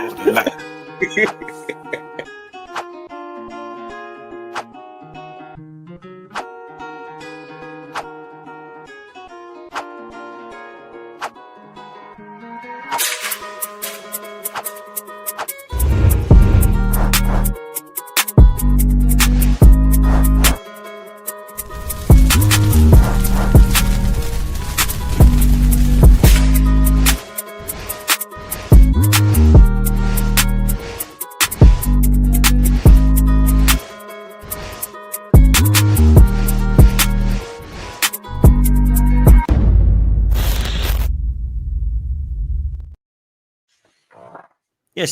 Just relax.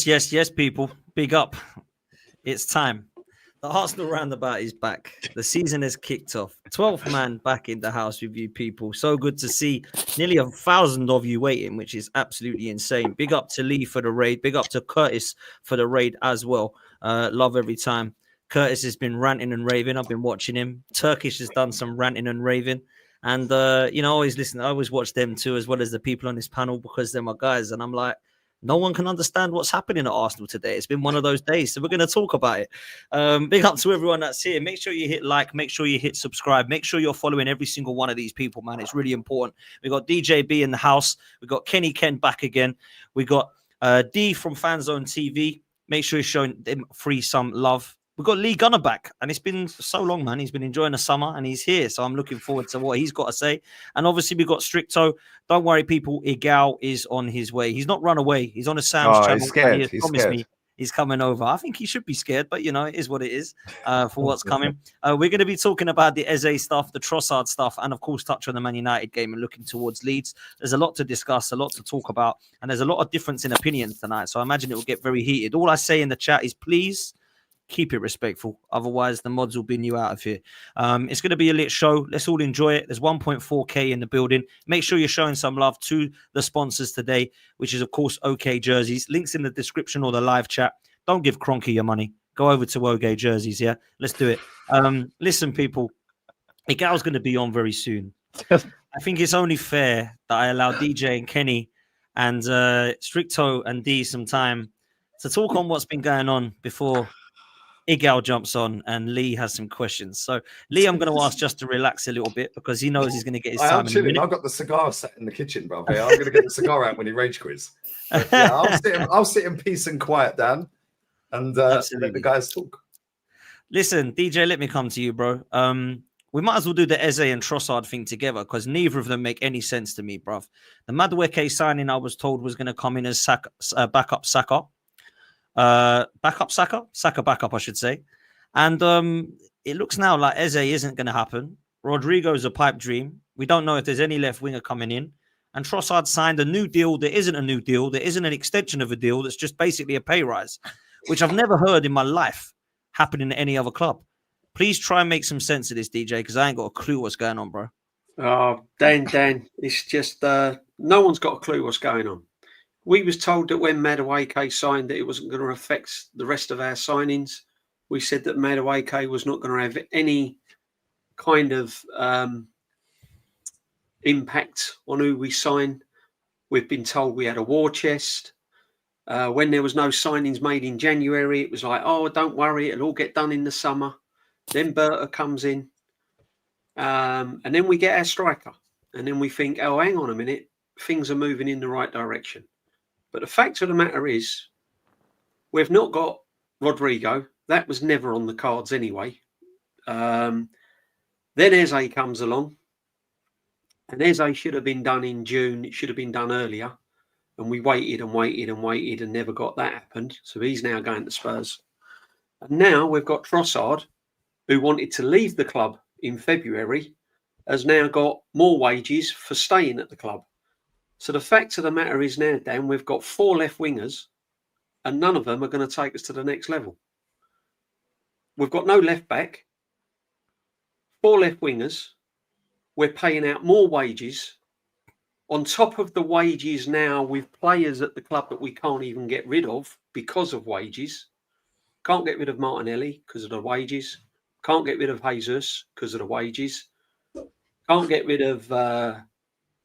Yes, people. Big up. It's time. The Arsenal roundabout is back. The season has kicked off. 12th man back in the house with you people. So good to see nearly 1,000 of you waiting, which is absolutely insane. Big up to Lee for the raid. Big up to Curtis for the raid as well. Love every time. Curtis has been ranting and raving. I've been watching him. Turkish has done some ranting and raving. And, I always watch them too, as well as the people on this panel, because they're my guys. And I'm like, no one can understand what's happening at Arsenal today. It's been one of those days, so we're going to talk about it. Big up to everyone that's here. Make sure you hit like. Make sure you hit subscribe. Make sure you're following every single one of these people, man. It's really important. We got DJB in the house. We got Kenny Ken back again. We got D from Fanzone TV. Make sure you're showing them free some love. We've got Lee Gunner back, and it's been so long, man. He's been enjoying the summer, and he's here, so I'm looking forward to what he's got to say. And obviously, we've got Stricto. Don't worry, people. Igal is on his way. He's not run away. He's on a Sam's channel. He's scared. He has promised me he's coming over. I think he should be scared, but, it is what it is for what's coming. We're going to be talking about the Eze stuff, the Trossard stuff, and, of course, touch on the Man United game and looking towards Leeds. There's a lot to discuss, a lot to talk about, and there's a lot of difference in opinions tonight, so I imagine it will get very heated. All I say in the chat is, please keep it respectful. Otherwise, the mods will bin you out of here. It's going to be a lit show. Let's all enjoy it. There's 1.4K in the building. Make sure you're showing some love to the sponsors today, which is, of course, OK Jerseys. Links in the description or the live chat. Don't give Cronky your money. Go over to OK Jerseys, yeah? Let's do it. Listen, people, Igal's going to be on very soon. I think it's only fair that I allow DJ and Kenny and Stricto and D some time to talk on what's been going on before Igal jumps on and Lee has some questions. So, Lee, I'm going to ask just to relax a little bit because he knows he's going to get his time. I've got the cigar set in the kitchen, bro. I'm going to get the cigar out when he rage quiz. But, yeah, I'll sit in peace and quiet, Dan, and let the guys talk. Listen, DJ, let me come to you, bro. We might as well do the Eze and Trossard thing together because neither of them make any sense to me, bruv. The Madueke signing, I was told, was going to come in as backup Saka. Saka backup, I should say. And it looks now like Eze isn't going to happen. Rodrigo's a pipe dream. We don't know if there's any left winger coming in. And Trossard signed a new deal. There isn't a new deal. There isn't an extension of a deal. That's just basically a pay rise, which I've never heard in my life happening at any other club. Please try and make some sense of this, DJ, because I ain't got a clue what's going on, bro. Oh, Dan, it's just no one's got a clue what's going on. We was told that when Madueke signed that it wasn't going to affect the rest of our signings. We said that Madueke was not going to have any kind of impact on who we sign. We've been told we had a war chest. When there was no signings made in January, it was like, oh, don't worry, it'll all get done in the summer. Then Berta comes in. And then we get our striker. And then we think, oh, hang on a minute, things are moving in the right direction. But the fact of the matter is, we've not got Rodrigo. That was never on the cards anyway. Then Eze comes along. And Eze should have been done in June. It should have been done earlier. And we waited and never got that happened. So he's now going to Spurs. And now we've got Trossard, who wanted to leave the club in February, has now got more wages for staying at the club. So the fact of the matter is now, Dan, we've got 4 left wingers and none of them are going to take us to the next level. We've got no left back, 4 left wingers. We're paying out more wages on top of the wages now with players at the club that we can't even get rid of because of wages. Can't get rid of Martinelli because of the wages. Can't get rid of Jesus because of the wages. Can't get rid of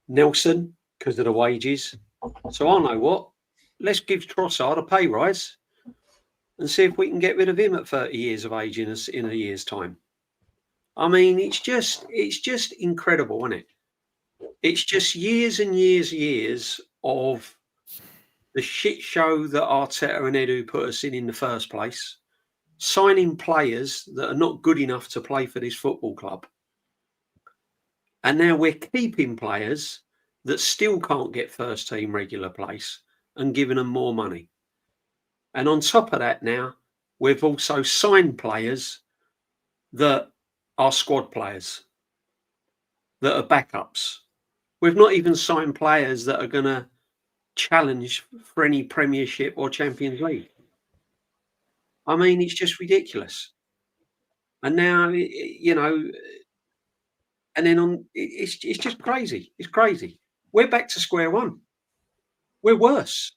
Nelson because of the wages. So I know what. let's give Trossard a pay rise and see if we can get rid of him at 30 years of age in a year's time. I mean, it's just incredible, isn't it? It's just years and years of the shit show that Arteta and Edu put us in the first place, signing players that are not good enough to play for this football club. And now we're keeping players that still can't get first team regular place and giving them more money. And on top of that now, we've also signed players that are squad players, that are backups. We've not even signed players that are going to challenge for any Premiership or Champions League. I mean, it's just ridiculous. And now, you know, and then it's just crazy. It's crazy. We're back to square one. We're worse.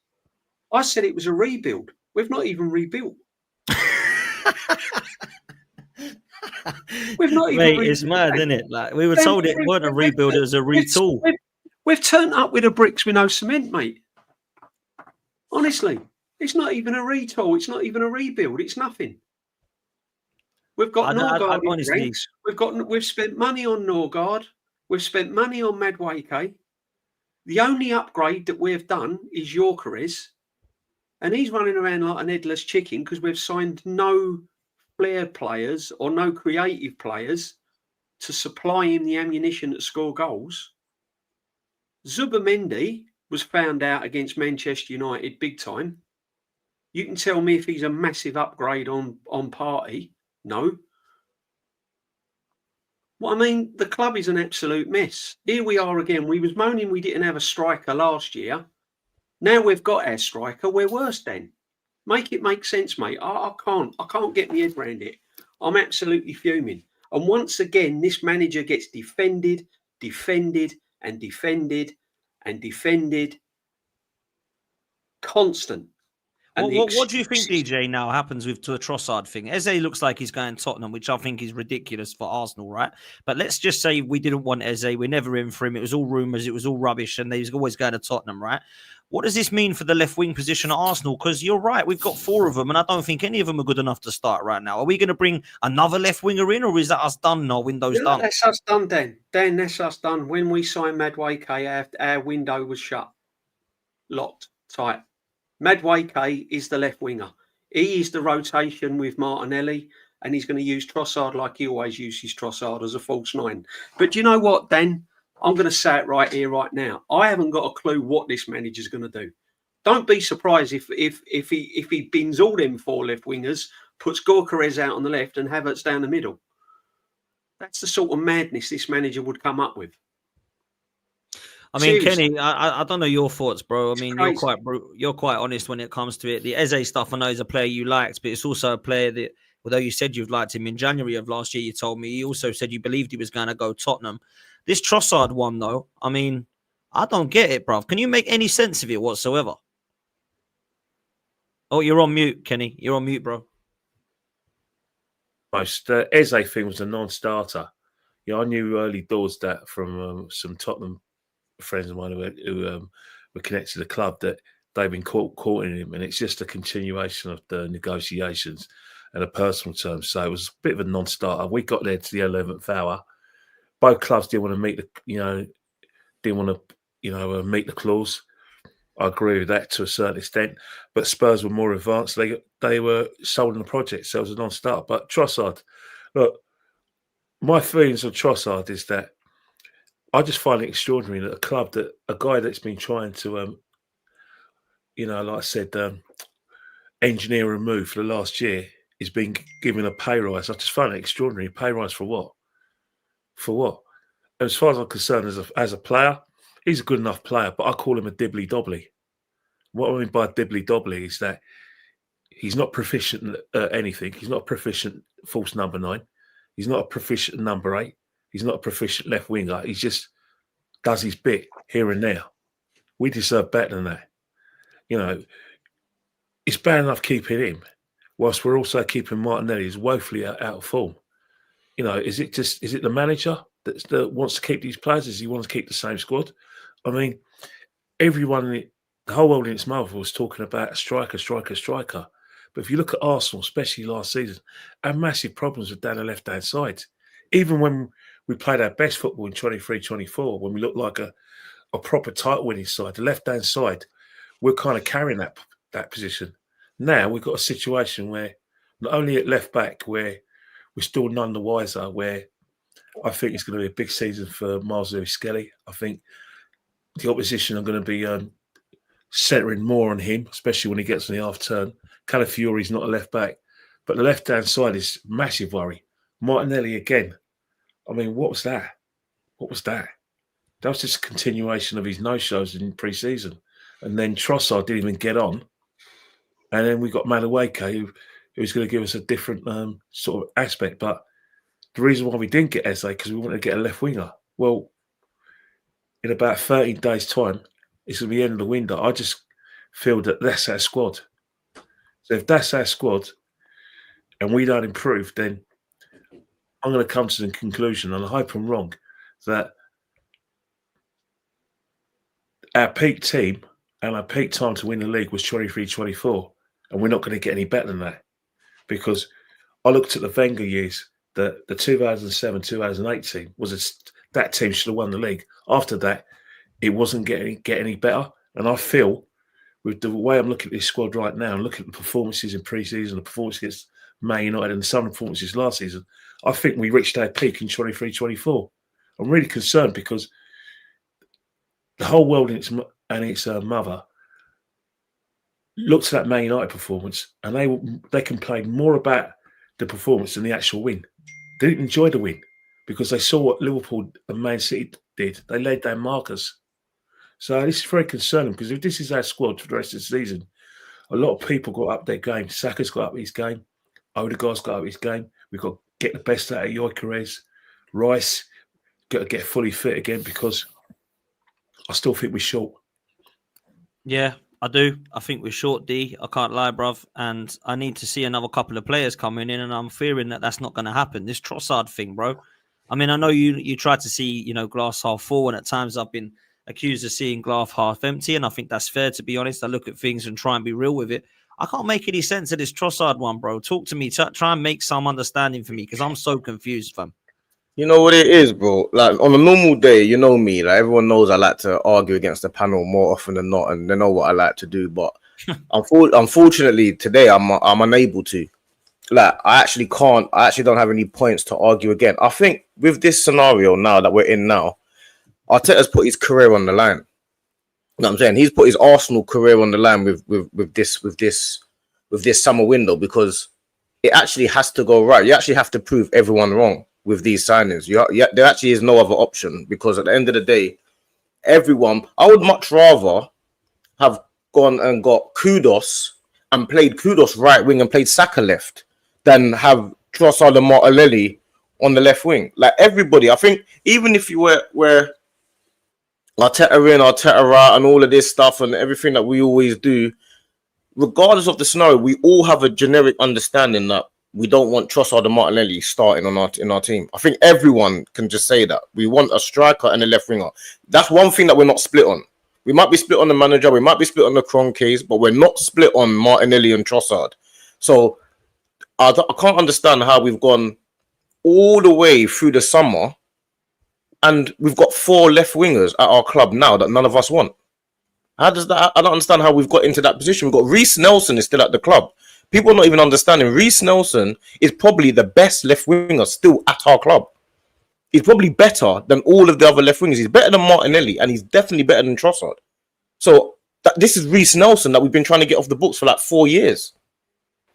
I said it was a rebuild. We've not even rebuilt. We've not even rebuilt. It's mad, isn't it? Like, we were told it weren't a rebuild, it was a retool. We've turned up with the bricks with no cement, mate. Honestly, it's not even a retool. It's not even a rebuild. It's nothing. We've got Norgard in ranks. We've spent money on Norgard. We've spent money on Madueke. The only upgrade that we've done is Yorkeres, and he's running around like an headless chicken because we've signed no flair players or no creative players to supply him the ammunition to score goals. Zubimendi was found out against Manchester United big time. You can tell me if he's a massive upgrade on Partey. No. Well, I mean, the club is an absolute mess. Here we are again. We was moaning we didn't have a striker last year. Now we've got our striker. We're worse then. Make it make sense, mate. I can't get my head around it. I'm absolutely fuming. And once again, this manager gets defended. Constant. What do you think, DJ, now happens with the Trossard thing? Eze looks like he's going Tottenham, which I think is ridiculous for Arsenal, right? But let's just say we didn't want Eze. We're never in for him. It was all rumours. It was all rubbish. And he's always going to Tottenham, right? What does this mean for the left wing position at Arsenal? Because you're right, we've got 4 of them, and I don't think any of them are good enough to start right now. Are we going to bring another left winger in, or is that us done? Our window's done? That's us done, Dan. Dan, that's us done. When we signed Madueke, our window was shut. Locked, tight. Madueke is the left winger. He is the rotation with Martinelli, and he's going to use Trossard like he always uses Trossard as a false 9. But do you know what, Dan? I'm going to say it right here, right now. I haven't got a clue what this manager's going to do. Don't be surprised if he bins all them 4 left wingers, puts Gyökeres out on the left and Havertz down the middle. That's the sort of madness this manager would come up with. I mean, seriously. Kenny, I don't know your thoughts, bro. I mean, you're quite honest when it comes to it. The Eze stuff, I know is a player you liked, but it's also a player that, although you said you've liked him in January of last year, you told me, you also said you believed he was going to go Tottenham. This Trossard one, though, I mean, I don't get it, bro. Can you make any sense of it whatsoever? Oh, you're on mute, Kenny. You're on mute, bro. The Eze thing was a non-starter. Yeah, I knew early doors that from some Tottenham friends of mine who were connected to the club that they've been caught in him, and it's just a continuation of the negotiations and a personal terms. So it was a bit of a non-starter. We got there to the 11th hour. Both clubs didn't want to meet meet the clause. I agree with that to a certain extent, but Spurs were more advanced. They were sold on the project, so it was a non-starter. But Trossard, look, my feelings on Trossard is that I just find it extraordinary that a guy that's been trying to, like I said, engineer a move for the last year is being given a pay rise. I just find it extraordinary. Pay rise for what? For what? As far as I'm concerned, as a player, he's a good enough player, but I call him a dibbly-dobbly. What I mean by dibbly-dobbly is that he's not proficient at anything. He's not a proficient false number 9. He's not a proficient number 8. He's not a proficient left winger. He just does his bit here and there. We deserve better than that. It's bad enough keeping him, whilst we're also keeping Martinelli, who's woefully out of form. Is it the manager that wants to keep these players? Does he want to keep the same squad? I mean, everyone the whole world in its mother was talking about striker. But if you look at Arsenal, especially last season, had massive problems with down the left-hand side. Even when we played our best football in 23-24, when we looked like a proper title-winning side, the left-hand side, we're kind of carrying that position. Now we've got a situation where not only at left-back, where we're still none the wiser, where I think it's going to be a big season for Miles Lewis-Skelly. I think the opposition are going to be centering more on him, especially when he gets on the half turn. Calafiori's not a left back, but the left hand side is massive worry. Martinelli again. I mean, what was that? That was just a continuation of his no-shows in pre-season. And then Trossard didn't even get on. And then we got Madueke, who's going to give us a different sort of aspect. But the reason why we didn't get Eze, because we wanted to get a left winger. Well, in about 13 days' time, it's going to be the end of the window. I just feel that that's our squad. So if that's our squad and we don't improve, then I'm going to come to the conclusion, and I hope I'm wrong, that our peak team and our peak time to win the league was 23-24, and we're not going to get any better than that. Because I looked at the Wenger years, the 2007-2008 team, that team should have won the league. After that, it wasn't getting any better. And I feel, with the way I'm looking at this squad right now, and looking at the performances in pre-season, the performance against Man United and some performances last season, I think we reached our peak in 23-24. I'm really concerned because the whole world and its mother looked at that Man United performance, and they complained more about the performance than the actual win. They didn't enjoy the win because they saw what Liverpool and Man City did. They laid down markers. So this is very concerning, because if this is our squad for the rest of the season, a lot of people got up their game. Saka's got up his game. Odegaard's got up his game. We've got to get the best out of Gyökeres. Rice, got to get fully fit again, because I still think we're short. Yeah, I do. I think we're short, D. I can't lie, bruv. And I need to see another couple of players coming in, and I'm fearing that that's not going to happen. This Trossard thing, bro. I mean, I know you try to see, glass half full, and at times I've been accused of seeing glass half empty, and I think that's fair, to be honest. I look at things and try and be real with it. I can't make any sense of this Trossard one, bro. Talk to me. Try and make some understanding for me, because I'm so confused, fam. You know what it is, bro? Like, on a normal day, you know me, like, everyone knows I like to argue against the panel more often than not, and they know what I like to do. But unfortunately, today I'm unable to. Like, I actually don't have any points to argue again. I think with this scenario now that we're in now, Arteta's put his career on the line. You know what I'm saying? He's put his Arsenal career on the line with this summer window, because it actually has to go right. You actually have to prove everyone wrong with these signings. There actually is no other option, because at the end of the day, I would much rather have gone and got Kudus and played Kudus right wing and played Saka left than have Trossard and Martinelli on the left wing. Like, everybody, I think, even if you were Arteta in, Arteta out, and all of this stuff and everything that we always do, regardless of the scenario, we all have a generic understanding that we don't want Trossard and Martinelli starting in our team. I think everyone can just say that. We want a striker and a left winger. That's one thing that we're not split on. We might be split on the manager, we might be split on the Kroenkes, but we're not split on Martinelli and Trossard. So I can't understand how we've gone all the way through the summer and we've got 4 left wingers at our club now that none of us want. How does that? I don't understand how we've got into that position. We've got Reece Nelson is still at the club. People are not even understanding. Reece Nelson is probably the best left winger still at our club. He's probably better than all of the other left wingers. He's better than Martinelli, and he's definitely better than Trossard. So this is Reece Nelson that we've been trying to get off the books for like 4 years.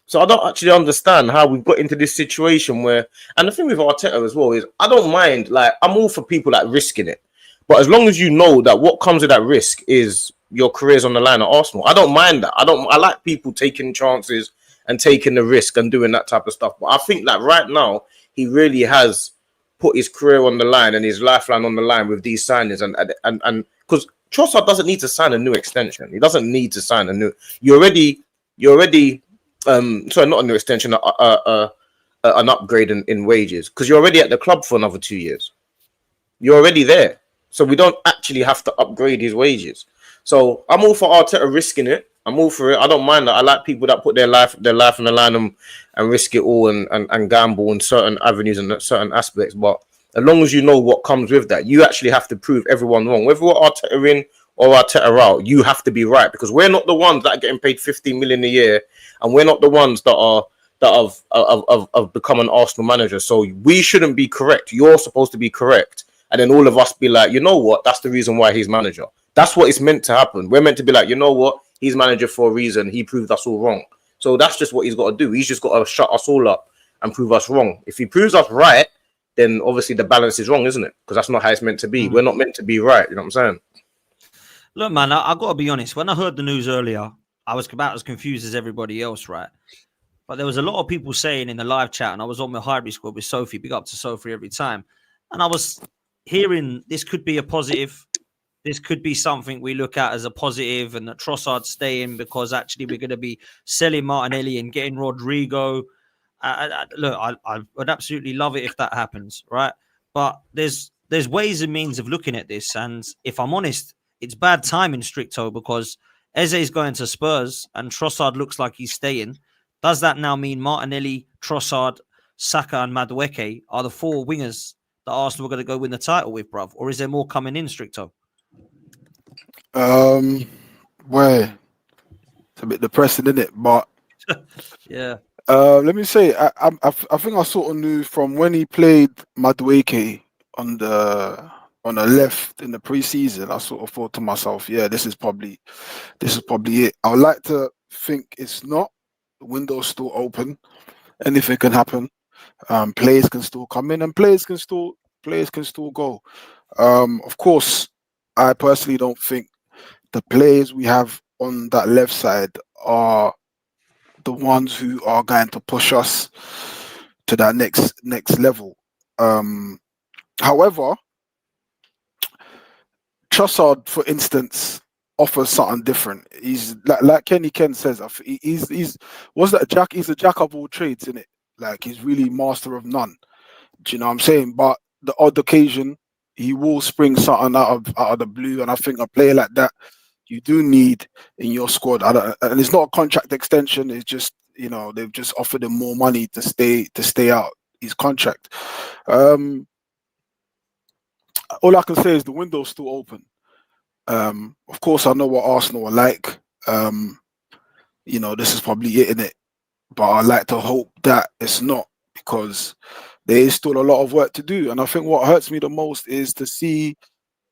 So I don't actually understand how we've got into this situation where, and the thing with Arteta as well is, I don't mind, like, I'm all for people like risking it. But as long as you know that what comes with that risk is your career's on the line at Arsenal, I don't mind that. I like people taking chances and taking the risk and doing that type of stuff. But I think that right now, he really has put his career on the line and his lifeline on the line with these signings. And because Trossard doesn't need to sign a new extension. He doesn't need to sign a new. You're already sorry, not a new extension, an upgrade in wages, because you're already at the club for another 2 years. You're already there. So we don't actually have to upgrade his wages. So I'm all for Arteta risking it. I'm all for it. I don't mind that. I like people that put their life on the line and risk it all and gamble in certain avenues and certain aspects. But as long as you know what comes with that, you actually have to prove everyone wrong. Whether we're Arteta in or Arteta out, you have to be right, because we're not the ones that are getting paid 15 million a year, and we're not the ones that have become an Arsenal manager. So we shouldn't be correct. You're supposed to be correct, and then all of us be like, you know what? That's the reason why he's manager. That's what it's meant to happen. We're meant to be like, you know what? He's manager for a reason. He proved us all wrong. So that's just what he's got to do. He's just got to shut us all up and prove us wrong. If he proves us right, then obviously the balance is wrong, isn't it? Because that's not how it's meant to be. We're not meant to be right. You know what I'm saying? Look, man, I got to be honest. When I heard the news earlier, I was about as confused as everybody else, right? But there was a lot of people saying in the live chat, and I was on my hybrid squad with Sophie, big up to Sophie every time. And I was hearing this could be a positive. This could be something we look at as a positive, and that Trossard staying because actually we're going to be selling Martinelli and getting Rodrigo. Look, I would absolutely love it if that happens, right? But there's ways and means of looking at this. And if I'm honest, it's bad timing, Stricto, because Eze's going to Spurs and Trossard looks like he's staying. Does that now mean Martinelli, Trossard, Saka and Madueke are the four wingers that Arsenal are going to go win the title with, bruv? Or is there more coming in, Stricto? Well, it's a bit depressing, isn't it? But yeah. Let me say, I think I sort of knew from when he played Madueke on the left in the preseason. I sort of thought to myself, yeah, this is probably it. I would like to think it's not. The window's still open. Anything can happen. Players can still come in, and players can still go. Of course, I personally don't think the players we have on that left side are the ones who are going to push us to that next level. However, Trossard, for instance, offers something different. He's like Kenny Ken says, he's a jack of all trades, isn't it? Like, he's really master of none. Do you know what I'm saying? But the odd occasion, he will spring something out of the blue, and I think a player like that you do need in your squad. And it's not a contract extension. It's just, you know, they've just offered him more money to stay out his contract. All I can say is the window's still open. Of course, I know what Arsenal are like. You know, this is probably it, innit? But I like to hope that it's not, because there is still a lot of work to do. And I think what hurts me the most is to see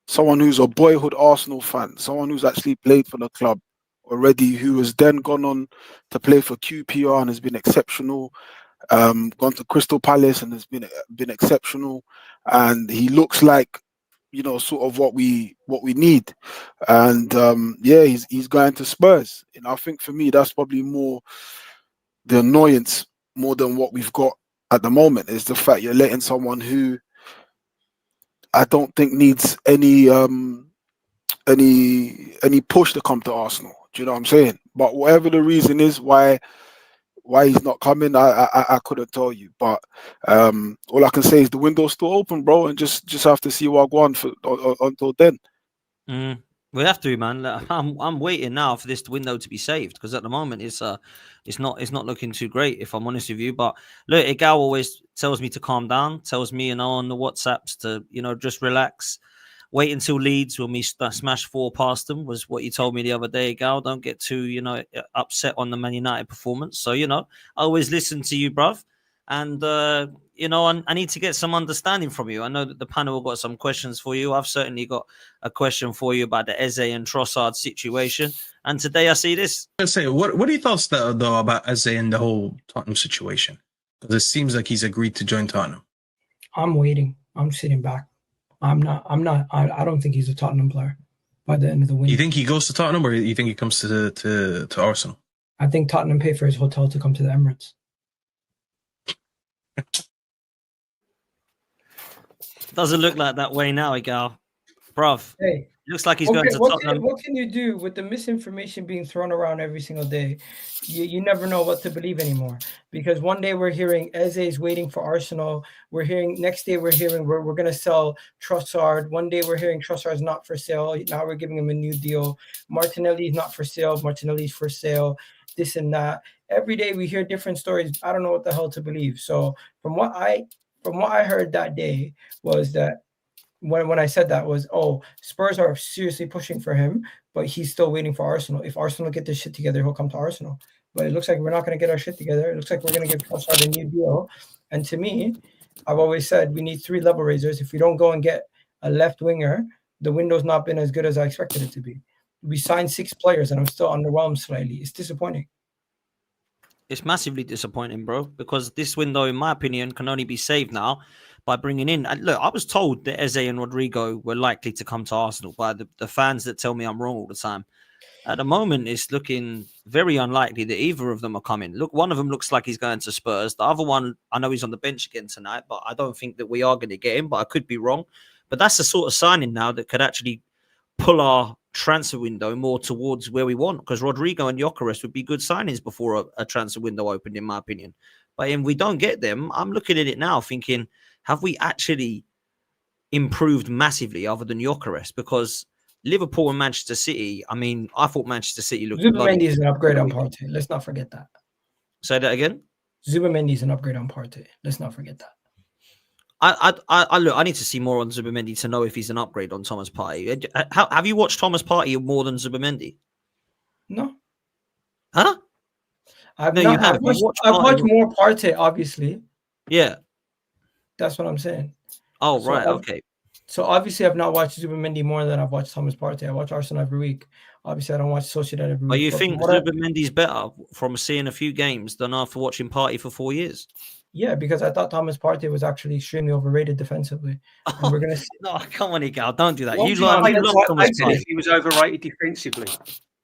someone who's a boyhood Arsenal fan, someone who's actually played for the club already, who has then gone on to play for QPR and has been exceptional, gone to Crystal Palace and has been exceptional, and he looks like, you know, sort of what we need. And yeah, he's going to Spurs. And I think for me, that's probably more the annoyance more than what we've got at the moment, is the fact you're letting someone who I don't think needs any push to come to Arsenal. Do you know what I'm saying? But whatever the reason is why he's not coming, I couldn't tell you. But all I can say is the window's still open, bro, and just have to see what I go on for until then. We have to, man. I'm waiting now for this window to be saved, because at the moment it's not looking too great, if I'm honest with you. But look, Igal always tells me to calm down, tells me, you know, on the WhatsApps to, you know, just relax, wait until Leeds when we smash 4 past them, was what you told me the other day, Igal. Don't get too, you know, upset on the Man United performance. So, you know, I always listen to you, bruv. And, you know, I need to get some understanding from you. I know that the panel got some questions for you. I've certainly got a question for you about the Eze and Trossard situation. And today I see this. I say, what are your thoughts though about Eze and the whole Tottenham situation? Because it seems like he's agreed to join Tottenham. I'm waiting. I'm sitting back. I don't think he's a Tottenham player by the end of the window. You think he goes to Tottenham, or you think he comes to Arsenal? I think Tottenham pay for his hotel to come to the Emirates. Doesn't look like that way now, Igal. bruv. Hey, Looks like he's going to Tottenham. what can you do with the misinformation being thrown around every single day? You never know what to believe anymore. Because one day we're hearing Eze is waiting for Arsenal. Next day we're hearing we're going to sell Trossard. One day we're hearing Trossard's not for sale. Now we're giving him a new deal. Martinelli's not for sale. Martinelli's for sale. This and that. Every day we hear different stories. I don't know what the hell to believe. So from what I heard that day was that when I said that was, Spurs are seriously pushing for him, but he's still waiting for Arsenal. If Arsenal get this shit together, he'll come to Arsenal. But it looks like we're not going to get our shit together. It looks like we're going to give Trossard a new deal. And to me, I've always said we need 3 level raisers. If we don't go and get a left winger, the window's not been as good as I expected it to be. We signed 6 players, and I'm still underwhelmed slightly. It's disappointing. It's massively disappointing, bro, because this window, in my opinion, can only be saved now by bringing in. And look, I was told that Eze and Rodrigo were likely to come to Arsenal by the fans that tell me I'm wrong all the time. At the moment, it's looking very unlikely that either of them are coming. Look, one of them looks like he's going to Spurs. The other one, I know he's on the bench again tonight, but I don't think that we are going to get him, but I could be wrong. But that's the sort of signing now that could actually pull our transfer window more towards where we want, because Rodrigo and Gyökeres would be good signings before a transfer window opened, in my opinion. But if we don't get them, I'm looking at it now thinking, have we actually improved massively other than Gyökeres? Because Liverpool and Manchester City, I mean, I thought Manchester City looked... Zubimendi is an upgrade on Partey. Let's not forget that. Say that again? Zubimendi is an upgrade on Partey. Let's not forget that. I need to see more on Zubimendi to know if he's an upgrade on Thomas Partey. Have you watched Thomas Partey more than Zubimendi? No. Huh? I've watched more Partey, obviously. Yeah. That's what I'm saying. Oh, so right. Okay. So obviously I've not watched Zubimendi more than I've watched Thomas Partey. I watch Arsenal every week. Obviously I don't watch Sociedad every week. But you think Zubimendi's better from seeing a few games than after watching Partey for 4 years? Yeah, because I thought Thomas Partey was actually extremely overrated defensively. And we're gonna see... No, come on, Igal, don't do that. Well, you love Thomas Partey. If he was overrated defensively.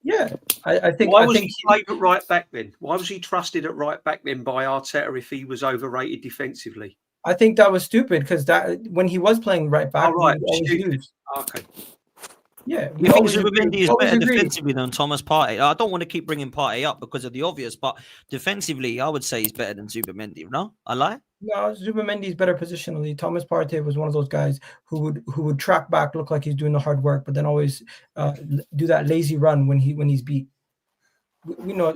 Yeah, I think. Why was he played at right back then? Why was he trusted at right back then by Arteta if he was overrated defensively? I think that was stupid because that when he was playing right back, okay. Yeah, you think Zubimendi is better defensively than Thomas Partey? I don't want to keep bringing Partey up because of the obvious, but defensively, I would say he's better than Zubimendi. No, I lie. No, Zubimendi is better positionally. Thomas Partey was one of those guys who would track back, look like he's doing the hard work, but then always do that lazy run when he's beat. We know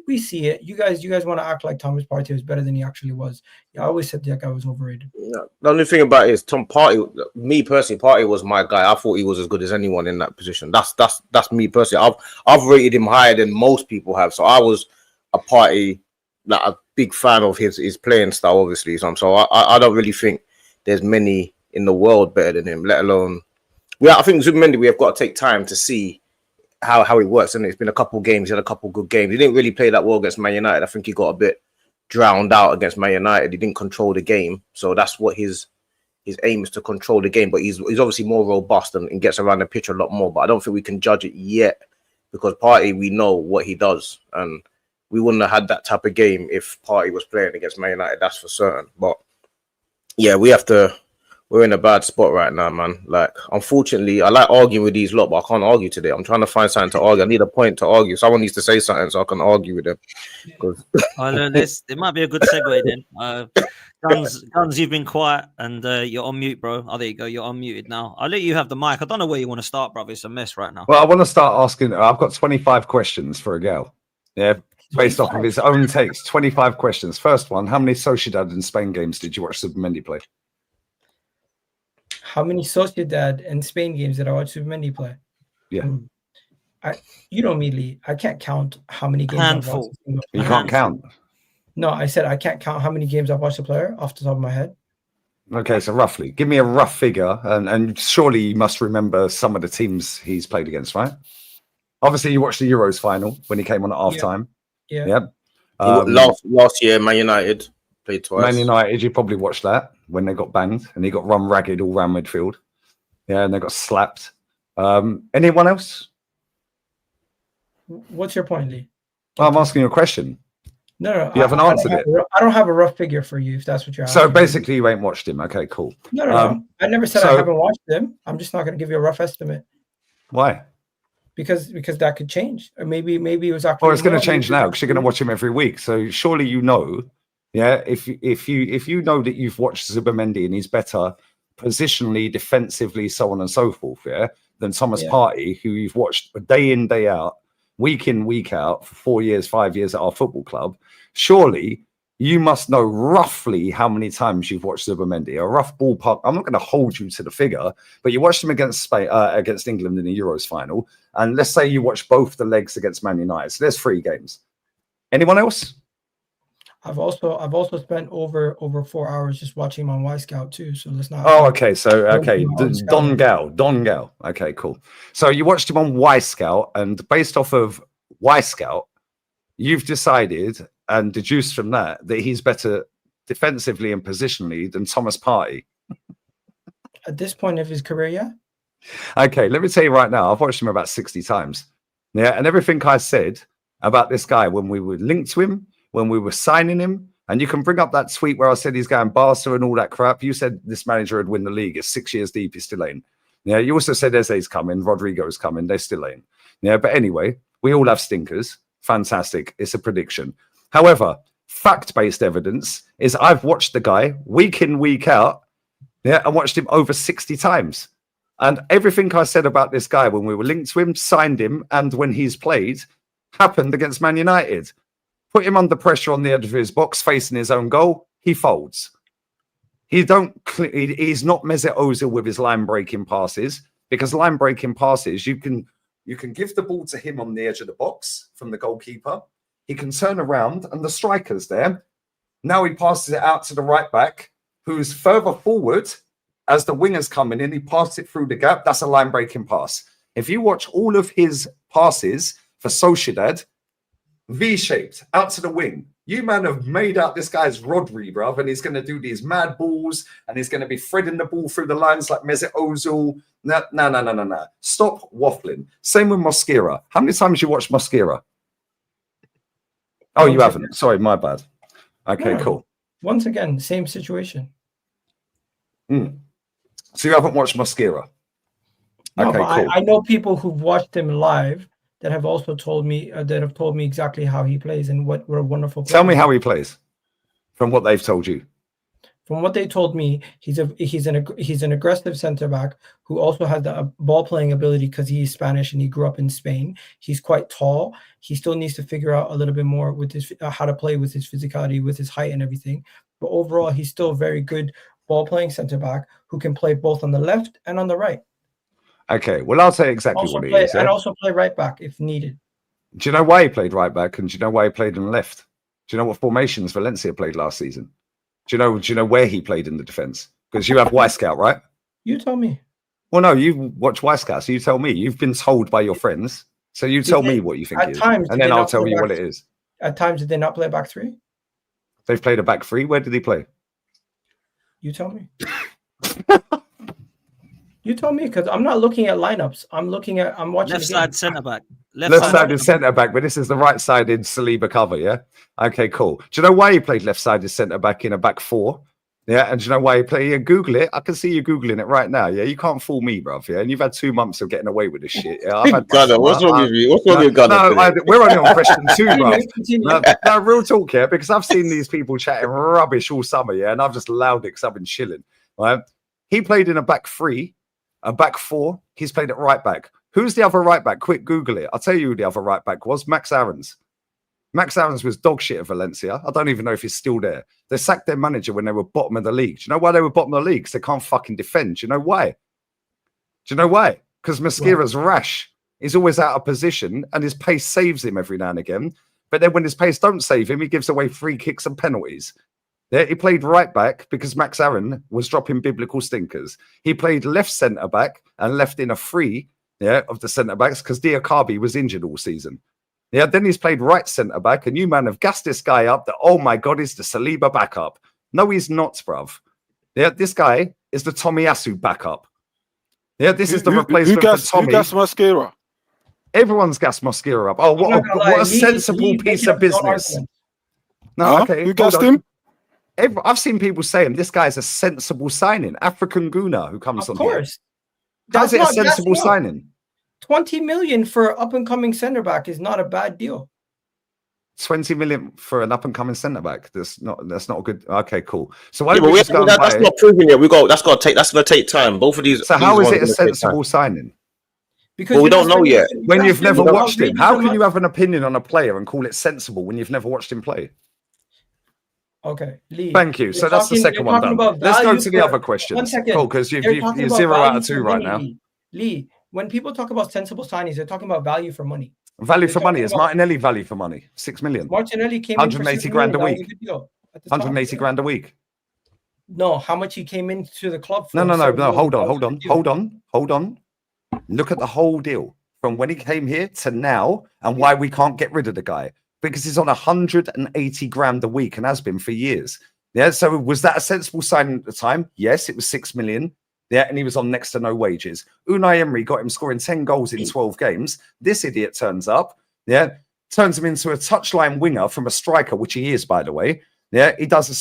we see it. You guys want to act like Thomas Partey was better than he actually was. Yeah, I always said that guy was overrated. Yeah. The only thing about it is Tom Partey. Me personally, Partey was my guy. I thought he was as good as anyone in that position. That's me personally. I've rated him higher than most people have. So I was a Partey, like a big fan of his playing style, obviously. So I don't really think there's many in the world better than him. Let alone, I think Zubimendi, we have got to take time to see how it works, and it's been a couple games. He had a couple good games. He didn't really play that well against Man United. I think he got a bit drowned out against Man United. He didn't control the game, so that's what his aim is, to control the game. But he's obviously more robust and gets around the pitch a lot more. But I don't think we can judge it yet because Partey, we know what he does, and we wouldn't have had that type of game if Partey was playing against Man United. That's for certain. But yeah, we're in a bad spot right now, man. Like, unfortunately, I like arguing with these lot, but I can't argue today. I'm trying to find something to argue. I need a point to argue. Someone needs to say something so I can argue with them. It might be a good segue then. Guns, you've been quiet and you're on mute, bro. Oh, there you go. You're unmuted now. I'll let you have the mic. I don't know where you want to start, brother. It's a mess right now. Well, I want to start asking. I've got 25 questions for Igal. Yeah, based off of his own takes. 25 questions. First one, how many Sociedad and Spain games did you watch Zubimendi play? How many Sociedad and Spain games did I watch Zubimendi play? Yeah. You know me, Lee. I can't count how many games I've watched. You can't count? No, I said I can't count how many games I've watched a player off the top of my head. Okay, so roughly. Give me a rough figure, and surely you must remember some of the teams he's played against, right? Obviously, you watched the Euros final when he came on at half-time. Yeah. Last year, Man United played twice. Man United, you probably watched that when they got banged and he got run ragged all round midfield. Yeah, and they got slapped. Anyone else? What's your point, Lee? Well, I'm asking you a question. No. You haven't answered it. I don't have a rough figure for you if that's what you're asking. So basically, you ain't watched him. Okay, cool. No. I never said I haven't watched him. I'm just not going to give you a rough estimate. Why? Because that could change. Or maybe it was actually. Well, it's going to change now because you're going to watch him every week. So surely you know, yeah. If you know that you've watched Zubimendi and he's better positionally, defensively, so on and so forth, yeah, than Thomas Partey, who you've watched day in, day out, week in, week out for 4 years, 5 years at our football club, surely you must know roughly how many times you've watched Zubimendi. A rough ballpark. I'm not going to hold you to the figure, but you watched him against Spain, against England in the Euros final, and let's say you watched both the legs against Man United. So there's 3 games. Anyone else? I've also spent over 4 hours just watching him on Y Scout too. So let's not. Oh, okay. So Don Gal. Okay, cool. So you watched him on Y Scout, and based off of Y Scout, you've decided and deduced from that he's better defensively and positionally than Thomas Partey. At this point of his career, yeah. Okay, let me tell you right now, I've watched him about 60 times. Yeah, and everything I said about this guy when we were linked to him, when we were signing him, and you can bring up that tweet where I said he's going Barca and all that crap. You said this manager would win the league. It's 6 years deep, he still ain't. Yeah, you also said Eze's coming, Rodrigo's coming, they still ain't. Yeah, but anyway, we all have stinkers. Fantastic. It's a prediction. However, fact-based evidence is I've watched the guy week in, week out, yeah, and watched him over 60 times. And everything I said about this guy when we were linked to him, signed him, and when he's played, happened against Man United. Put him under pressure on the edge of his box, facing his own goal, he folds. He's not Mesut Ozil with his line-breaking passes, because line-breaking passes, you can give the ball to him on the edge of the box from the goalkeeper. He can turn around and the striker's there. Now he passes it out to the right back, who's further forward as the winger's coming in. He passes it through the gap. That's a line-breaking pass. If you watch all of his passes for Sociedad, V-shaped, out to the wing. You, man, have made out this guy's Rodri, bruv, and he's going to do these mad balls, and he's going to be threading the ball through the lines like Mesut Ozil. No. Stop waffling. Same with Mosquera. How many times you watched Mosquera? Oh, you haven't. Sorry, my bad. Okay, cool. Once again, same situation. So you haven't watched Mosquera? No, okay, cool. I know people who've watched him live that have also told me exactly how he plays and what a wonderful player. Tell me how he plays from what they've told you. From what they told me, he's an aggressive center back who also has the ball playing ability because he's Spanish and he grew up in Spain. He's quite tall. He still needs to figure out a little bit more with his how to play with his physicality, with his height and everything. But overall, he's still a very good ball playing center back who can play both on the left and on the right. Okay, well, I'll say exactly what he is. And also play right back if needed. Do you know why he played right back, and do you know why he played on the left? Do you know what formations Valencia played last season? Do you know where he played in the defense? Because you have Y Scout, right? You tell me. Well, no, you watch Y Scout, so you tell me. You've been told by your friends, so you tell me what you think it is, and then I'll tell you what it is. At times, did they not play a back three? They've played a back three. Where did he play? You tell me. You tell me, because I'm not looking at lineups. I'm watching left side centre back. Left-sided centre back, but this is the right-sided Saliba cover, yeah? Okay, cool. Do you know why he played left-sided centre back in a back four? Yeah, and do you know why he played? Yeah, Google it. I can see you Googling it right now. Yeah, you can't fool me, bruv. Yeah, and you've had 2 months of getting away with this shit. Yeah, I've had Gunner, what's wrong with you? What's wrong with Gunner? No, we're only on question 2, bruv. No, real talk here, because I've seen these people chatting rubbish all summer, yeah, and I've just allowed it because I've been chilling. Right? He played in a back three, a back four. He's played at right back. Who's the other right back? Quick, Google it. I'll tell you who the other right back was. Max Aarons. Max Aarons was dog shit at Valencia. I don't even know if he's still there. They sacked their manager when they were bottom of the league. Do you know why they were bottom of the league? Because they can't fucking defend. Do you know why? Because Mosquera's rash. He's always out of position and his pace saves him every now and again. But then when his pace don't save him, he gives away free kicks and penalties. Yeah, he played right back because Max Aaron was dropping biblical stinkers. He played left centre back and left in a free of the centre backs because Diakabi was injured all season. Yeah, then he's played right centre back, and you, man, have gassed this guy up that, oh my God, he's the Saliba backup. No, he's not, bruv. Yeah, this guy is the Tomiyasu backup. Yeah, this is the replacement for Tommy. Who gassed Mosquera? Everyone's gassed Mosquera up. Oh, what a sensible piece of business. No, okay. Who hold gassed on. him? I've seen people saying this guy's a sensible signing. African Guna who comes Of on here. course. How's it a not sensible gassing up. signing? 20 million for an up and coming centre back is not a bad deal. 20 million for an up and coming centre back. That's not a good. Okay, cool. So why Yeah, don't but we just go and that's buy not proven yet. That's gonna take time. Both of these. So these how is ones it are a gonna take time. sensible signing Because Well, we you're not don't know spending- yet. you're when not you've never spending watched him? outrageous How can amount- you have an opinion on a player and call it sensible when you've never watched him play? Okay, Lee. Thank you. So that's the second one done. Let's go to the other questions. 1 second. Cool, because They're you're talking about 0 out value of for 2 right money, now. Lee, when people talk about sensible signings, they're talking about value for money. Value They're for money talking is about- Martinelli value for money. 6 million. Martinelli came 180 in for 6 grand a million. That was week. good deal at the time. 180 grand a week. No, how much he came into the club for? No. 7 million. Hold That was a good deal. on. Look at the whole deal from when he came here to now and why we can't get rid of the guy. Because he's on 180 grand a week and has been for years. Yeah. So was that a sensible sign at the time? Yes, it was 6 million. Yeah, and he was on next to no wages. Unai Emery got him scoring 10 goals in 12 games. This idiot turns up, turns him into a touchline winger from a striker, which he is, by the way. Yeah, he does a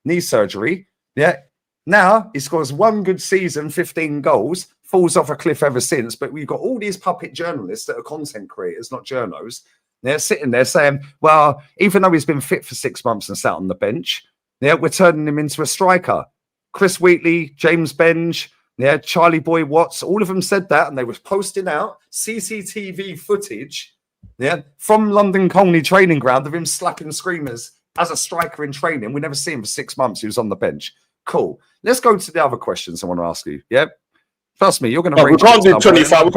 knee surgery. Yeah, now he scores one good season, 15 goals, falls off a cliff ever since. But we've got all these puppet journalists that are content creators, not journos. They're sitting there saying, well, even though he's been fit for 6 months and sat on the bench, we're turning him into a striker. Chris Wheatley, James Benge, Charlie Boy Watts, all of them said that, and they were posting out CCTV footage, from London Colney training ground of him slapping screamers as a striker in training. We never see him for 6 months. He was on the bench. Cool. Let's go to the other questions I want to ask you. Yeah, trust me, you're going to. We can't do 25. We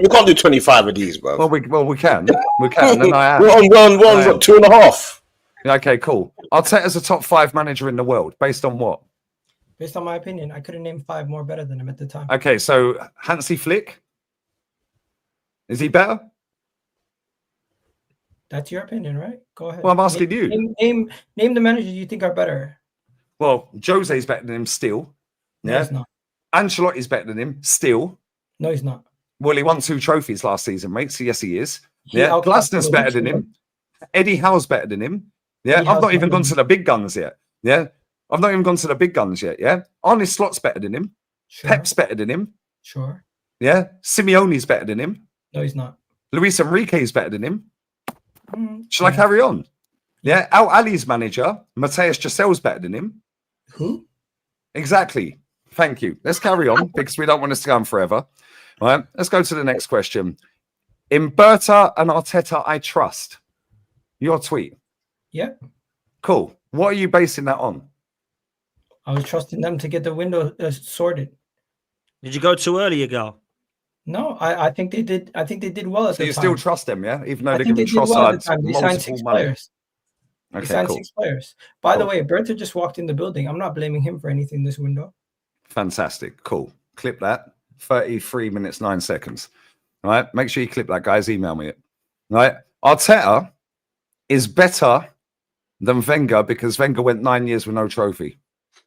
can't do 25 of these, bro. Well, we can. And I am. We're on 2.5. Okay, cool. Arteta's a top 5 manager in the world, based on what? Based on my opinion, I could have named 5 more better than him at the time. Okay, so Hansi Flick, is he better? That's your opinion, right? Go ahead. Well, I'm asking you. Name the managers you think are better. Well, Jose's better than him still. No, he's not. Ancelotti's better than him still. No, he's not. Well, he won 2 trophies last season, mate. So yes, he is. He Glasner's better than him. Eddie Howe's better than him. I've not even gone to the big guns yet. I've not even gone to the big guns yet. Arne Slot's better than him. Sure. Pep's better than him. Sure. Simeone's better than him. No, he's not. Luis Enrique's better than him. Shall I carry on? Al Ali's manager, Mateus Gisele's better than him. Who? Exactly. Thank you. Let's carry on because we don't want this to go on forever. All right. Let's go to the next question. In Berta and Arteta, I trust. Your tweet. Yeah. Cool. What are you basing that on? I was trusting them to get the window sorted. Did you go too early, Igal? No, I think they did. I think they did well at So the you time. still trust them, yeah? Even though I they're think giving they did well at the Trossard time. They signed 6 money. players. They Okay, signed cool. 6 players. By the Cool. way, Berta just walked in the building. I'm not blaming him for anything this window. Fantastic. Cool. Clip that. 33 minutes, 9 seconds. All right. Make sure you clip that, guys. Email me it. All right. Arteta is better than Wenger because Wenger went 9 years with no trophy.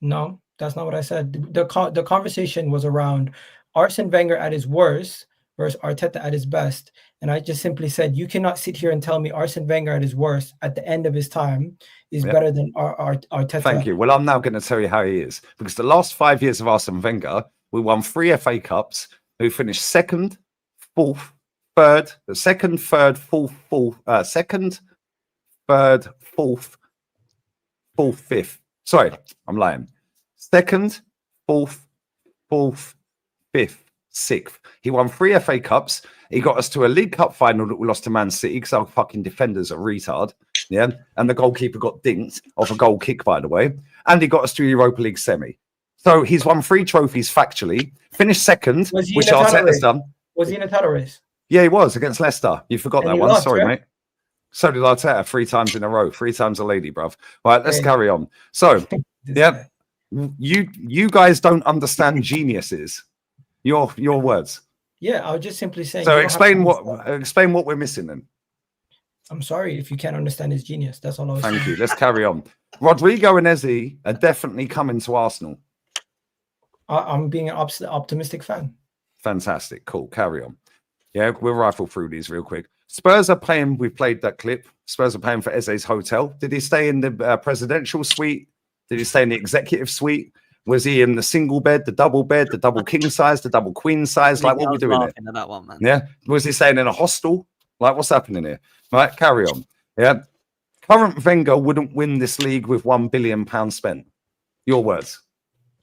No, that's not what I said. The conversation was around Arsene Wenger at his worst versus Arteta at his best. And I just simply said, you cannot sit here and tell me Arsene Wenger at his worst at the end of his time is better than Arteta. Thank you. Well, I'm now going to tell you how he is because the last 5 years of Arsene Wenger, we won 3 FA Cups. We finished second, fourth, third, fifth. Sorry, I'm lying. Second, fourth, fifth, sixth. He won 3 FA Cups. He got us to a League Cup final that we lost to Man City because our fucking defenders are retard. Yeah. And the goalkeeper got dinked off a goal kick, by the way. And he got us to a Europa League semi. So he's won 3 trophies factually, finished second, which Arteta's done. Was he in a title race? Yeah, he was against Leicester. You forgot And that he one. lost, Sorry, right? mate. So did Arteta 3 times in a row. 3 times a lady, bruv. Right, let's carry on. So, yeah, you guys don't understand geniuses. Your words. Yeah, I was just simply saying. So you don't have to explain what we're missing then. I'm sorry if you can't understand his genius. That's all I was saying. Thank you. Let's carry on. Rodrigo and Eze are definitely coming to Arsenal. I'm being an optimistic fan. Fantastic. Cool. Carry on. Yeah, we'll rifle through these real quick. Spurs are paying. We played that clip. Spurs are paying for Eze's hotel. Did he stay in the presidential suite? Did he stay in the executive suite? Was he in the single bed, the double king size, the double queen size? Like, what are we doing here? At that one, man. Yeah. Was he staying in a hostel? Like, what's happening here? Right, carry on. Yeah. Current Wenger wouldn't win this league with £1 billion spent. Your words.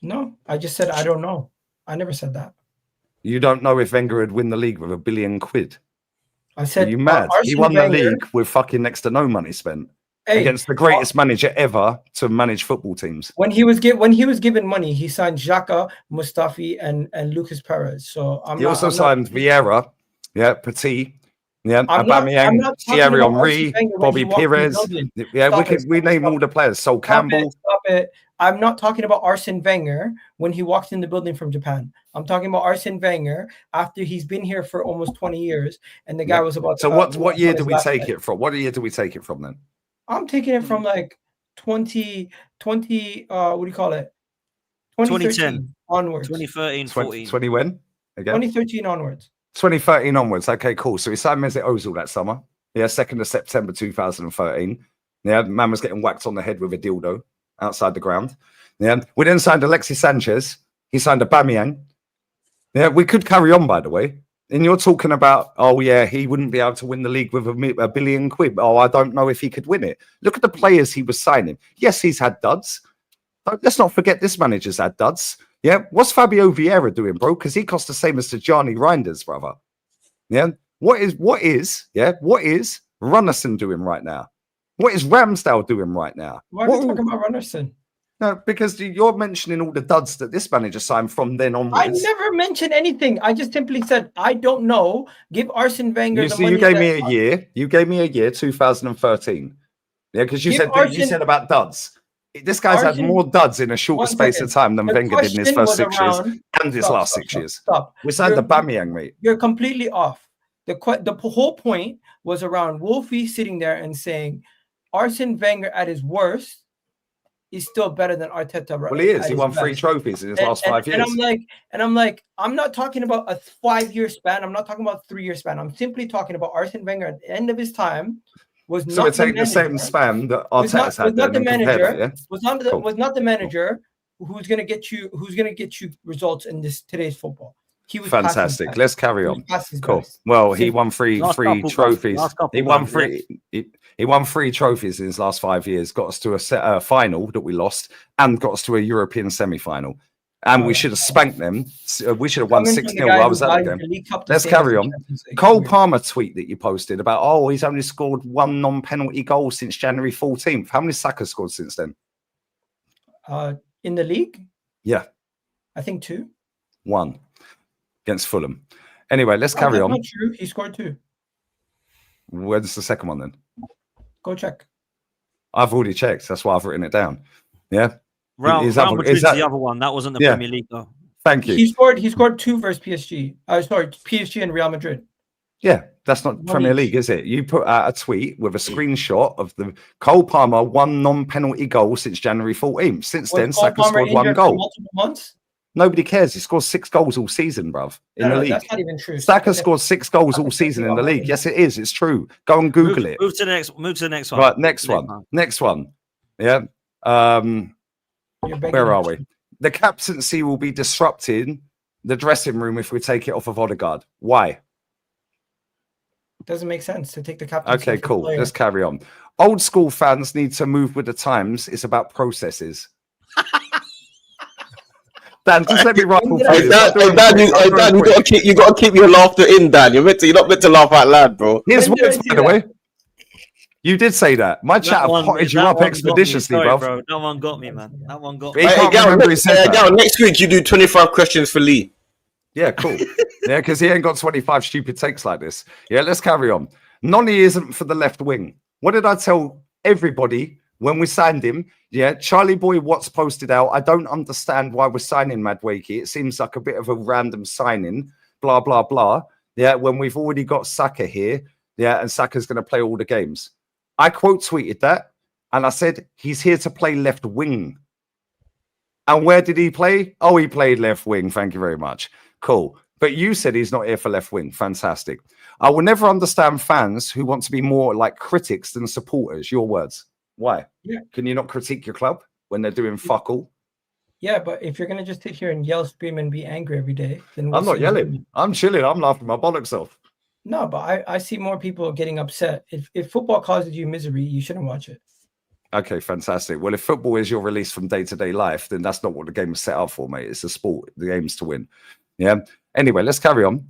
No, I just said I don't know. I never said that. You don't know if Wenger would win the league with £1 billion. I said, are you mad? He won the league with fucking next to no money spent against the greatest manager ever to manage football teams. When he was given money, he signed Xhaka, Mustafi, and Lucas Perez. So he also signed Vieira, Petit, Aubameyang, Thierry Henry, Bobby Perez. Yeah, we name all the players. Sol Campbell. Stop it. I'm not talking about Arsene Wenger when he walked in the building from Japan. I'm talking about Arsene Wenger after he's been here for almost 20 years, and the guy was about. So what year do we take it from? What year do we take it from then? I'm taking it from like 20, what do you call it? 2010 onwards. 2013, 14. 20 when? Again? 2013 onwards. 2013 onwards. Okay, cool. So he signed Mesut Ozil that summer. Yeah, 2nd of September 2013. Yeah, man was getting whacked on the head with a dildo outside the ground. Yeah, we then signed Alexis Sanchez. He signed Aubameyang. Yeah, we could carry on, by the way. And you're talking about, oh, yeah, he wouldn't be able to win the league with £1 billion. Oh, I don't know if he could win it. Look at the players he was signing. Yes, he's had duds. Let's not forget this manager's had duds. Yeah, what's Fabio Vieira doing, bro? Because he cost the same as Tijani Reinders, brother. Yeah, what is Runnerson doing right now? What is Ramsdale doing right now? Why are you talking about Runnerson? No, because you're mentioning all the duds that this manager signed from then onwards. I never mentioned anything. I just simply said, I don't know. Give Arsene Wenger the money. You gave me a year. You gave me a year, 2013. Yeah, because you said about duds. This guy's had more duds in a shorter space of time than Wenger did in his first 6 years and his last 6 years. We signed the Aubameyang, mate. You're completely off. The whole point was around Wolfie sitting there and saying, Arsene Wenger at his worst is still better than Arteta. Well, he is. He won 3 trophies in his last 5 years. I'm like, I'm not talking about a 5-year span. I'm not talking about a 3-year span. I'm simply talking about Arsene Wenger at the end of his time. Was so we're taking the same span that Arteta's had. Was not the manager who's going to get you results in today's football. He was fantastic. Let's carry on. Cool. Well, he won three trophies. He won 3 trophies in his last 5 years. Got us to a final that we lost, and got us to a European semi-final. And we should have spanked them. We should have won 6-0. I was at the game. Let's carry on. Cole Palmer tweet that you posted about, he's only scored 1 non-penalty goal since January 14th. How many Saka scored since then? In the league? Yeah. I think 2. 1 against Fulham. Anyway, let's carry on. Not true. He scored 2. Where's the second one then? Go check. I've already checked. That's why I've written it down. Yeah. Real Madrid's the other one. That wasn't the Premier League though. Thank you. He scored 2 versus PSG. PSG and Real Madrid. Yeah, that's not Premier League, is it? You put out a tweet with a screenshot of the Cole Palmer 1 non-penalty goal since January 14th. Since then, Saka scored 1 goal. Multiple months? Nobody cares. He scored 6 goals all season, bruv, in the league. That's not even true. Saka scored 6 goals all season in the league. Yes, it is. It's true. Go and Google it. Move to the next one. Right, next one. Yeah. Where are we? The captaincy will be disrupting the dressing room if we take it off of Odegaard. Why? Doesn't make sense to take the captaincy. Okay, cool. Let's carry on. Old school fans need to move with the times. It's about processes. Dan, just let me rifle through. Dan, you got to keep your laughter in, Dan. You're not meant to laugh out loud, bro. Here's words, by the way. You did say that. My chat potted you up expeditiously, bro. That one got me, man. That one got me. Igal, next week you do 25 questions for Lee. Yeah, cool. Yeah, because he ain't got 25 stupid takes like this. Yeah, let's carry on. Noni isn't for the left wing. What did I tell everybody when we signed him? Yeah, Charlie Boy Watts posted out, I don't understand why we're signing Madueke. It seems like a bit of a random signing, blah, blah, blah. Yeah, when we've already got Saka here. Yeah, and Saka's going to play all the games. I quote tweeted that, and I said, he's here to play left wing. And where did he play? Oh, he played left wing. Thank you very much. Cool. But you said he's not here for left wing. Fantastic. I will never understand fans who want to be more like critics than supporters. Your words. Why? Yeah. Can you not critique your club when they're doing fuck all? Yeah, but if you're gonna just sit here and yell, scream, and be angry every day, then I'm not yelling. I'm chilling. I'm laughing my bollocks off. No, but I see more people getting upset. If football causes you misery, you shouldn't watch it. Okay, fantastic. Well, if football is your release from day-to-day life, then that's not what the game is set up for, mate. It's a sport. The game's to win. Yeah. Anyway, let's carry on.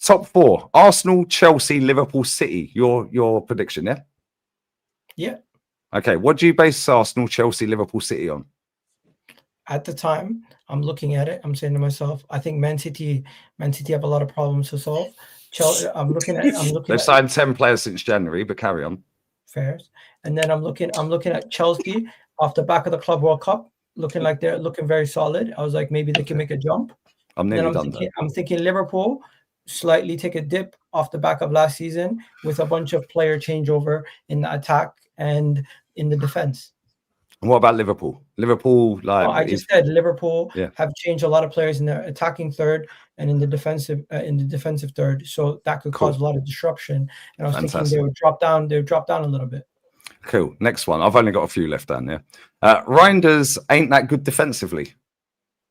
Top 4: Arsenal, Chelsea, Liverpool, City. Your prediction, yeah? Yeah. Okay. What do you base Arsenal, Chelsea, Liverpool, City on? At the time, I'm looking at it. I'm saying to myself, I think Man City have a lot of problems to solve. Chelsea, I'm looking They've at signed 10 players since January, but carry on. Fairs. And then I'm looking at Chelsea off the back of the Club World Cup, looking like they're looking very solid. I was like, maybe they can make a jump. I'm nearly done. I'm thinking Liverpool slightly take a dip off the back of last season with a bunch of player changeover in the attack and in the defense. And what about Liverpool? Liverpool, like I just said Liverpool Yeah. have changed a lot of players in their attacking third and in the defensive third, so that could cause a lot of disruption. And I was thinking they would drop down. They would drop down a little bit. Cool. Next one. I've only got a few left down there. Reinders ain't that good defensively.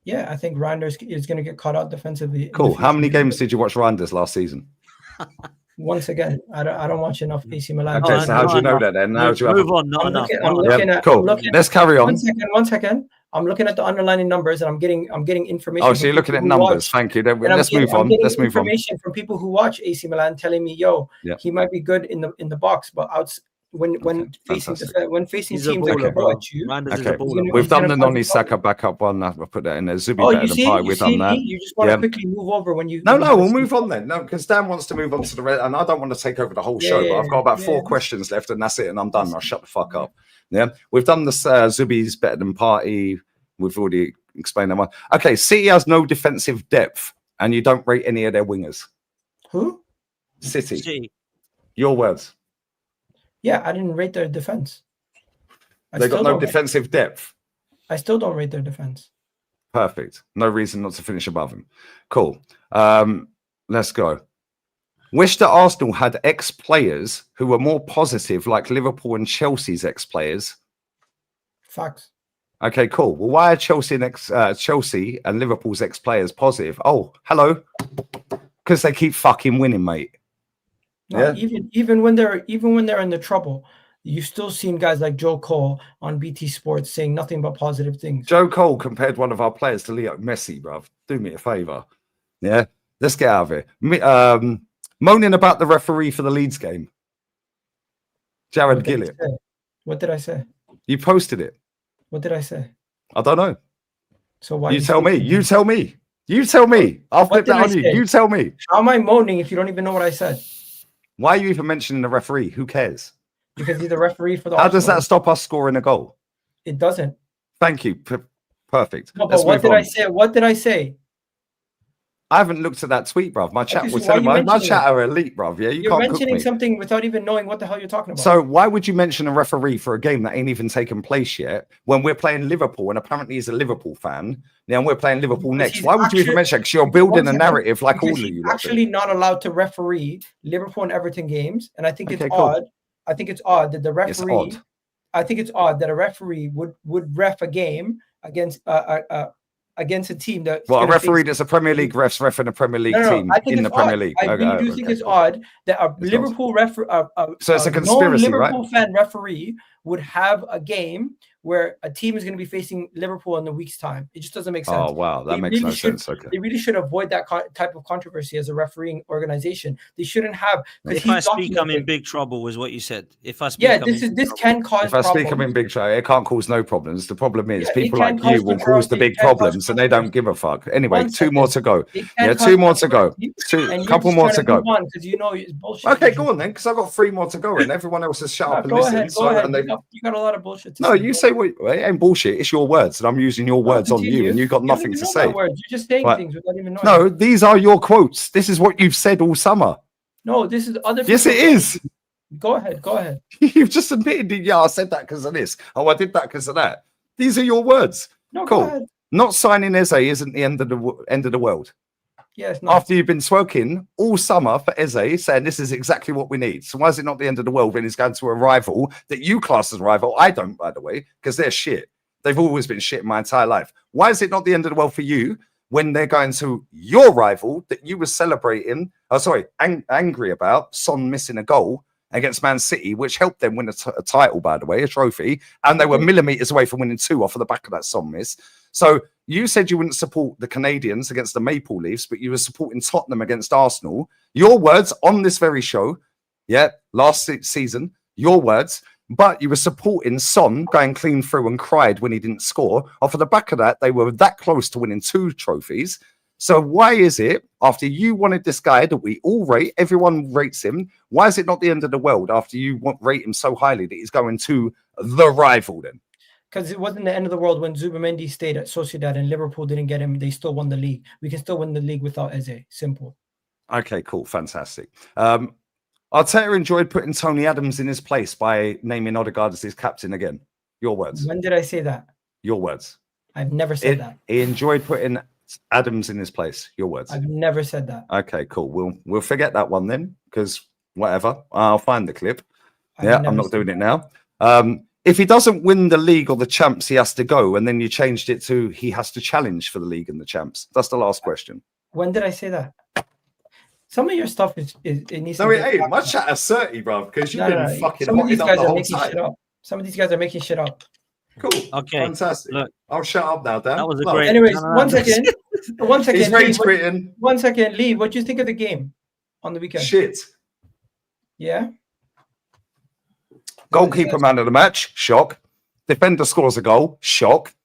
Yeah, I think Reinders is going to get caught out defensively. Cool. How many games did you watch Reinders last season? Once again, I don't watch enough AC Milan. Okay, so how do you know that then? How do you move on? Not enough. Cool. Let's carry on. 1 second. I'm looking at the underlying numbers and I'm getting information. Oh, so you're looking at numbers. Thank you. Let's move on. Let's move on. Information from people who watch AC Milan telling me, he might be good in the box, but when facing teams that can go at you. Okay, we've done the Noni Saka backup one. I'll put that in there. Zubi better than Pi. We've done that. You just want to quickly move over when you. No, we'll move on then. No, because Dan wants to move on to the red, and I don't want to take over the whole show. But I've got about 4 questions left, and that's it, and I'm done. I'll shut the fuck up. Yeah, we've done this. Zubi's better than Party. We've already explained that one. Okay, City has no defensive depth, and you don't rate any of their wingers. Who? City. Your words. Yeah, I didn't rate their defense. They got no defensive depth. I still don't rate their defense. Perfect. No reason not to finish above him. Cool. Let's go. Wish that Arsenal had ex-players who were more positive, like Liverpool and Chelsea's ex-players. Facts. Okay, cool. Well, why are Chelsea and Liverpool's ex-players positive? Oh, hello. Because they keep fucking winning, mate. No, even when they're in the trouble, you've still seen guys like Joe Cole on BT Sports saying nothing but positive things. Joe Cole compared one of our players to Leo Messi, bruv. Do me a favour. Yeah, let's get out of here. Moaning about the referee for the Leeds game. Jared Gillett. What did I say? You posted it. What did I say? I don't know. So why? You tell me. You tell me. You tell me. I'll flip that on you. You tell me. How am I moaning if you don't even know what I said? Why are you even mentioning the referee? Who cares? Because he's the referee for the. How does that stop us scoring a goal? It doesn't. Thank you. Perfect. No, but what did I say? What did I say? I haven't looked at that tweet, bruv. My chat was telling my chat are elite, bruv. Yeah, you're mentioning something without even knowing what the hell you're talking about. So why would you mention a referee for a game that ain't even taken place yet when we're playing Liverpool and apparently he's a Liverpool fan? Yeah, and we're playing Liverpool next. Why would you even mention it? Because you're building a narrative like all of you. Actually, not allowed to referee Liverpool and Everton games, and I think it's odd. I think it's odd that the referee. I think it's odd that a referee would ref a game against a team that. Well, a referee that's a Premier League ref in a Premier League team in the Premier League. I really do think it's odd that a Liverpool so it's a conspiracy, right? Liverpool fan referee would have a game where a team is going to be facing Liverpool in a week's time. It just doesn't make sense. Oh wow, that makes no sense. Okay, they really should avoid that type of controversy as a refereeing organization. They shouldn't have. If I speak, I'm in big trouble, was what you said. If I speak, this can cause. If I speak, I'm in big trouble. It can't cause no problems. The problem is people like you will cause the big problems, and they don't give a fuck. Anyway, 2 more to go. Yeah, 2 more to go. Couple more to go. Because you know it's bullshit. Okay, go on then, because I've got 3 more to go, and everyone else has shut up and listened. Go ahead. You got a lot of bullshit. No, you say what? It ain't bullshit. It's your words, and I'm using your words on you, and you've got nothing to say. You're just saying things without even knowing. No, these are your quotes. This is what you've said all summer. No, this is other. Yes, it is. Go ahead. You've just admitted, I said that because of this. Oh, I did that because of that. These are your words. No, cool. Go ahead. Not signing Eze isn't the end of the world. Yeah, it's not. After you've been smoking all summer for Eze, saying this is exactly what we need. So why is it not the end of the world when he's going to a rival that you class as a rival? I don't, by the way, because they're shit. They've always been shit my entire life. Why is it not the end of the world for you when they're going to your rival that you were celebrating, angry about, Son missing a goal against Man City, which helped them win a title, by the way, a trophy, and they were millimetres away from winning 2 off of the back of that Son miss. So you said you wouldn't support the Canadians against the Maple Leafs, but you were supporting Tottenham against Arsenal. Your words on this very show, last season, your words, but you were supporting Son going clean through and cried when he didn't score. Off of the back of that, they were that close to winning 2 trophies. So why is it, after you wanted this guy that we all rate, everyone rates him, why is it not the end of the world after you rate him so highly that he's going to the rival then? Because it wasn't the end of the world when Zubimendi stayed at Sociedad and Liverpool didn't get him. They still won the league. We can still win the league without Eze. Simple. Okay, cool. Fantastic. Arteta enjoyed putting Tony Adams in his place by naming Odegaard as his captain again. Your words. When did I say that? Your words. I've never said that. He enjoyed putting Adams in his place. Your words. I've never said that. Okay, cool. We'll forget that one then, because whatever. I'll find the clip. I'm not doing it now. If he doesn't win the league or the champs, he has to go. And then you changed it to he has to challenge for the league and the champs. That's the last question. When did I say that? Some of your stuff it needs no, to hey, my chat is 30, bro, because you've been fucking some of these guys the are whole making time. shit up. Some of these guys are making shit up. Cool. Okay. Fantastic. Look, I'll shut up now, Dan. that was a Well, great. Anyways, No. 1 second. 1 second. He's rage quitting. 1 second. Lee, what do you think of the game on the weekend? Shit. Yeah. Goalkeeper man of the match. Shock. Defender scores a goal. Shock.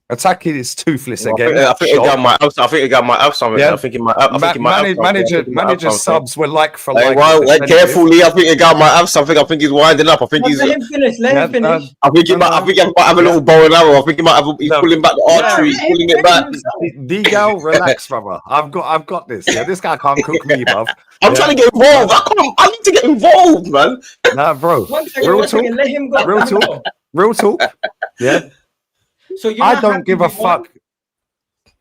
Attacking is toothless again. I think shock. I think he got my have something. Yeah. I think he might. I think he might have something. Manager subs were like for Hey, like. well, carefully. I think he got my have something. I think he's winding up. I think he's. Let him finish. Let him finish. I think he might have a little bow and arrow. I think he might have. He's pulling back the artery. He's pulling it back. Igal, relax, brother. I've got this. Yeah, this guy can't cook me, bruv. I'm trying to get involved. I need to get involved, man. Nah, bro. 1 second. Real 1 second. talk. Let him go. Real Let him talk. go. Real talk. Yeah. So you're I not don't happy give a we won? fuck.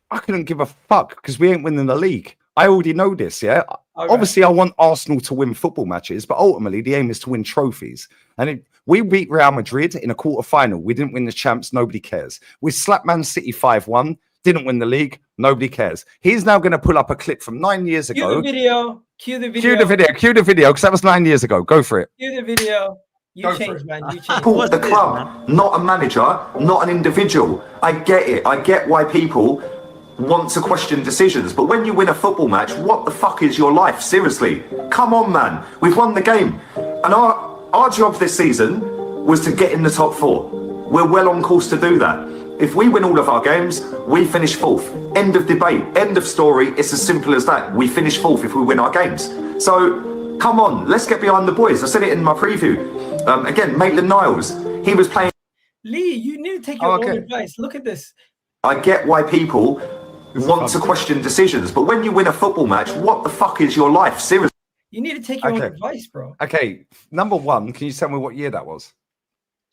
I couldn't give a fuck because we ain't winning the league. I already know this, yeah? All right. Obviously, I want Arsenal to win football matches, but ultimately, the aim is to win trophies. And we beat Real Madrid in a quarter-final. We didn't win the champs. Nobody cares. We slapped Man City 5-1. Didn't win the league. Nobody cares. He's now going to pull up a clip from 9 years Cue ago. the video. Cue the video. Cue the video, because that was 9 years ago. Go for it. Cue the video. You Go for changed, it. man. You changed. Support the club, not a manager, not an individual. I get it. I get why people want to question decisions. But when you win a football match, what the fuck is your life? Seriously. Come on, man. We've won the game. And our job this season was to get in the top 4. We're well on course to do that. If we win all of our games, we finish 4th. End of debate. End of story. It's as simple as that. We finish 4th if we win our games. So, come on. Let's get behind the boys. I said it in my preview. Again, Maitland-Niles. He was playing... Lee, you need to take your own advice. Look at this. I get why people want to question decisions, but when you win a football match, what the fuck is your life? Seriously. You need to take your own advice, bro. Okay, number 1, can you tell me what year that was?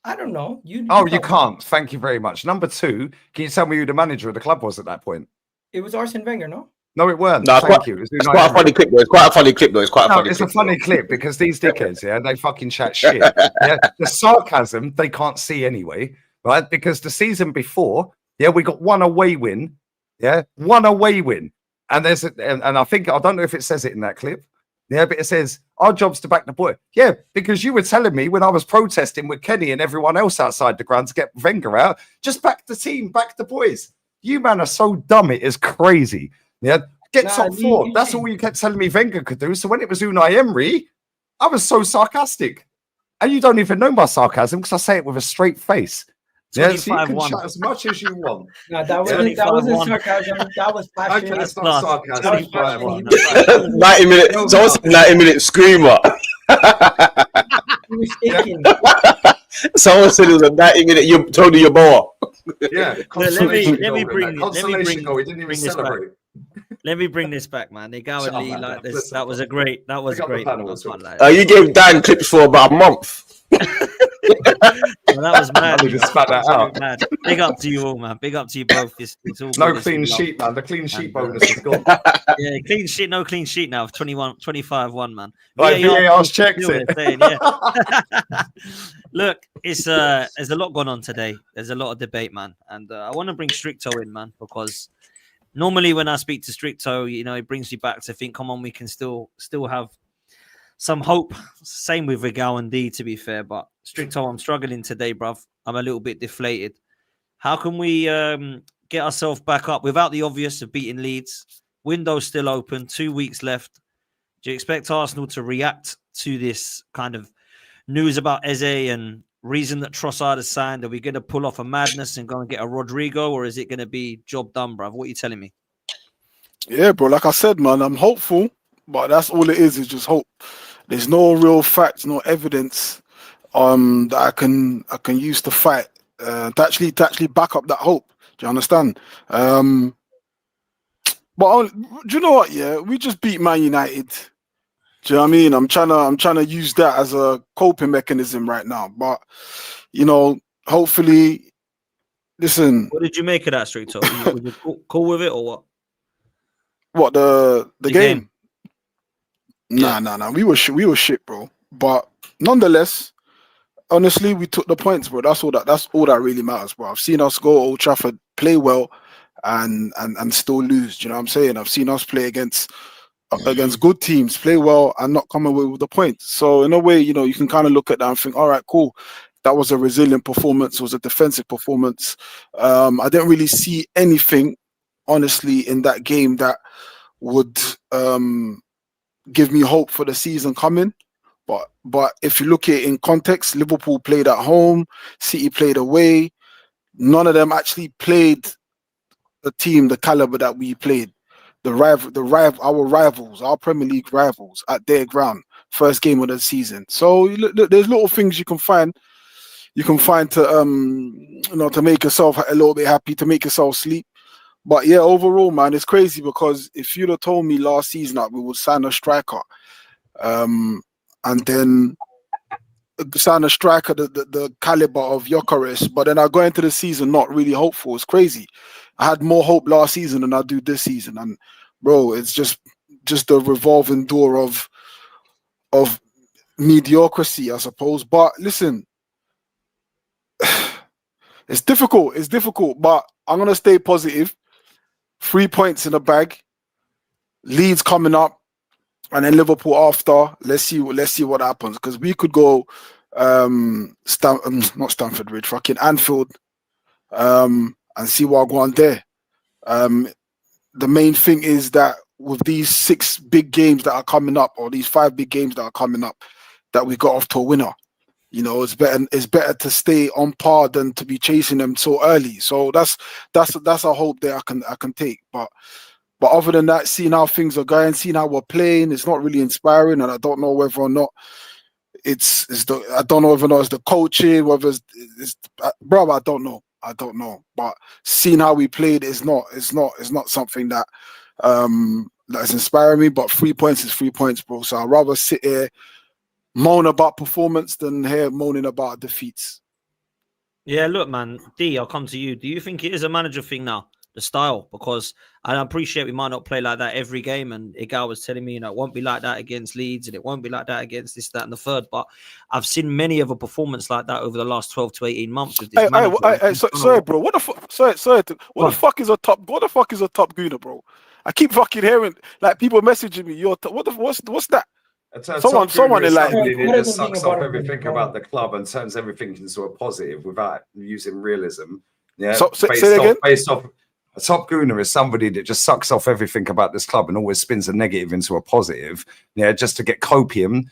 I don't know. You can't. Thank you very much. Number 2, can you tell me who the manager of the club was at that point? It was Arsene Wenger, no? No, it weren't. No, Thank you. It's quite a funny clip, though. It's quite a funny clip, though. It's a funny clip because these dickheads, yeah, they fucking chat shit. Yeah, the sarcasm they can't see anyway, right? Because the season before, yeah, we got 1 away win. Yeah, 1 away win. And I think, I don't know if it says it in that clip. Yeah, but it says, our job's to back the boy. Yeah, because you were telling me when I was protesting with Kenny and everyone else outside the ground to get Wenger out, just back the team, back the boys. You man are so dumb, it is crazy. Yeah, get top 4. That's all you kept telling me Wenger could do. So when it was Unai Emery, I was so sarcastic. And you don't even know my sarcasm because I say it with a straight face. Yeah, so you can chat as much as you want. No, that wasn't sarcasm. That was passion. Okay, it's not sarcasm. 90 minutes. So what's 90-minute screamer? Someone said it was a 90-minute Tony Yeboah. Yeah, let me bring this back. Let me bring this back, man. Igal and Lee, like this. That was a great. That was great. You gave Dan clips for about a month. Well, that was mad. I need to spat that Absolute out. mad. Big up to you all, man. Big up to you both. It's all No good. clean It's all love. sheet, man. The clean sheet And, bonus is gone. Yeah, clean sheet. No clean sheet now. 25-1, man. Like VAR's checked still it. they're saying, yeah. Look, it's there's a lot going on today. There's a lot of debate, man, and I want to bring Stricto in, man, because normally when I speak to Stricto, you know, it brings you back to think, come on, we can still have some hope. Same with Igal and D, to be fair, but Stricto, I'm struggling today, bruv. I'm a little bit deflated. How can we get ourselves back up without the obvious of beating Leeds? Window's still open, 2 weeks left. Do you expect Arsenal to react to this kind of news about Eze and reason that Trossard has signed? Are we going to pull off a madness and go and get a Rodrigo, or is it going to be job done, bruv? What are you telling me? Yeah, bro. Like I said, man, I'm hopeful, but that's all it is just hope. There's no real facts, no evidence that I can use to fight to actually back up that hope. Do you understand? But do you know what? Yeah, we just beat Man United. Do you know what I mean? I'm trying to use that as a coping mechanism right now. But you know, hopefully, listen. What did you make of that, Stricto? Were you cool with it or what? What the game? Yeah. Nah. We were shit, bro. But nonetheless, honestly, we took the points, bro. That's all that really matters, bro. I've seen us go to Old Trafford, play well, and still lose. Do you know what I'm saying? I've seen us play against good teams, play well, and not come away with the points. So in a way, you know, you can kind of look at that and think, all right, cool. That was a resilient performance. It was a defensive performance. I didn't really see anything, honestly, in that game that would give me hope for the season coming. But if you look at it in context, Liverpool played at home, City played away. None of them actually played the team, the caliber that we played. Our rivals, our Premier League rivals at their ground, first game of the season. So there's little things you can find. You can find to to make yourself a little bit happy, to make yourself sleep. But yeah, overall, man, it's crazy because if you'd have told me last season that we would sign a striker, and then sign a striker the caliber of Gyökeres, but then I go into the season not really hopeful. It's crazy. I had more hope last season than I do this season, and bro, it's just the revolving door of mediocrity, I suppose. But listen, it's difficult, but I'm gonna stay positive. 3 points in the bag. Leeds coming up, and then Liverpool after. Let's see what happens, because we could go not Stamford Bridge, fucking Anfield, and see what go on there. The main thing is that with these 6 big games that are coming up, or these 5 big games that are coming up, that we got off to a winner. You know, it's better to stay on par than to be chasing them so early. So that's a hope that I can take. But other than that, seeing how things are going, seeing how we're playing, it's not really inspiring. And I don't know whether or not it's the coaching, whether it's bro, I don't know. But seeing how we played is not something that is inspiring me. But 3 points is 3 points, bro. So I'd rather sit here moan about performance than here moaning about defeats. Yeah, look, man, D, I'll come to you. Do you think it is a manager thing now, the style? Because I appreciate we might not play like that every game, and Igal was telling me, you know, it won't be like that against Leeds, and it won't be like that against this, that, and the third. But I've seen many of a performance like that over the last 12 to 18 months with this manager. Sorry, bro. What the fuck is a top gooner, bro? I keep fucking hearing like people messaging me. What's that? Someone is like somebody that just sucks off everything about the club and turns everything into a positive without using realism. Yeah, based off a top gooner is somebody that just sucks off everything about this club and always spins a negative into a positive. Yeah, just to get hopium,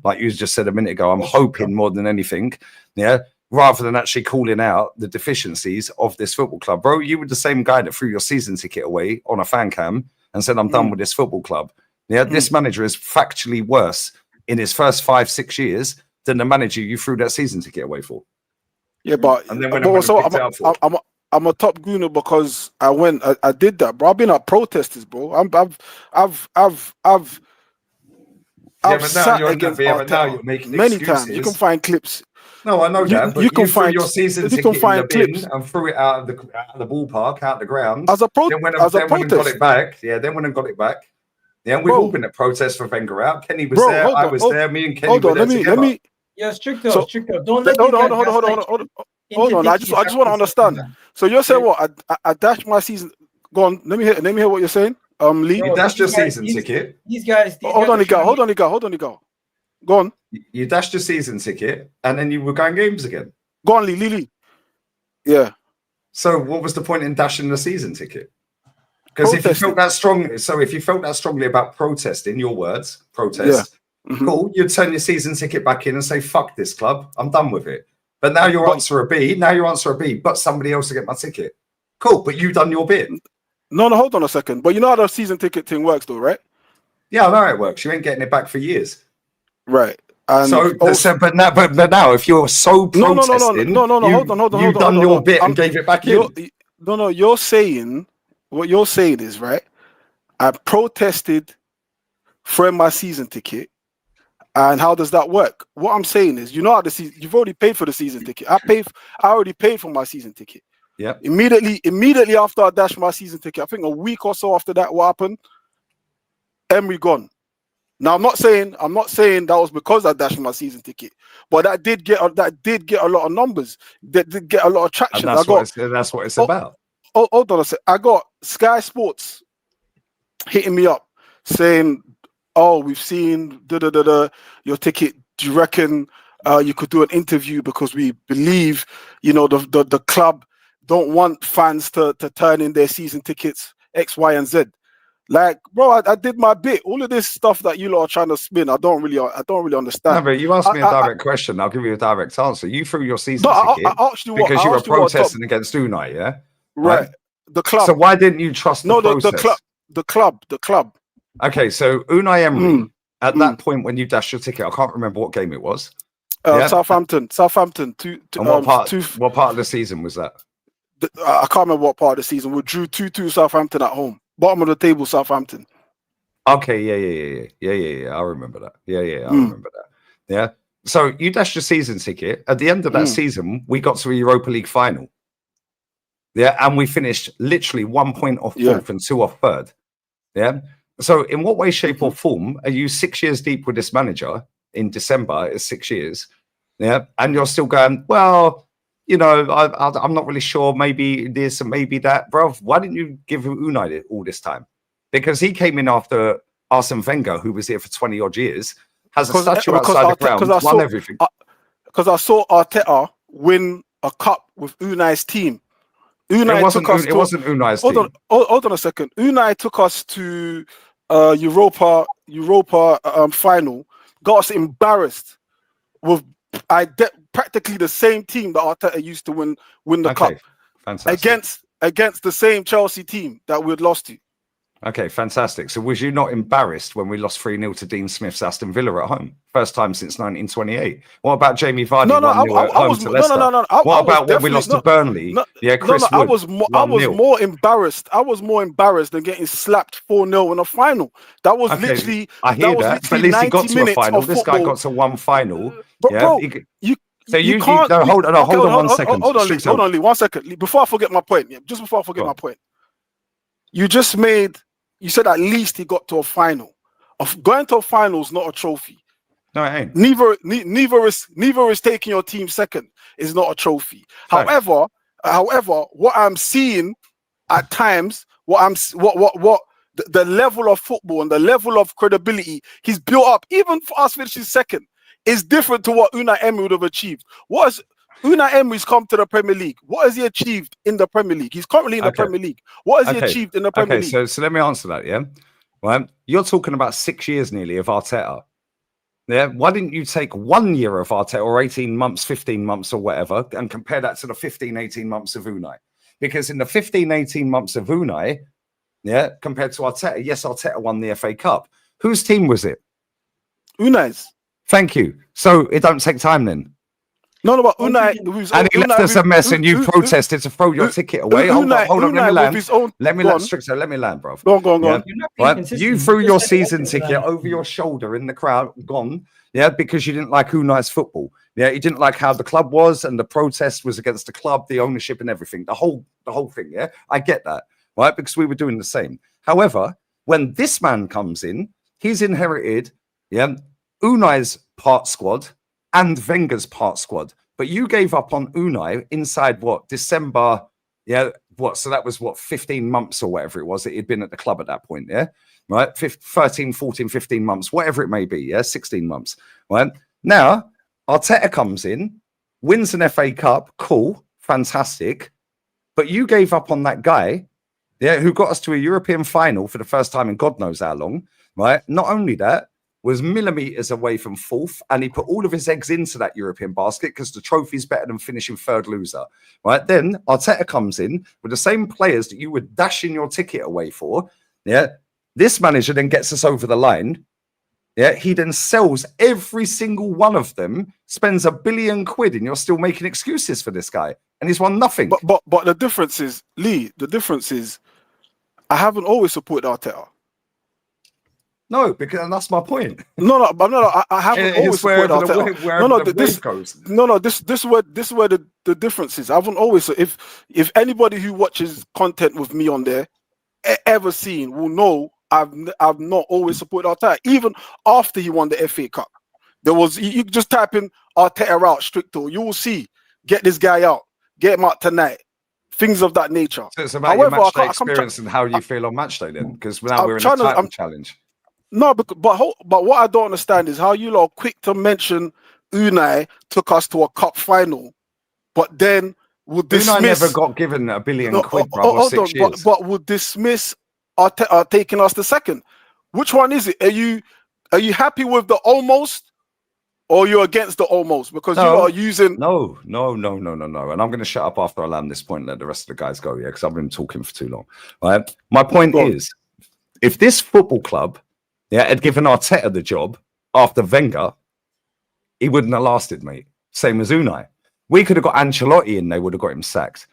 like you just said a minute ago. I'm hoping more than anything. Yeah, rather than actually calling out the deficiencies of this football club, bro. You were the same guy that threw your season ticket away on a fan cam and said, "I'm done with this football club." Yeah, this manager is factually worse in his first 5-6 years than the manager you threw that season ticket away for. Yeah, but I'm a top gooner because I did that, bro. I've been at protesters, bro. I've sat against Arteta many times. You can find clips. No, I know that, but you can threw find your season you ticket can in find the bin clips and threw it out of the ballpark, out the ground. as a Then went protest, and got it back. Yeah, then went and got it back. Yeah, we've all been at protests for Wenger out. Kenny was there. I was there. Me and Kenny were there together. Let me. Yeah, Stricto, So, Stricto. Don't let hold these on, guys gaslight you hold on. into I thinking just want to understand. So you're saying what? I dashed my season. Go on. Let me hear what you're saying. Lee. You dashed your season ticket. These guys. Hold on, Igal. Go on. You dashed your season ticket, and then you were going games again. Go on, Lee. Yeah. So what was the point in dashing the season ticket? Because if you felt that strongly about protesting, your words, protest, cool, you'd turn your season ticket back in and say, fuck this club, I'm done with it. But now your answer a B, but somebody else to get my ticket. Cool, but you've done your bit. No, hold on a second. But you know how the season ticket thing works though, right? Yeah, I know how it works. You ain't getting it back for years. Right. And but now, if you're so protesting, hold on. You've done your bit and gave it back in. You're saying, what you're saying is, right, I protested for my season ticket, and how does that work? What I'm saying is, you know how the season, you've already paid for the season ticket. I already paid for my season ticket. Yeah. Immediately after I dashed my season ticket, I think a week or so after that, what happened? Emery gone. Now I'm not saying that was because I dashed my season ticket, but that did get a lot of numbers. That did get a lot of traction. And that's what it's about. Hold on a sec. I got Sky Sports hitting me up saying, "Oh, we've seen your ticket. Do you reckon you could do an interview because we believe, the club don't want fans to turn in their season tickets X, Y, and Z." Like, bro, I did my bit. All of this stuff that you lot are trying to spin, I don't really understand. No, but you asked me a direct question. I'll give you a direct answer. You threw your season ticket I asked you because you were protesting against Unai, yeah? Right. The club. So why didn't you trust the process? The club. Okay, so Unai Emery, at that point when you dashed your ticket, I can't remember what game it was. Southampton. What part of the season was that? I can't remember what part of the season. We drew 2-2 Southampton at home. Bottom of the table, Southampton. Okay, yeah. I remember that. Yeah, I remember that. Yeah. So you dashed your season ticket. At the end of that season, we got to a Europa League final. Yeah, and we finished literally 1 point off fourth and 2 off third. Yeah. So in what way, shape, or form are you 6 years deep with this manager in December? It's 6 years. Yeah, and you're still going, well, I'm not really sure. Maybe this and maybe that, bro. Why didn't you give Unai all this time? Because he came in after Arsene Wenger, who was here for 20 odd years, has a statue outside the ground, won everything. Because I saw Arteta win a cup with Unai's team. It wasn't Unai's team. Hold on a second. Unai took us to Europa final, got us embarrassed with practically the same team that Arteta used to win the cup. Fantastic. Against the same Chelsea team that we'd lost to. Okay, fantastic. So was you not embarrassed when we lost 3-0 to Dean Smith's Aston Villa at home? First time since 1928. What about Jamie Vardy 1-0 at home to Leicester? What about when we lost to Burnley? Chris Wood, I was more embarrassed. I was more embarrassed than getting slapped 4-0 in a final. That was literally. I hear that. But at least he got to a final. This guy got to one final. Bro, you can't. Hold on 1 second. Hold on, Lee, 1 second. Before I forget my point. Just before I forget my point. You said at least he got to a final. Going to a final is not a trophy. No, it ain't. Neither is taking your team second is not a trophy. Right. However, what I'm seeing at times, the level of football and the level of credibility he's built up, even for us finishing second, is different to what Unai Emery would have achieved. Unai Emery's come to the Premier League. What has he achieved in the Premier League? He's currently in the Premier League. What has he achieved in the Premier League? So let me answer that, yeah? Well, you're talking about 6 years nearly of Arteta. Yeah, why didn't you take 1 year of Arteta or 18 months, 15 months or whatever and compare that to the 15, 18 months of Unai? Because in the 15, 18 months of Unai, yeah, compared to Arteta, yes, Arteta won the FA Cup. Whose team was it? Unai's. Thank you. So it don't take time then. No, but One Unai, season. who's And he left us a mess, and you protested to throw your U- ticket away. Hold on, let me Unai with land. his own. Let me Go land, on. Strixo, let me land, bro. Go on. Yeah. You're not being Right? consistent. You threw just your said season Unai. ticket over your shoulder in the crowd, gone, yeah, because you didn't like Unai's football. Yeah, you didn't like how the club was, and the protest was against the club, the ownership, and everything. The whole thing. Yeah, I get that, right? Because we were doing the same. However, when this man comes in, he's inherited, yeah, Unai's part squad and Wenger's part squad. But you gave up on Unai inside what, December? Yeah, what? So that was what, 15 months or whatever it was that he'd been at the club at that point. Yeah, right. 13, 14, 15 months, whatever it may be. Yeah, 16 months. Right. Now, Arteta comes in, wins an FA Cup. Cool. Fantastic. But you gave up on that guy, yeah, who got us to a European final for the first time in God knows how long. Right. Not only that, was millimeters away from fourth, and he put all of his eggs into that European basket because the trophy's better than finishing third loser, right? Then Arteta comes in with the same players that you were dashing your ticket away for, yeah? This manager then gets us over the line, yeah? He then sells every single one of them, spends £1 billion, and you're still making excuses for this guy, and he's won nothing. But the difference is, Lee, I haven't always supported Arteta. No, because that's my point. No, I haven't always supported Arteta. This is where the difference is. I haven't always. If anybody who watches content with me on there ever seen will know I've not always supported Arteta. Even after he won the FA Cup, there was you just type in Arteta out Stricto, you will see get this guy out, get him out tonight. Things of that nature. So it's about your match day experience and how you feel on match day then, because now we're in a title challenge. No, but what I don't understand is how you lot are quick to mention Unai took us to a cup final, but then would dismiss. Unai never got given £1 billion, bro, 6 years. But would dismiss taking us to second. Which one is it? Are you happy with the almost, or you're against the almost? Because you are using. No. And I'm going to shut up after I land this point and let the rest of the guys go, yeah, because I've been talking for too long. Right? My point is, if this football club, yeah, had given Arteta the job after Wenger, he wouldn't have lasted, mate. Same as Unai. We could have got Ancelotti and they would have got him sacked.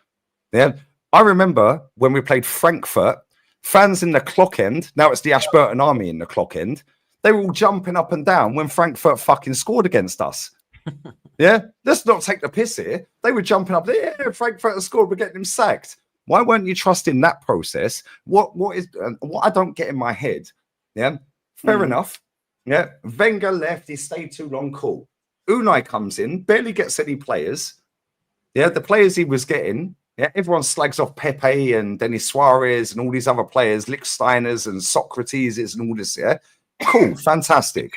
Yeah. I remember when we played Frankfurt, fans in the clock end, now it's the Ashburton Army in the clock end, they were all jumping up and down when Frankfurt fucking scored against us. Yeah. Let's not take the piss here. They were jumping up there. Yeah, Frankfurt has scored, we're getting him sacked. Why weren't you trusting that process? What I don't get in my head, yeah. Fair enough. Yeah. Wenger left. He stayed too long. Cool. Unai comes in, barely gets any players. Yeah. The players he was getting, yeah, everyone slags off Pepe and Denis Suarez and all these other players, Lichtsteiners and Socrates and all this. Yeah. Cool. Fantastic.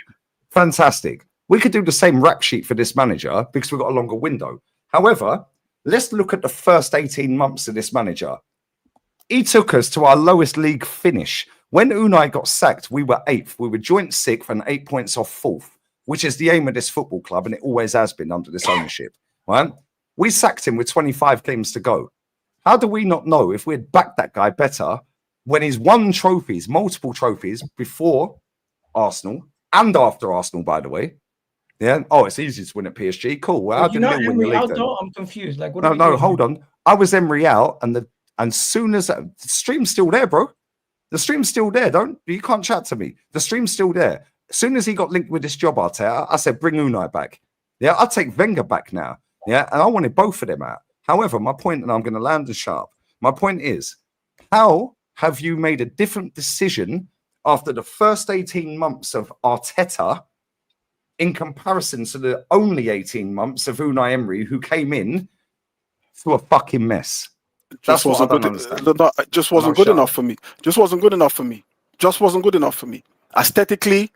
We could do the same rap sheet for this manager because we've got a longer window. However, let's look at the first 18 months of this manager. He took us to our lowest league finish. When Unai got sacked, we were 8th. We were joint 6th and 8 points off 4th, which is the aim of this football club, and it always has been under this ownership. Right? We sacked him with 25 games to go. How do we not know if we'd backed that guy better when he's won trophies, multiple trophies before Arsenal and after Arsenal, by the way? Yeah. Oh, it's easy to win at PSG. Cool. Well, how did they win the league then? I'm confused. Like, what no, hold on. I was Emery out, and soon as the stream's still there, bro. The stream's still there. You can't chat to me. The stream's still there. As soon as he got linked with this job, Arteta, I said, bring Unai back. Yeah, I'll take Wenger back now. Yeah, and I wanted both of them out. However, my point, and I'm going to land and sharp. My point is, how have you made a different decision after the first 18 months of Arteta in comparison to the only 18 months of Unai Emery, who came in to a fucking mess? Just wasn't good enough for me. Just wasn't good enough for me. Aesthetically,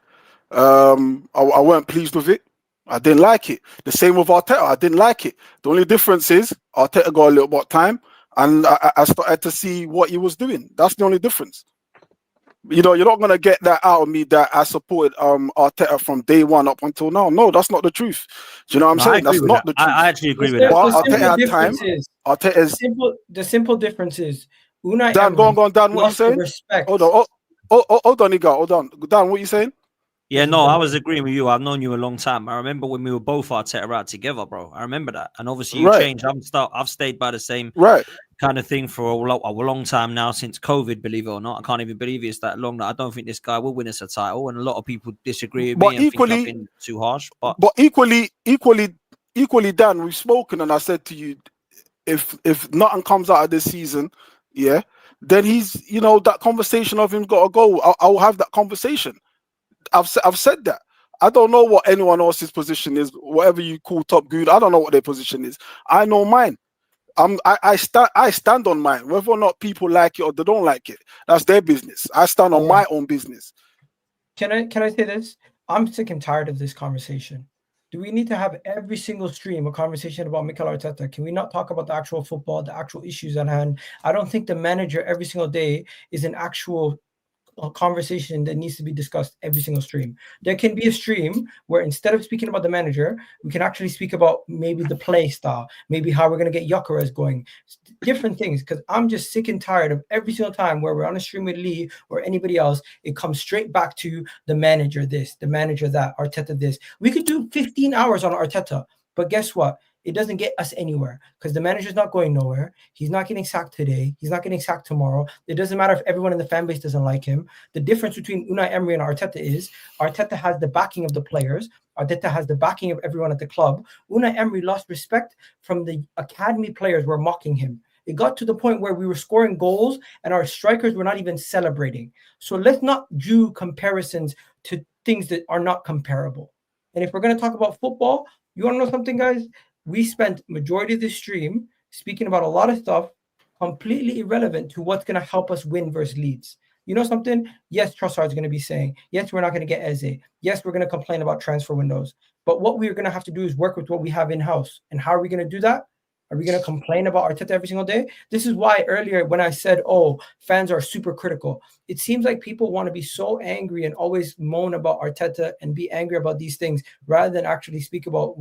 I weren't pleased with it. I didn't like it. The same with Arteta. I didn't like it. The only difference is Arteta got a little more time, and I started to see what he was doing. That's the only difference. You know, you're not going to get that out of me that I supported Arteta from day one up until now. No, that's not the truth. Do you know what I'm saying? That's not the truth. I actually agree with that. Arteta had time. The simple difference is Unai. Dan, go on, Dan. What are you saying? Respect. Hold on, Igal. Hold on. Dan, what are you saying? Yeah, This is no, the I was agreeing with you. I've known you a long time. I remember when we were both Arteta out together, bro. I remember that. And obviously you Right, changed. I've stayed by the same right. kind of thing for a long time now since COVID, believe it or not. I can't even believe it's that long that I don't think this guy will win us a title. And a lot of people disagree with But me and think I've equally, been too harsh. But but equally, Dan, we've spoken, and I said to you, if nothing comes out of this season, yeah, then he's, that conversation of him got to go. I'll have that conversation. I've said that. I don't know what anyone else's position is. Whatever you call top good, I don't know what their position is. I know mine. I stand on mine. Whether or not people like it or they don't like it, that's their business. I stand on my own business. Can I say this? I'm sick and tired of this conversation. Do we need to have every single stream a conversation about Mikel Arteta? Can we not talk about the actual football, the actual issues at hand? I don't think the manager every single day is an actual conversation that needs to be discussed every single stream. There can be a stream where instead of speaking about the manager, we can actually speak about maybe the play style, maybe how we're going to get Gyökeres going, different things. Because I'm just sick and tired of every single time where we're on a stream with Lee or anybody else, it comes straight back to the manager this, the manager that, Arteta this. We could do 15 hours on Arteta, but guess what? It doesn't get us anywhere because the manager's not going nowhere. He's not getting sacked today. He's not getting sacked tomorrow. It doesn't matter if everyone in the fan base doesn't like him. The difference between Unai Emery and Arteta is Arteta has the backing of the players. Arteta has the backing of everyone at the club. Unai Emery lost respect from the academy players were mocking him. It got to the point where we were scoring goals and our strikers were not even celebrating. So let's not do comparisons to things that are not comparable. And if we're going to talk about football, you want to know something, guys? We spent majority of the stream speaking about a lot of stuff completely irrelevant to what's going to help us win versus Leeds. You know something? Yes, Trossard is going to be saying, yes, we're not going to get Eze. Yes, we're going to complain about transfer windows. But what we're going to have to do is work with what we have in-house. And how are we going to do that? Are we going to complain about Arteta every single day? This is why earlier when I said, fans are super critical, it seems like people want to be so angry and always moan about Arteta and be angry about these things rather than actually speak about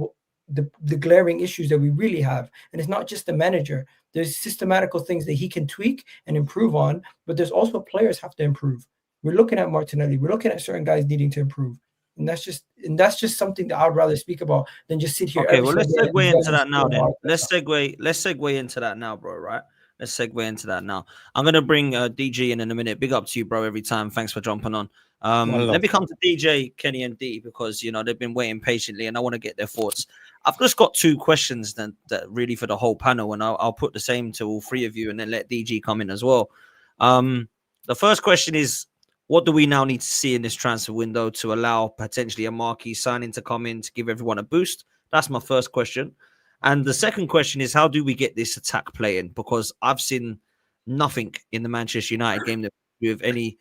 the glaring issues that we really have. And it's not just the manager. There's systematical things that he can tweak and improve on, but there's also players have to improve. We're looking at Martinelli. We're looking at certain guys needing to improve. And that's just something that I'd rather speak about than just sit here. Okay, well, let's segue into that now then. Let's segue into that now, bro, right? Let's segue into that now. I'm going to bring DG in a minute. Big up to you, bro, every time. Thanks for jumping on. Let me come to DJ, Kenny, and D because, they've been waiting patiently and I want to get their thoughts. I've just got two questions that really for the whole panel, and I'll put the same to all three of you and then let DG come in as well. The first question is, what do we now need to see in this transfer window to allow potentially a marquee signing to come in to give everyone a boost? That's my first question. And the second question is, how do we get this attack playing? Because I've seen nothing in the Manchester United game that with any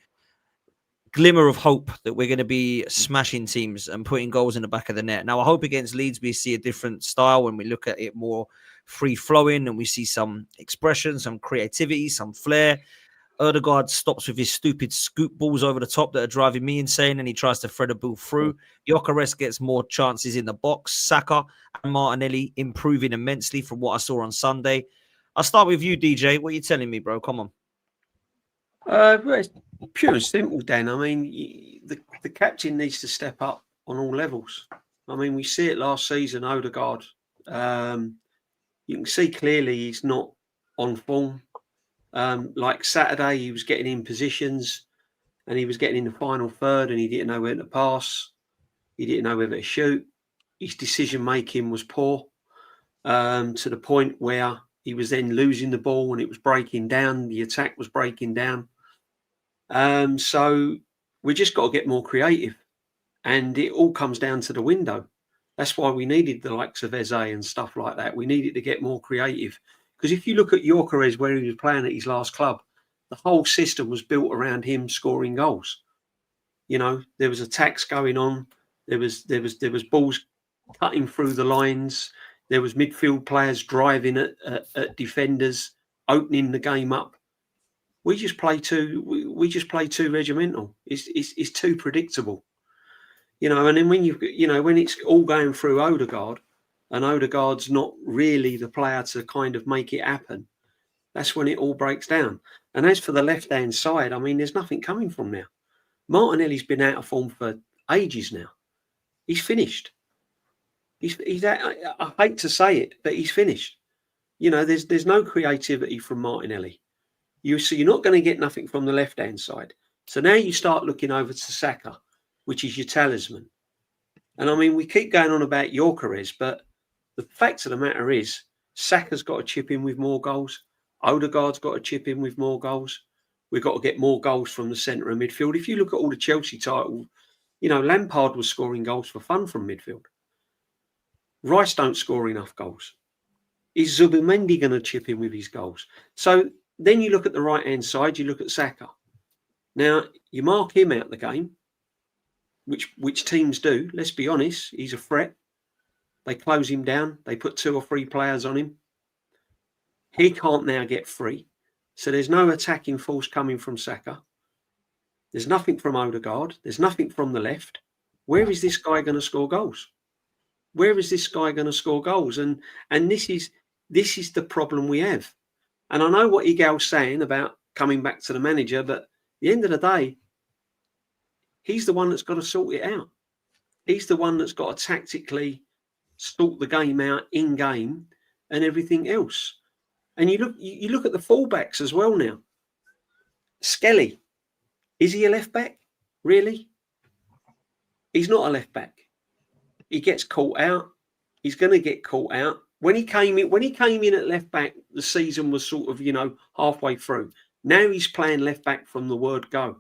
glimmer of hope that we're going to be smashing teams and putting goals in the back of the net. Now, I hope against Leeds we see a different style when we look at it more free-flowing and we see some expression, some creativity, some flair. Odegaard stops with his stupid scoop balls over the top that are driving me insane, and he tries to thread a ball through. Gyökeres gets more chances in the box. Saka and Martinelli improving immensely from what I saw on Sunday. I'll start with you, DJ. What are you telling me, bro? Come on. It's pure and simple, Dan. I mean, the captain needs to step up on all levels. I mean, we see it last season, Odegaard. You can see clearly he's not on form. Like Saturday, he was getting in positions and he was getting in the final third and he didn't know where to pass. He didn't know whether to shoot. His decision-making was poor to the point where he was then losing the ball and it was breaking down. The attack was breaking down. So we just got to get more creative. And it all comes down to the window. That's why we needed the likes of Eze and stuff like that. We needed to get more creative. Because if you look at Gyökeres where he was playing at his last club, the whole system was built around him scoring goals. There was attacks going on. There was balls cutting through the lines. There was midfield players driving at defenders, opening the game up. We just play too regimental. It's too predictable. And then when when it's all going through Odegaard, and Odegaard's not really the player to kind of make it happen, that's when it all breaks down. And as for the left-hand side, I mean, there's nothing coming from there. Martinelli's been out of form for ages now. He's finished. I hate to say it, but he's finished. You know, there's no creativity from Martinelli. You're not going to get nothing from the left-hand side. So now you start looking over to Saka, which is your talisman. And I mean, we keep going on about Gyökeres, but the fact of the matter is, Saka's got to chip in with more goals. Odegaard's got to chip in with more goals. We've got to get more goals from the centre of midfield. If you look at all the Chelsea titles, you know, Lampard was scoring goals for fun from midfield. Rice don't score enough goals. Is Zubimendi going to chip in with his goals? So then you look at the right-hand side, you look at Saka. Now, you mark him out the game, which teams do. Let's be honest, he's a threat. They close him down. They put 2 or 3 players on him. He can't now get free. So there's no attacking force coming from Saka. There's nothing from Odegaard. There's nothing from the left. Where is this guy going to score goals? Where is this guy going to score goals? And this is the problem we have. And I know what Igal's saying about coming back to the manager, but at the end of the day, he's the one that's got to sort it out. He's the one that's got to tactically sort the game out in game and everything else. And you look at the fullbacks as well now. Skelly, is he a left back? Really? He's not a left back. He gets caught out. He's going to get caught out. When he came in at left back, the season was sort of, you know, halfway through. Now he's playing left back from the word go,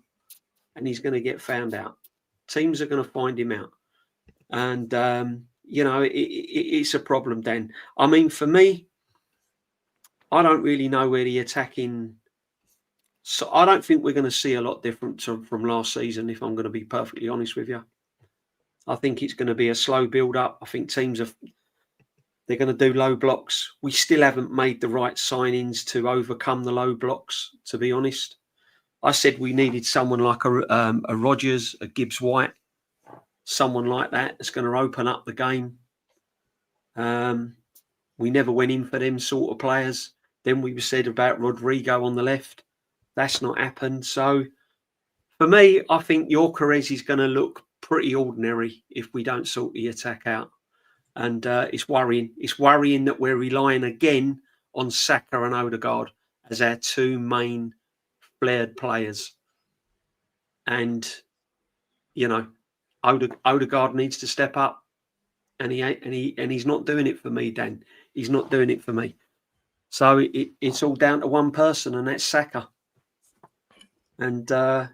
and he's going to get found out. Teams are going to find him out, and you know, it's a problem. Dan, I mean, for me, I don't really know where the attacking. So I don't think we're going to see a lot different from last season. If I'm going to be perfectly honest with you, I think it's going to be a slow build up. I think teams they're going to do low blocks. We still haven't made the right signings to overcome the low blocks, to be honest. I said we needed someone like a Rodgers, a Gibbs White, someone like that that's going to open up the game. We never went in for them sort of players. Then we said about Rodrigo on the left. That's not happened. So for me, I think Gyökeres is going to look pretty ordinary if we don't sort the attack out. And it's worrying. It's worrying that we're relying again on Saka and Odegaard as our 2 main flared players. And, you know, Odegaard needs to step up. And he's not doing it for me, Dan. He's not doing it for me. So it's all down to one person, and that's Saka. And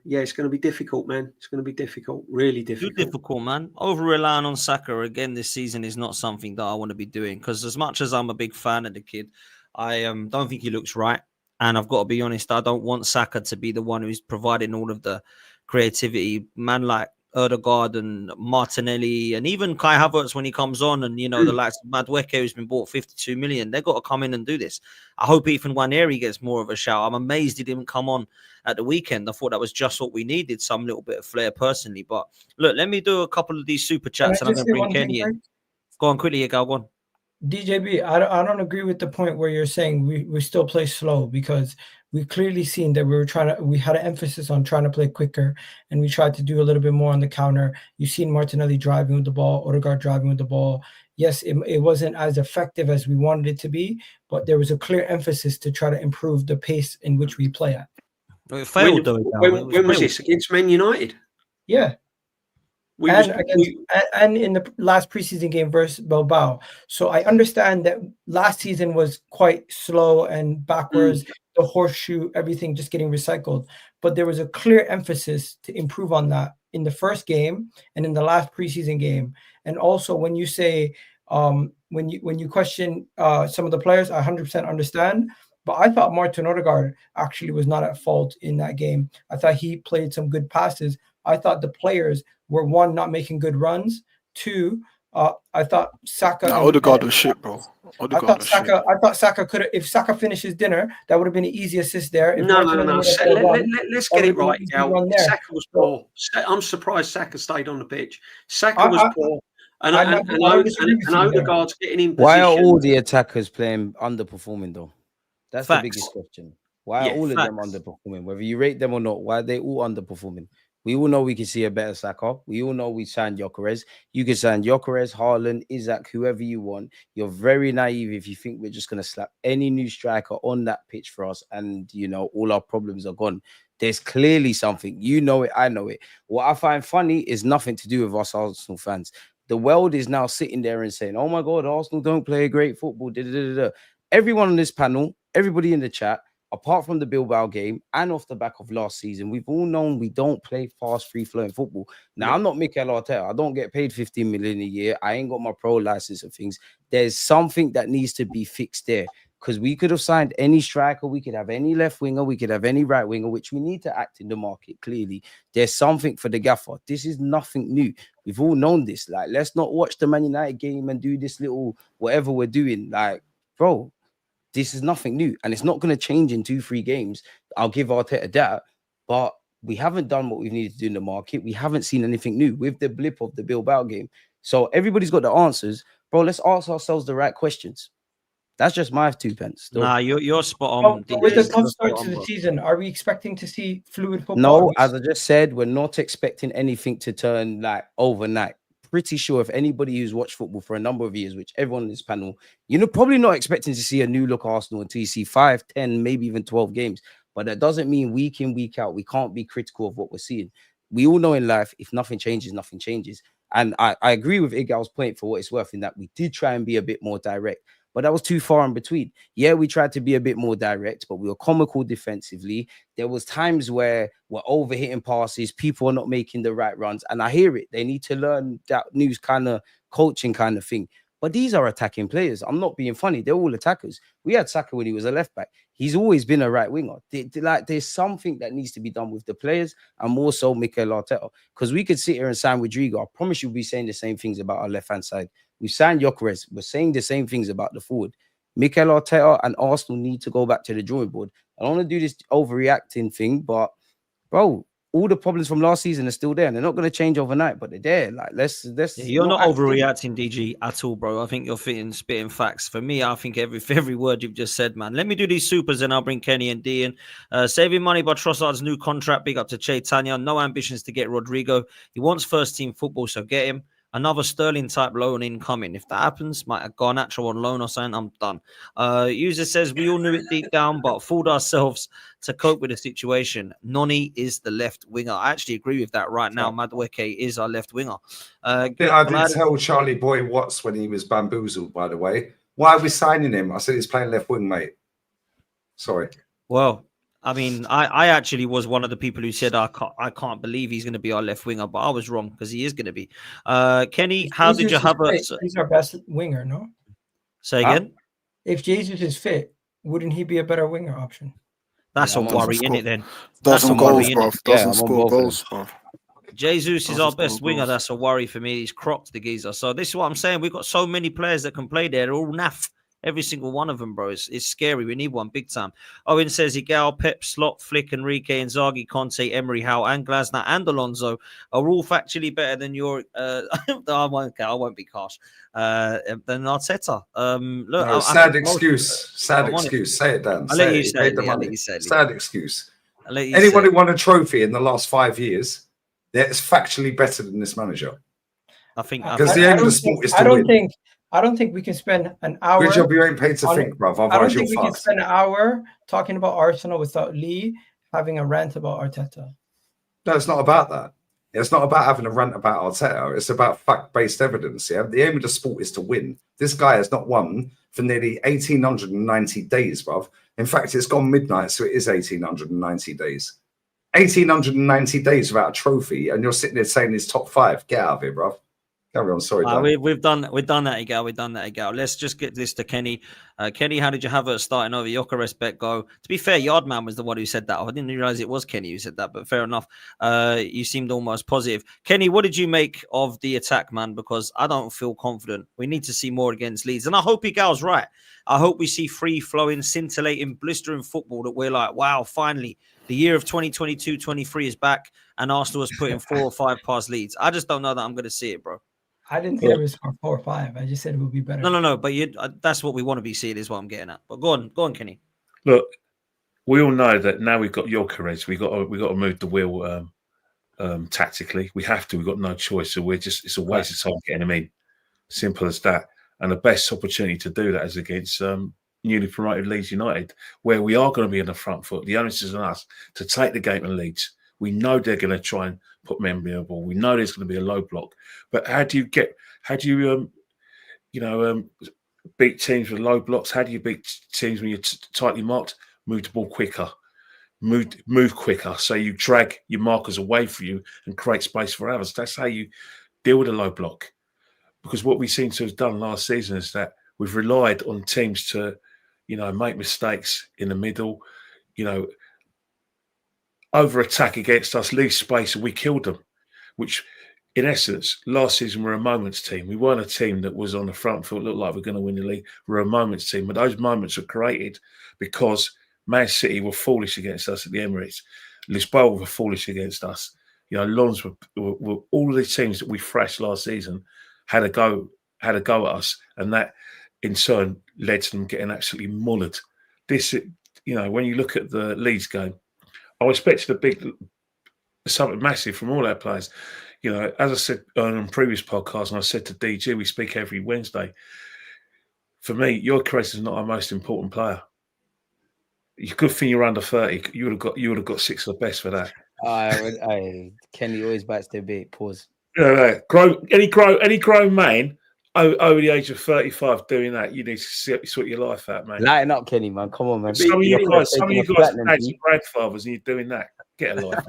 it's going to be difficult, man. It's going to be difficult, really difficult. Too difficult, man. Over relying on Saka again this season is not something that I want to be doing, because as much as I'm a big fan of the kid, I don't think he looks right. And I've got to be honest, I don't want Saka to be the one who's providing all of the creativity. Man like Odegaard and Martinelli and even Kai Havertz when he comes on, and, you know, the likes of Madueke, who's been bought 52 million, they've got to come in and do this. I hope Ethan Nwaneri gets more of a shout. I'm amazed he didn't come on at the weekend. I thought that was just what we needed, some little bit of flair personally. But look, let me do a couple of these super chats and I'm going to bring Kenny in. Go on quickly, Igal, go on. DJB, I don't agree with the point where you're saying we still play slow, because we clearly seen that we had an emphasis on trying to play quicker, and we tried to do a little bit more on the counter. You've seen Martinelli driving with the ball, Odegaard driving with the ball. Yes, it wasn't as effective as we wanted it to be, but there was a clear emphasis to try to improve the pace in which we play at. It failed, when was this? Against Man United? Yeah. And in the last preseason game versus Bilbao. So I understand that last season was quite slow and backwards, the horseshoe, everything just getting recycled. But there was a clear emphasis to improve on that in the first game and in the last preseason game. And also when you say, when you question some of the players, I 100% understand. But I thought Martin Odegaard actually was not at fault in that game. I thought he played some good passes. I thought the players were, 1, not making good runs. 2, I thought Saka. No, Odegaard was shit, bro. I thought Saka could have. If Saka finished his dinner, that would have been an easy assist there. No. Let's get it right, Gal. Saka was poor. I'm surprised Saka stayed on the pitch. Saka was poor. And Odegaard's getting in position. Why are all the attackers playing underperforming, though? That's the biggest question. Why are all of them underperforming? Whether you rate them or not, why are they all underperforming? We all know we can see a better Saka. We all know we signed Gyökeres. You can sign Gyökeres, Haaland, Isaac, whoever you want. You're very naive if you think we're just going to slap any new striker on that pitch for us and, you know, all our problems are gone. There's clearly something. You know it, I know it. What I find funny is nothing to do with us Arsenal fans. The world is now sitting there and saying, oh my God, Arsenal don't play great football. Da, da, da, da. Everyone on this panel, everybody in the chat, apart from the Bilbao game and off the back of last season, we've all known we don't play fast, free-flowing football. Now, I'm not Mikel Arteta. I don't get paid 15 million a year. I ain't got my pro license and things. There's something that needs to be fixed there because we could have signed any striker. We could have any left winger. We could have any right winger, which we need to act in the market, clearly. There's something for the gaffer. This is nothing new. We've all known this. Like, let's not watch the Man United game and do this little whatever we're doing. Like, bro, this is nothing new, and it's not going to change in 2-3 games. I'll give Arteta that, but we haven't done what we needed to do in the market. We haven't seen anything new with the blip of the Bilbao game. So everybody's got the answers. Bro, let's ask ourselves the right questions. That's just my 2 pence. Still. Nah, you're spot on. With the tough start to the season, are we expecting to see fluid football? No, as I just said, we're not expecting anything to turn like overnight. Pretty sure if anybody who's watched football for a number of years, which everyone on this panel, you're probably not expecting to see a new look Arsenal until you see 5, 10, maybe even 12 games. But that doesn't mean week in, week out, we can't be critical of what we're seeing. We all know in life, if nothing changes, nothing changes. And I agree with Igal's point for what it's worth in that we did try and be a bit more direct. But that was too far in between. Yeah, we tried to be a bit more direct, but we were comical defensively. There was times where we're overhitting passes. People are not making the right runs. And I hear it. They need to learn that new kind of coaching kind of thing. But these are attacking players. I'm not being funny. They're all attackers. We had Saka when he was a left back. He's always been a right winger. There's something that needs to be done with the players and more so Mikel Arteta. Because we could sit here and sign Rodrigo. I promise you'll be saying the same things about our left-hand side. We signed Gyökeres. We're saying the same things about the forward. Mikel Arteta and Arsenal need to go back to the drawing board. I don't want to do this overreacting thing, but bro, all the problems from last season are still there, and they're not going to change overnight, but they're there. Like, let's. Yeah, you're not overreacting, DG, at all, bro. I think you're spitting facts. For me, I think every word you've just said, man. Let me do these supers, and I'll bring Kenny and D in. Saving money by Trossard's new contract. Big up to Chaitanya. No ambitions to get Rodrigo. He wants first team football, so get him. Another Sterling type loan incoming. If that happens, might have gone natural on loan or something. I'm done. User says we all knew it deep down, but fooled ourselves to cope with the situation. Noni is the left winger. I actually agree with that right now. Madueke is our left winger. I did tell Charlie Boy Watts when he was bamboozled, by the way. Why are we signing him? I said he's playing left wing, mate. Sorry. Well, I mean, I actually was one of the people who said I can't believe he's going to be our left winger, but I was wrong because he is going to be. Kenny, how did you have a? He's our best winger, no? Say again. If Jesus is fit, wouldn't he be a better winger option? That's a worry, isn't it? Then doesn't goals, bro. Doesn't score goals, bro. Jesus is our best winger. That's a worry for me. He's cropped the geezer. So this is what I'm saying. We've got so many players that can play there. They're all naff. Every single one of them, bro. It's scary. We need one big time. Owen says Igal, Pep, Slot, Flick, Enrique, Inzaghi, Conte, Emery, Howe, and Glasner, and Alonso are all factually better than your. I won't be harsh. Than Arteta. Look, no, sad excuse. Sad excuse. Say it, Dan. I'll let you say it. Sad excuse. Anyone who won a trophy in the last 5 years, that's factually better than this manager. I think because the aim of the sport is to win. I don't think we can spend an hour. Good job you ain't paid to think, bruv. I don't think we can spend an hour talking about Arsenal without Lee having a rant about Arteta. No, it's not about that. It's not about having a rant about Arteta. It's about fact-based evidence. Yeah, the aim of the sport is to win. This guy has not won for nearly 1,890 days, bruv. In fact, it's gone midnight, so it is 1,890 days. 1,890 days without a trophy, and you're sitting there saying he's top 5. Get out of here, bruv. Carry on, sorry. We've done that, Igal. We've done that, Igal. Let's just get this to Kenny. Kenny, how did you have it starting over? Gyökeres, bet go. To be fair, Yardman was the one who said that. I didn't realize it was Kenny who said that, but fair enough. You seemed almost positive. Kenny, what did you make of the attack, man? Because I don't feel confident. We need to see more against Leeds. And I hope Igal's right. I hope we see free-flowing, scintillating, blistering football that we're like, wow, finally, the year of 2022-23 is back and Arsenal has put in 4 or 5 past Leeds. I just don't know that I'm going to see it, bro. I didn't say it was 4 or 5. I just said it would be better. No. But that's what we want to be seeing, is what I'm getting at. But go on, Kenny. Look, we all know that now we've got Gyökeres. We got to move the wheel tactically. We have to. We've got no choice. So it's a waste of time getting them in. Simple as that. And the best opportunity to do that is against newly promoted Leeds United, where we are going to be in the front foot. The onus is on us to take the game to Leeds. We know they're going to try and put men behind the ball. We know there's going to be a low block. But how do you beat teams with low blocks? How do you beat teams when you're tightly marked? Move the ball quicker. Move quicker. So you drag your markers away from you and create space for others. That's how you deal with a low block. Because what we seem to have done last season is that we've relied on teams to, make mistakes in the middle, over-attack against us, leave space, and we killed them. Which, in essence, last season we were a moments team. We weren't a team that was on the front foot, looked like we're going to win the league. We're a moments team. But those moments were created because Man City were foolish against us at the Emirates. Lisboa were foolish against us. Lons were all of these teams that we thrashed last season had a go at us, and that in turn led to them getting absolutely mullered. This, when you look at the Leeds game, I expected something massive from all our players. As I said on previous podcasts, and I said to DG, we speak every Wednesday. For me, Gyökeres is not our most important player. Good thing you're under 30. You would have got 6 of the best for that. Kenny always bites their bait. Pause. Any grown man over the age of 35 doing that, you need to sort your life out, man. Lighten up, Kenny, man. Come on, man. Some of you guys dads and grandfathers, and you're doing that. Get a life.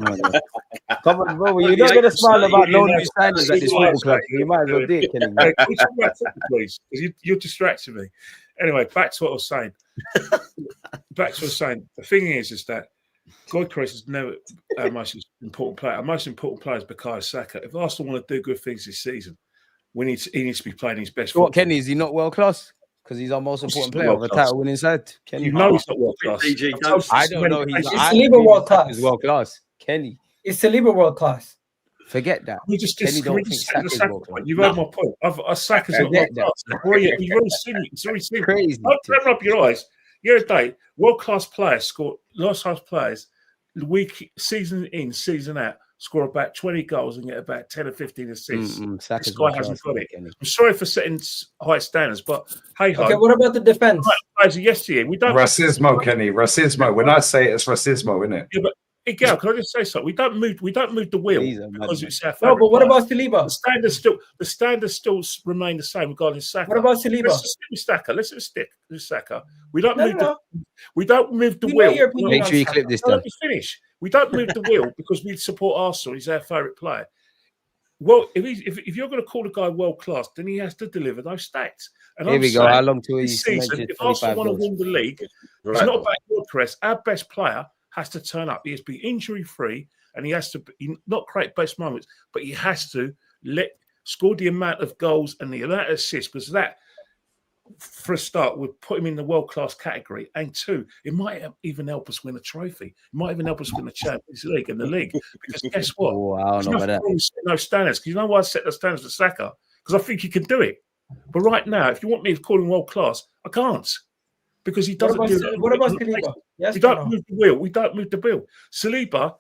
Come on, bro. You're not going to smile about no new signings at this football club. You might as well do it, Kenny. Man. Can we talk about football, please? Because you're distracting me. Anyway, back to what I was saying. The thing is that Gyökeres is never our most important player. Our most important player is Bukayo Saka. If Arsenal want to do good things this season, he needs to be playing his best. What, Kenny? Is he not world class? Because he's our most important player of a title winning side. Kenny, he's not world class. I don't know. Is Saliba world class? He's world class. Kenny, is Saliba world class? Forget that. You've heard my point. Saka's not world class. You've already seen it. It's already seen it. Don't open up your eyes. The other day, world-class players score, world-class players, season in, season out, score about 20 goals and get about 10 or 15 assists. This guy hasn't got it. I'm sorry for setting high standards, but hey, okay, what about the defense? Yesterday, we don't racismo, Kenny. Racismo. When I say it, it's racismo, isn't it? Yeah, but Igal, can I just say something? We don't move the wheel because it's our no, but what about Saliba? The standards still remain the same regarding Saka. What about Saliba? Let's stick with Saka. We don't move the wheel. Make sure you clip this down. Finish. We don't move the wheel because we support Arsenal. He's our favourite player. Well, if you're going to call a guy world class, then he has to deliver those stats. And here we go. How long till this season? If Arsenal want to win the league, it's not about Gyökeres. Our best player has to turn up. He has to be injury free, and he has to not create best moments, but he has to score the amount of goals and the amount of assists, because that, for a start, would put him in the world class category. And two, it might even help us win a trophy. It might even help us win the Champions League and the league. Because guess what? Oh, I don't know about that. No standards. Because you know why I set the standards for Saka? Because I think he can do it. But right now, if you want me to call him world class, I can't. Because he doesn't do that. What about Saliba? Yes, we don't move the wheel. We don't move the wheel. Saliba,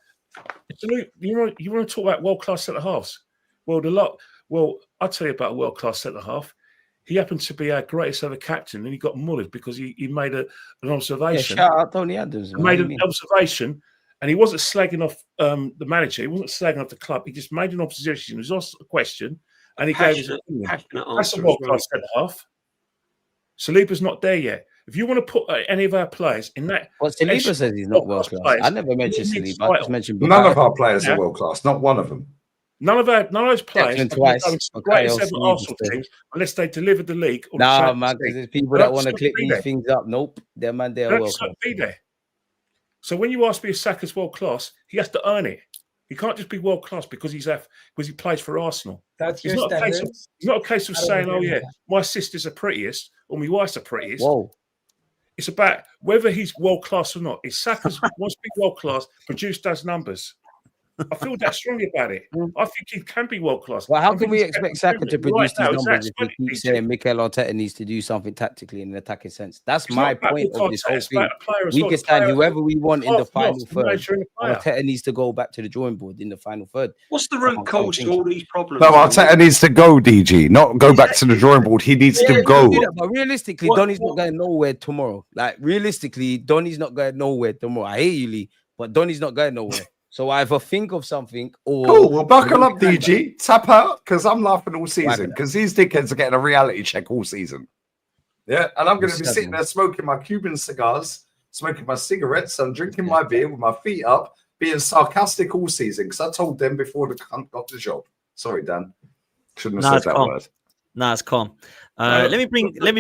you want to talk about world-class centre-halves? Well, I'll tell you about a world-class centre-half. He happened to be our greatest ever captain, and he got mullered because he made an observation. Yeah, shout out Tony Adams. He made an observation, and he wasn't slagging off the manager. He wasn't slagging off the club. He just made an observation. He was asked a question, and he gave his opinion. That's a world-class centre-half. Saliba's not there yet. If you want to put any of our players in that, well, Saliba says he's not world class. I never mentioned Saliba. I just mentioned none of our players are world class. Not one of them. None of those players twice. Greatest ever Arsenal teams unless they deliver the league. Nah, man, because there's people that want to clip these things up. Nope, they're world class. Be there. So when you ask me if Saka's world class, he has to earn it. He can't just be world class because he plays for Arsenal. That's it's not a case of saying, "Oh yeah, my sisters are prettiest or my wife's are prettiest." Whoa. It's about whether he's world class or not. If Saka wants to be world class, produce those numbers. I feel that strongly about it. I think he can be world class. Well, how I can think we he's expect captain Saka to Premier League. produce these Right now, numbers if exactly. we keep saying Mikel Arteta needs to do something tactically in an attacking sense? That's It's my not about point of this whole it's thing. about a player as We well. can The stand player- whoever we want in the half and half, final the third. manager and the player. Arteta needs to go back to the drawing board in the final third. What's the root cause to all these problems? No, Arteta needs to go, DG, not go back to the drawing board. He needs to go. But realistically, Donny's not going nowhere tomorrow. Like, realistically, Donny's not going nowhere tomorrow. I hear you, Lee, but Donny's not going nowhere. So either think of something or... Cool, we'll buckle up, DG. Tap out, because I'm laughing all season, because these dickheads are getting a reality check all season. Yeah, and I'm going to be sitting there smoking my Cuban cigars, smoking my cigarettes, and drinking my beer with my feet up, being sarcastic all season, because I told them before the cunt got the job. Sorry, Dan. Shouldn't have said that word. Nah, it's calm. Let me bring Dean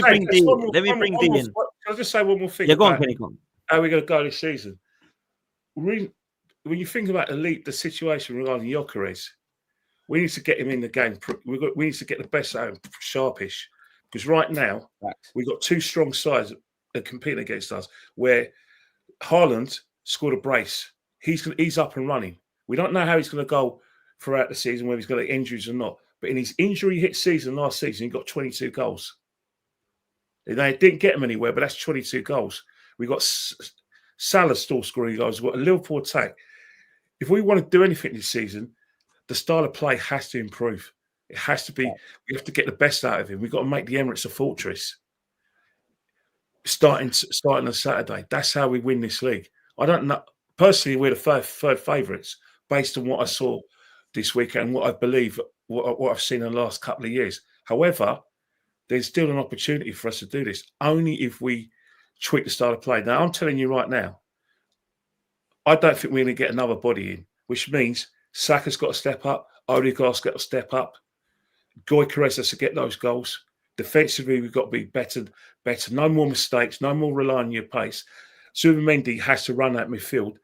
in. I'll just say one more thing. Yeah, go on, Kenny. Go on. How are we going to go this season? When you think about the situation regarding Gyökeres, we need to get him in the game. We need to get the best out of him, sharpish. Because right now, we've got two strong sides that compete against us, where Haaland scored a brace. He's up and running. We don't know how he's going to go throughout the season, whether he's got injuries or not. But in his injury-hit season last season, he got 22 goals. They didn't get him anywhere, but that's 22 goals. We got Salah still scoring goals. We've got a Liverpool attack. If we want to do anything this season, the style of play has to improve. It has to be. We have to get the best out of him. We've got to make the Emirates a fortress. Starting on Saturday. That's how we win this league. I don't know. Personally, we're the third favourites based on what I saw this weekend and what I believe, what I've seen in the last couple of years. However, there's still an opportunity for us to do this, only if we tweak the style of play. Now, I'm telling you right now, I don't think we're going to get another body in, which means Saka's got to step up, Odegaard's got to step up, Gyökeres has to get those goals. Defensively, we've got to be better. No more mistakes, no more relying on your pace. Zubimendi has to run that midfield,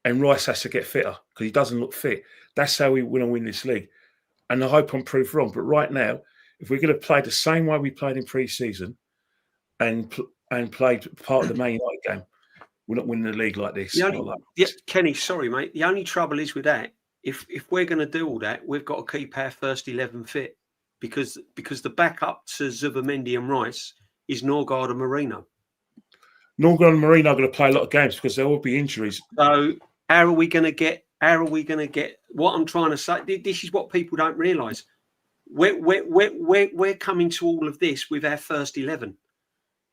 and Rice has to get fitter because he doesn't look fit. That's how we want to win this league. And I hope I'm proved wrong. But right now, if we're going to play the same way we played in pre-season and played part of the Man United game, we're not winning the league like this. Kenny, sorry, mate. The only trouble is with that, if we're going to do all that, we've got to keep our first 11 fit because the backup to Zubimendi and Rice is Norgard and Marino. Norgard and Marino are going to play a lot of games because there will be injuries. So how are we going to get what I'm trying to say? This is what people don't realise. We're coming to all of this with our first 11,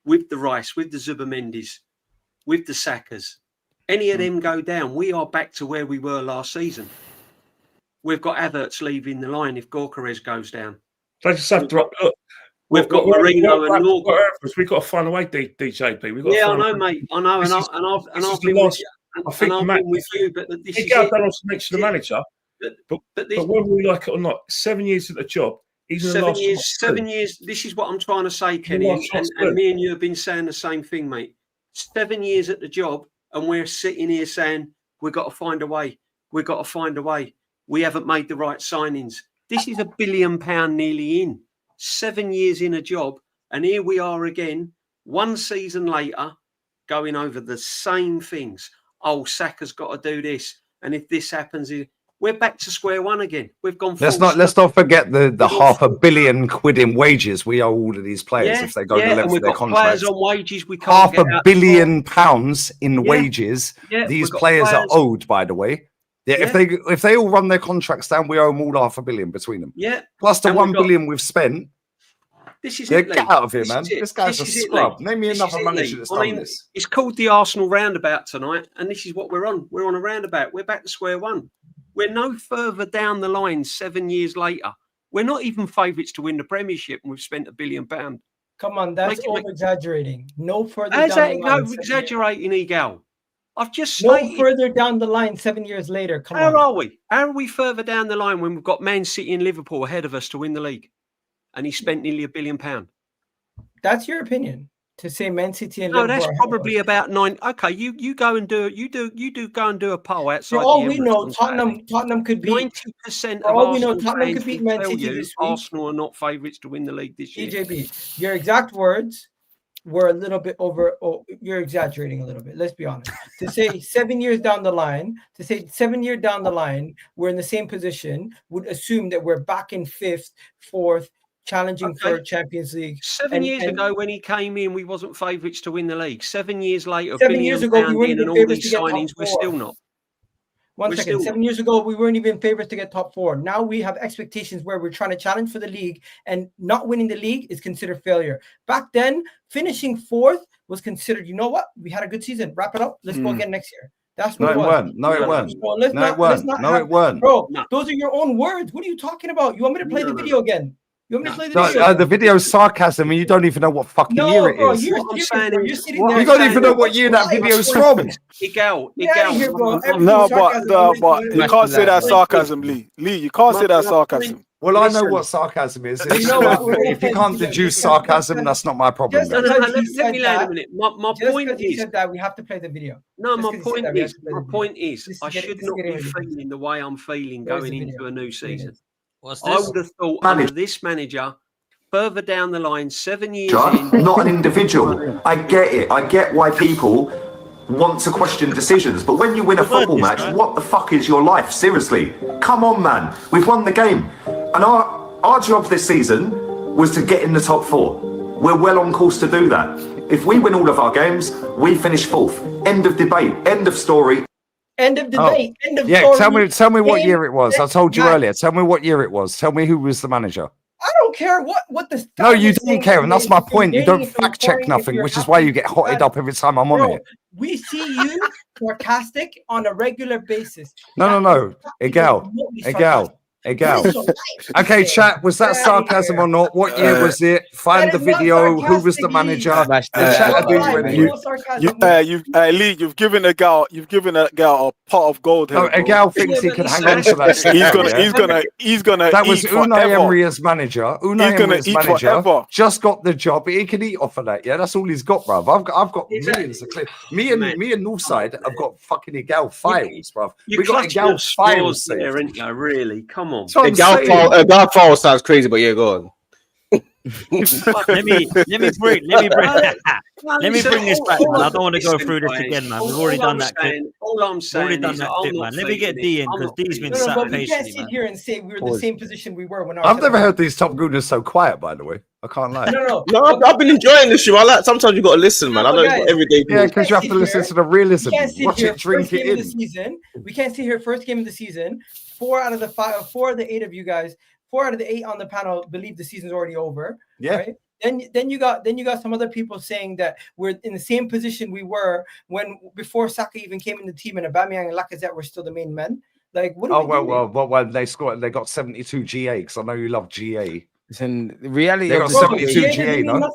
with the Rice, with the Zubimendis, with the Sakas. Any of them go down, we are back to where we were last season. We've got Havertz leaving the line if Gyökeres goes down. They just have to look. We've got Marino and Norgard. We've got to find a way, DJP. I know, mate. I know, and I've been with you. I think with you, but this is Igal don't also mention the manager. But whether we like it or not, 7 years at the job. He's 7 years. This is what I'm trying to say, Kenny, and me and you have been saying the same thing, mate. 7 years at the job, and we're sitting here saying we've got to find a way. We've got to find a way. We haven't made the right signings. This is £1 billion nearly in. 7 years in a job, and here we are again, one season later, going over the same things. Oh, Saka's got to do this, and if this happens, we're back to square one again. We've gone. Let's not forget the £500 million in wages we owe all of these players if they go to length of their contracts. Players on wages we can't £500 million in wages. These players are owed, by the way. If they all run their contracts down, we owe them all £500 million between them. Yeah. Plus the £1 billion we've spent. This is get out of here, man. This guy's a scrub. Name me another manager that's done this. It's called the Arsenal roundabout tonight, and this is what we're on. We're on a roundabout. We're back to square one. We're no further down the line 7 years later. We're not even favourites to win the Premiership, and we've spent £1 billion. Come on, that's over-exaggerating. No further down the line. How's that exaggerating, Igal? I've just stated. No further down the line 7 years later. Come on. How are we? How are we further down the line when we've got Man City and Liverpool ahead of us to win the league? And he spent nearly £1 billion. That's your opinion. To say Man City and Liverpool. No, that's probably about 9. Okay, you go and do you go and do a poll outside. For all we know, Tottenham could be 90% of all we know, Tottenham could beat Man City this week. Arsenal are not favourites to win the league this year. DJB, your exact words. we're a little bit over. Oh, you're exaggerating a little bit. Let's be honest. To say 7 years down the line, we're in the same position would assume that we're back in 5th, 4th, challenging for Champions League. 7 years ago, when he came in, we wasn't favourites to win the league. 7 years later, 7 years ago, we weren't and all these signings, we're still not. One second. 7 years ago, we weren't even favorites to get top 4. Now we have expectations where we're trying to challenge for the league, and not winning the league is considered failure. Back then, finishing 4th was considered, you know what? We had a good season. Wrap it up. Let's go again next year. That's what it was. No, it weren't. It weren't. Bro, those are your own words. What are you talking about? You want me to play the video again? You want me to play the video? The video's sarcasm, and you don't even know what fucking year it is. You don't even know what year that video's from. Igal. No, but you can't say that sarcasm, Lee. You can't say that sarcasm. Well, I know what sarcasm is. If you can't deduce sarcasm, that's not my problem. Let me land a minute. My point is that we have to play the video. No, my point is, I should not be feeling the way I'm feeling going into a new season. I would have thought under this manager, further down the line, 7 years in, not an individual. I get it. I get why people want to question decisions. But when you win a football match, what the fuck is your life? Seriously. Come on, man. We've won the game. And our job this season was to get in the top 4. We're well on course to do that. If we win all of our games, we finish 4th. End of debate. End of story. End of debate. End of story. Tell me what year it was. I told you earlier. Tell me what year it was. Tell me who was the manager. I don't care what the. No, you don't care, and that's my point. You don't fact check nothing, which is why you get hotted up every time I'm on it. We see you sarcastic on a regular basis. No. Igal. Okay, chat. Was that sarcasm or not? What year was it? Find the video. Who was the manager? Lee, you've given a gal a pot of gold. No, Igal thinks he can hang on to that. He's gonna. That was Unai Emery as manager. Unai Emery as manager just got the job. He can eat off of that. Yeah, that's all he's got, bruv. I've got millions of clips. Me and Northside have got fucking Igal files, bruv. We got Igal files there, ain't you? Really? Come on. That file sounds crazy, but yeah, go on. let me bring this back, man. I don't want to go through this again, man. We've already done that clip. All I'm saying is that man. Let me get D in, because D's been sat patiently. We can't sit here and say we were the same position we were when I've never heard these top gooners so quiet, by the way. I can't lie. No, I've been enjoying this show. I like sometimes you got to listen, man. I know it's every day. Yeah, because you have to listen to the realism. Watch it, drink it in. We can't sit here first game of the season. 4 out of the 8 of you guys, 4 out of the 8 on the panel believe the season's already over. Yeah. Right? Then you got some other people saying that we're in the same position we were before Saka even came in the team, and Aubameyang and Lacazette were still the main men. Like, what? Well, they got 72 GA, because I know you love GA. And the reality they got 72 GA, no?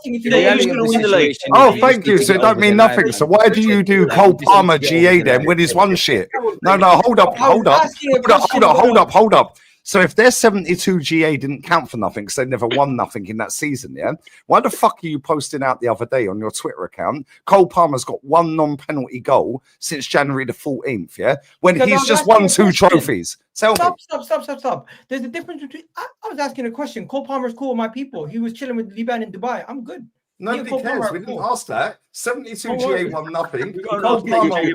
Oh, thank you. So it don't mean nothing. So why do you do Cole Palmer GA then when he's one shit? No, hold up. So if their 72 GA didn't count for nothing because they never won nothing in that season, yeah? Why the fuck are you posting out the other day on your Twitter account? Cole Palmer's got 1 non-penalty goal since January the 14th, yeah? When he's just won 2 trophies. Stop. There's a difference between... I was asking a question. Cole Palmer's cool with my people. He was chilling with Liban in Dubai. I'm good. Nobody cares. We didn't ask that. 72 GA won nothing. Cole Palmer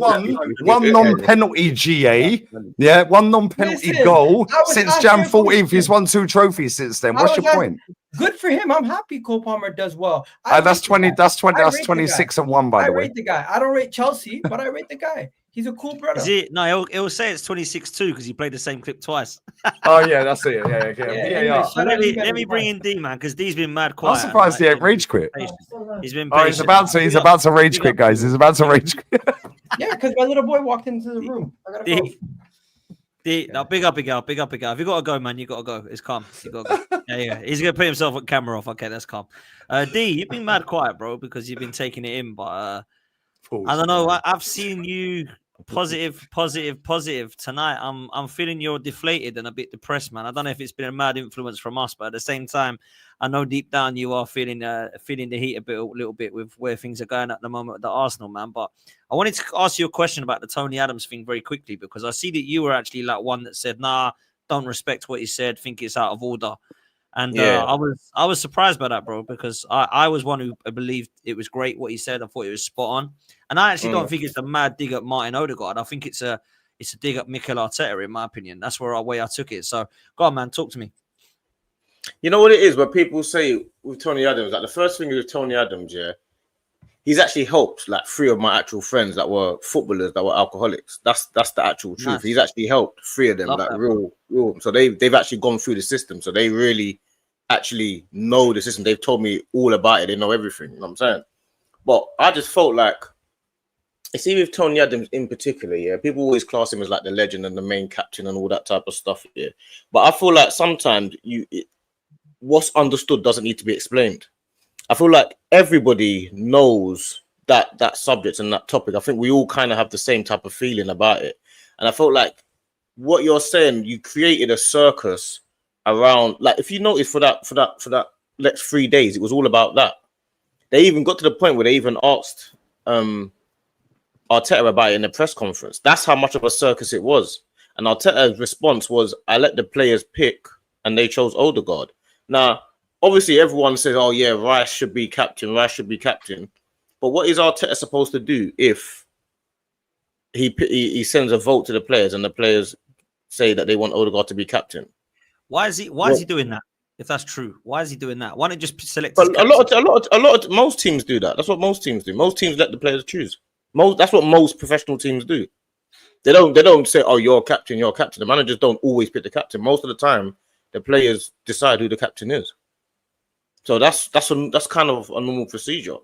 one non-penalty GA. Yeah, 1 non-penalty goal since Jan 14th. He's won 2 trophies since then. What's your point? Good for him. I'm happy Cole Palmer does well. That's 26 and 1, by the way. I rate the guy. I don't rate Chelsea, but I rate the guy. He's a cool brother. No, he'll say it's 26-2 because he played the same clip twice. Oh yeah, that's it. Yeah. Let me bring in D, man, because D's been mad quiet. I'm surprised he ain't rage quit. He's been. He's about to rage quit, guys. He's about to rage quit. Yeah, because my little boy walked into the room. I gotta go. No, big up, Igal. If you gotta go, man, you gotta go. It's calm. You gotta go. Yeah. He's gonna put himself on camera off. Okay, that's calm. D, you've been mad quiet, bro, because you've been taking it in, but I don't know. I've seen you positive tonight. I'm feeling you're deflated and a bit depressed, man. I don't know if it's been a mad influence from us, but at the same time, I know deep down you are feeling the heat a little bit with where things are going at the moment at the Arsenal, man. But I wanted to ask you a question about the Tony Adams thing very quickly, because I see that you were actually like one that said, nah, don't respect what he said, think it's out of order. And Yeah. I was surprised by that, bro, because I was one who believed it was great what he said. I thought it was spot on, and I actually don't think it's a mad dig at Martin Odegaard. I think it's a dig at Mikel Arteta, in my opinion. That's where I took it. So go on, man, talk to me. You know what it is? When people say with Tony Adams, like the first thing with Tony Adams, yeah, he's actually helped like 3 of my actual friends that were footballers that were alcoholics. That's the actual truth. Nice. He's actually helped 3 of them, Love like that, real. So they've actually gone through the system. So they really actually know the system. They've told me all about it. They know everything. You know what I'm saying? But I just felt like, you see, with Tony Adams in particular, yeah, people always class him as like the legend and the main captain and all that type of stuff. Yeah, but I feel like sometimes what's understood doesn't need to be explained. I feel like everybody knows that subject and that topic. I think we all kind of have the same type of feeling about it. And I felt like what you're saying, you created a circus around, like, if you notice for that next 3 days, it was all about that. They even got to the point where they even asked Arteta about it in the press conference. That's how much of a circus it was. And Arteta's response was, I let the players pick and they chose Odegaard. Now, obviously, everyone says, oh, yeah, Rice should be captain. But what is Arteta supposed to do if he sends a vote to the players and the players say that they want Odegaard to be captain? Why is he doing that? If that's true, why is he doing that? Why don't you just select? But most teams do that. That's what most teams do. Most teams let the players choose. That's what most professional teams do. They don't say, oh, you're captain. The managers don't always pick the captain. Most of the time, the players decide who the captain is. So that's kind of a normal procedure.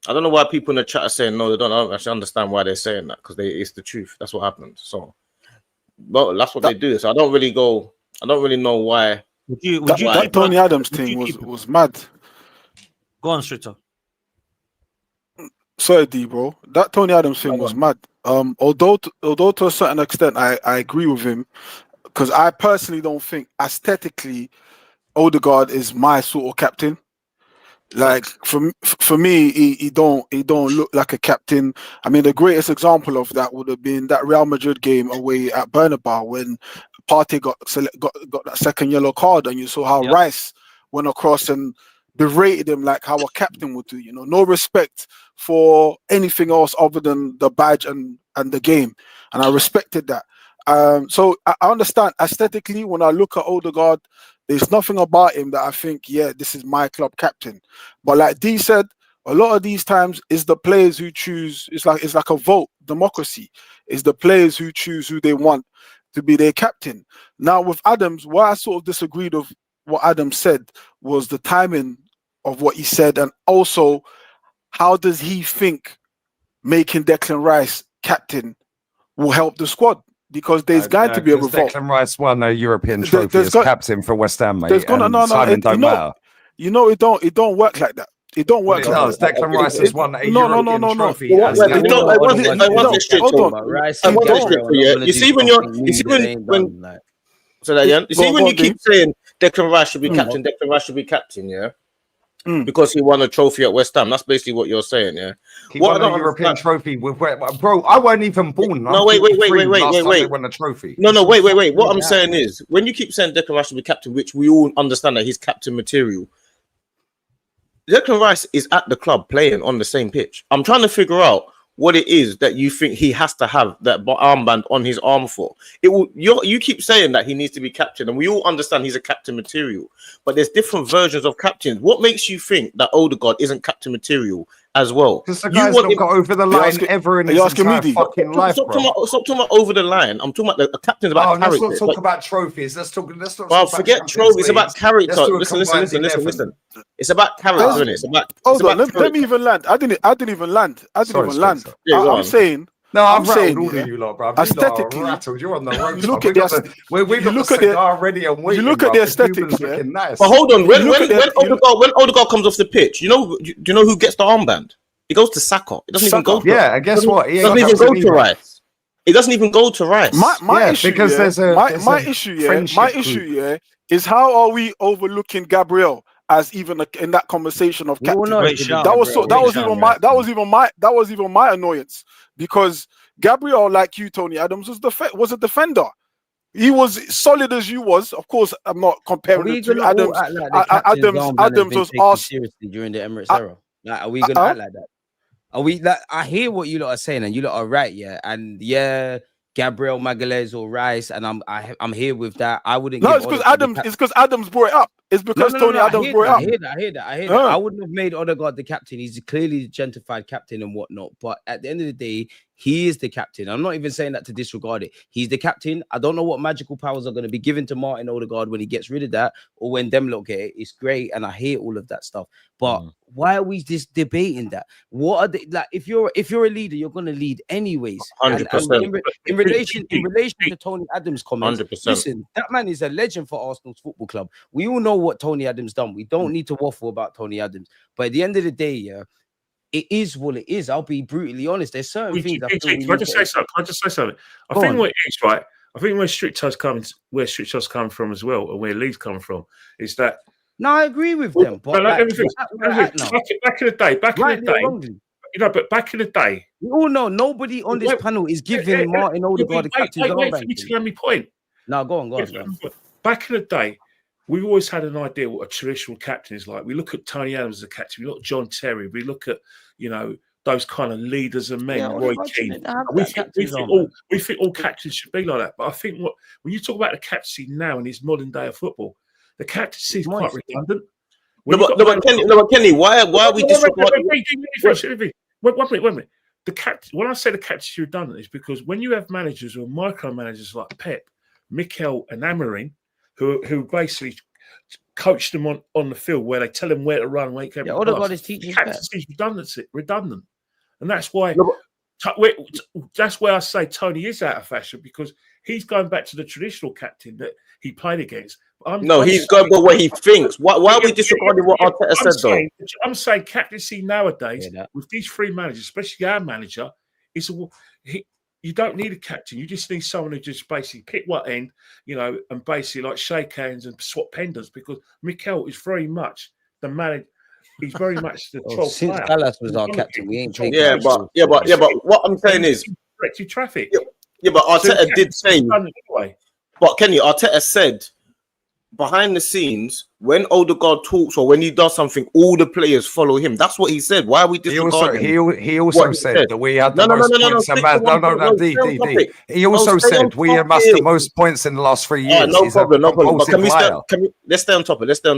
I don't know why people in the chat are saying no. They don't actually understand why they're saying that, because it's the truth. That's what happens. So, but that's what they do. So I don't really know why. Would you that Tony Adams thing was mad. Go on, Strito. Sorry, D, bro. That Tony Adams thing was mad. Although to a certain extent, I agree with him, because I personally don't think aesthetically Odegaard is my sort of captain. Like for me, he don't look like a captain. I mean, the greatest example of that would have been that Real Madrid game away at Bernabeu when Partey got that second yellow card, and you saw how Rice went across and berated him like how a captain would do. You know, no respect for anything else other than the badge and the game, and I respected that. So I understand aesthetically when I look at Odegaard, there's nothing about him that I think, yeah, this is my club captain. But like D said, a lot of these times it's the players who choose. It's like a vote, democracy. It's the players who choose who they want to be their captain. Now with Adams, what I sort of disagreed with what Adams said was the timing of what he said, and also how does he think making Declan Rice captain will help the squad? Because there's going to be a revolt. Declan Rice won a European trophy as captain for West Ham, mate. Simon don't matter. You know, it don't work like that. It don't work. It does. Declan Rice has won a European trophy. You see when you keep saying Declan Rice should be captain, yeah. Because he won a trophy at West Ham. That's basically what you're saying, yeah. He won a European trophy with, bro. I wasn't even born. No, wait. Won a trophy. No, wait. What I'm saying is, when you keep saying Declan Rice should be captain, which we all understand that he's captain material, Declan Rice is at the club playing on the same pitch. I'm trying to figure out what it is that you think he has to have that armband on his arm for. You keep saying that he needs to be captain, and we all understand he's a captain material, but there's different versions of captains. What makes you think that Odegaard isn't captain material as well? Because the guy's not got over the line ever in his entire fucking life. Stop talking about over the line. I'm talking about the captain's about character. Let's not talk about trophies. Let's talk. Well, forget trophies. It's about character. Listen. It's about character, isn't it? Hold on. Let me even land. I didn't even land. Yeah, I'm saying. No, I've rattled all of you lot, bro. Aesthetically, you're on the road. You look at the aesthetics. Yeah. Nice. But hold on, when Odegaard comes off the pitch, do you know who gets the armband? It goes to Saka. It doesn't even go to. Yeah, and guess what? It doesn't even go to Rice. It doesn't even go to Rice. My issue is how are we overlooking Gabriel as even in that conversation of captain? That was even my annoyance, because Gabriel, like you, Tony Adams, was a defender. He was solid as you was. Of course, I'm not comparing we it to gonna Adams. all act like the captain's armband has Adams been was taken asked. seriously during the Emirates era? Like, are we gonna act like that? Are we? Like, I hear what you lot are saying, and you lot are right, yeah. And yeah, Gabriel Magalhaes or Rice, and I'm here with that. I wouldn't. No, it's because Adams. It's because Adams brought it up. It's because Tony Adams brought it up. I hear that. I wouldn't have made Odegaard the captain. He's clearly the gentrified captain and whatnot. But at the end of the day, he is the captain. I'm not even saying that to disregard it. He's the captain. I don't know what magical powers are going to be given to Martin Odegaard when he gets rid of that, or when them lot get it. It's great, and I hear all of that stuff. But why are we just debating that? What are they like? If you're a leader, you're going to lead anyways. 100%. In relation to Tony Adams' comments, 100%. listen, that man is a legend for Arsenal's football club. We all know what Tony Adams done. We don't need to waffle about Tony Adams. But at the end of the day, yeah, it is what it is. I'll be brutally honest. There's certain things. Can I just say something? I think what it is, right? I think where Strickland's come from as well, and where Leeds come from, is that. No, I agree with them. But back in the day, but back in the day, we all know nobody on this panel is giving Martin Odegaard the captain's armband. Wait for me to get my point. No, go on. Back in the day, we've always had an idea what a traditional captain is like. We look at Tony Adams as a captain. We look at John Terry. We look at those kind of leaders and men. Roy Keane. We think all captains should be like that. But I think when you talk about the captaincy now in this modern day of football, the captaincy is quite redundant. No, Kenny, why are we disregarding? One minute. When I say the captaincy is redundant, is because when you have managers who are micromanagers like Pep, Mikel, and Amorim, who basically coach them on the field, where they tell them where to run, where they all they've got is teaching. Captaincy is redundant, and that's why. That's where I say Tony is out of fashion, because he's going back to the traditional captain that he played against. He's going by what he thinks. Why are we disregarding what Arteta said, though? I'm saying captaincy nowadays, with these three managers, especially our manager, you don't need a captain. You just need someone who just basically pick what end, and basically like shake hands and swap pendants, because Mikel is very much the manager. He's very much the 12th since player. Gallas was our captain, we ain't taking. Yeah, but what I'm saying is, directed traffic. Yeah, but Arteta did say. But Kenny, Arteta said behind the scenes, when Odegaard talks or when he does something, all the players follow him. That's what he said. Why are we disregarding? He also said that we had the most points. He also said we amassed the most points in the last 3 years. No problem. But let's stay on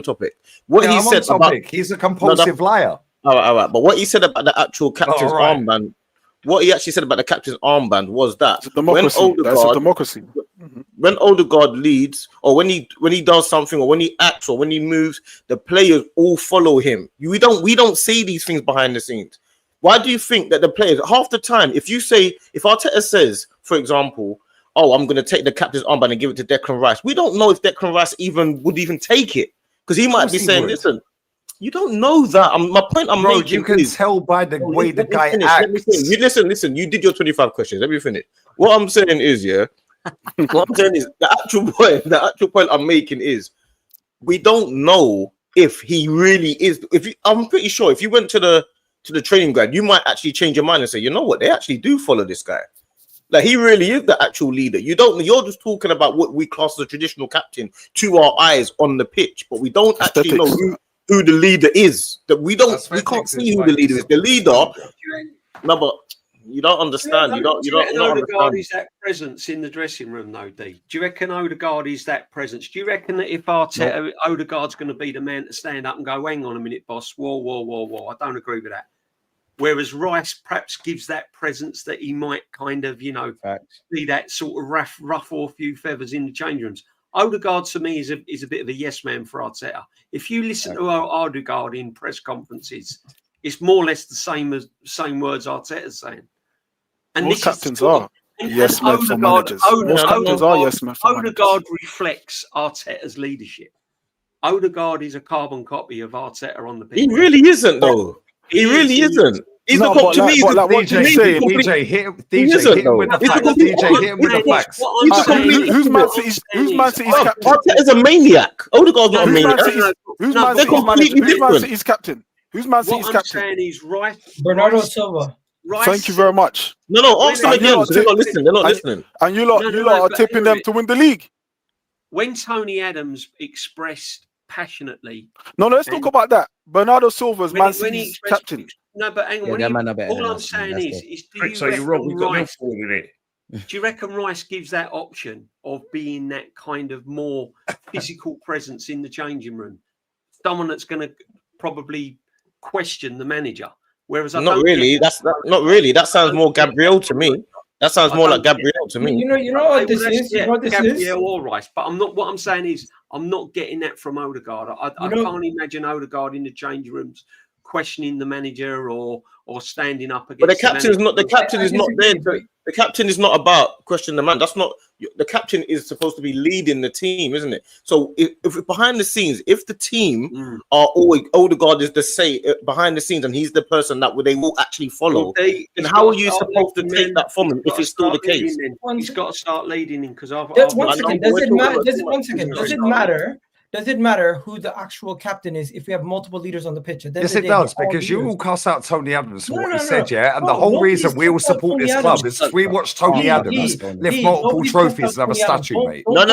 topic. What he said about he's a compulsive liar. All right. But what he said about the actual captain's armband, what he actually said about the captain's armband was that that's a democracy. When Odegaard leads, or when he does something, or when he acts, or when he moves, the players all follow him. We don't see these things behind the scenes. Why do you think that the players, half the time, if Arteta says, for example, I'm going to take the captain's armband and give it to Declan Rice, we don't know if Declan Rice would take it, because he might be saying, listen, you don't know that. My point I'm making, you can tell by the way the guy acts. Listen. You did your 25 questions. Let me finish. What I'm saying is, the actual point I'm making is, we don't know if he really is. I'm pretty sure if you went to the training ground, you might actually change your mind and say, you know what, they actually do follow this guy. Like, he really is the actual leader. You're just talking about what we class as a traditional captain to our eyes on the pitch, but we don't actually know who the leader is. That we can't see who the leader is. The leader. No, but you don't understand. You don't Odegaard understand. is that presence in the dressing room, though, D? Do you reckon Odegaard is that presence? Do you reckon that if Arteta, Odegaard's going to be the man to stand up and go, hang on a minute, boss, whoa, I don't agree with that. Whereas Rice perhaps gives that presence that he might kind of, be that sort of ruffle a few feathers in the change rooms. Odegaard, to me, is a bit of a yes man for Arteta. If you listen to Odegaard in press conferences, it's more or less the same words Arteta's saying. And most captains are yes men for managers. Most captains are yes men for managers. Odegaard reflects Arteta's leadership. Odegaard is a carbon copy of Arteta on the pitch. He really isn't, though. He really isn't. He's DJ, hit him with the facts. DJ, hit him with the facts. Who's Man City's captain? Arteta is a maniac. Odegaard's not a maniac. Who's Man City's captain? Who's Man City's captain? What I'm saying is right. Bernardo Silva. Thank you very much. No, ask them And you again. lot So they're not listening. They're not listening. And you lot, are but tipping them Henry, to win the league. when Tony Adams expressed passionately. No, let's talk about that. Bernardo Silva's Man when he City's expressed, captain. No, but hang on. Yeah, that man are better All than I'm us, saying man, is, do you So you're wrong. We've got no Rice, fall in it. do you reckon Rice gives that option of being that kind of more physical presence in the changing room? Someone that's going to probably question the manager. Whereas I Not don't really. get- Not really. That sounds more Gabriel to me. That sounds more like Gabriel to me. You know what this is? You know what this is? Gabriel or Rice, but I'm not. What I'm saying is, I'm not getting that from Odegaard. I can't imagine Odegaard in the changing rooms questioning the manager or standing up against. But the captain is not. The captain is not there. The captain is not about questioning the man. That's not. The captain is supposed to be leading the team, isn't it? So if behind the scenes, if the team are always Odegaard is the say behind the scenes, and he's the person that they will actually follow, then how are you supposed to take that from him if it's still the case? He's got to start leading him because I've. One second. Does it matter? Does it matter who the actual captain is if we have multiple leaders on the pitch? Yes, it does, because you all cast out Tony Adams for what he said, yeah? And the whole reason we all support this club is we watch Tony Adams lift multiple trophies and have a statue, mate. No.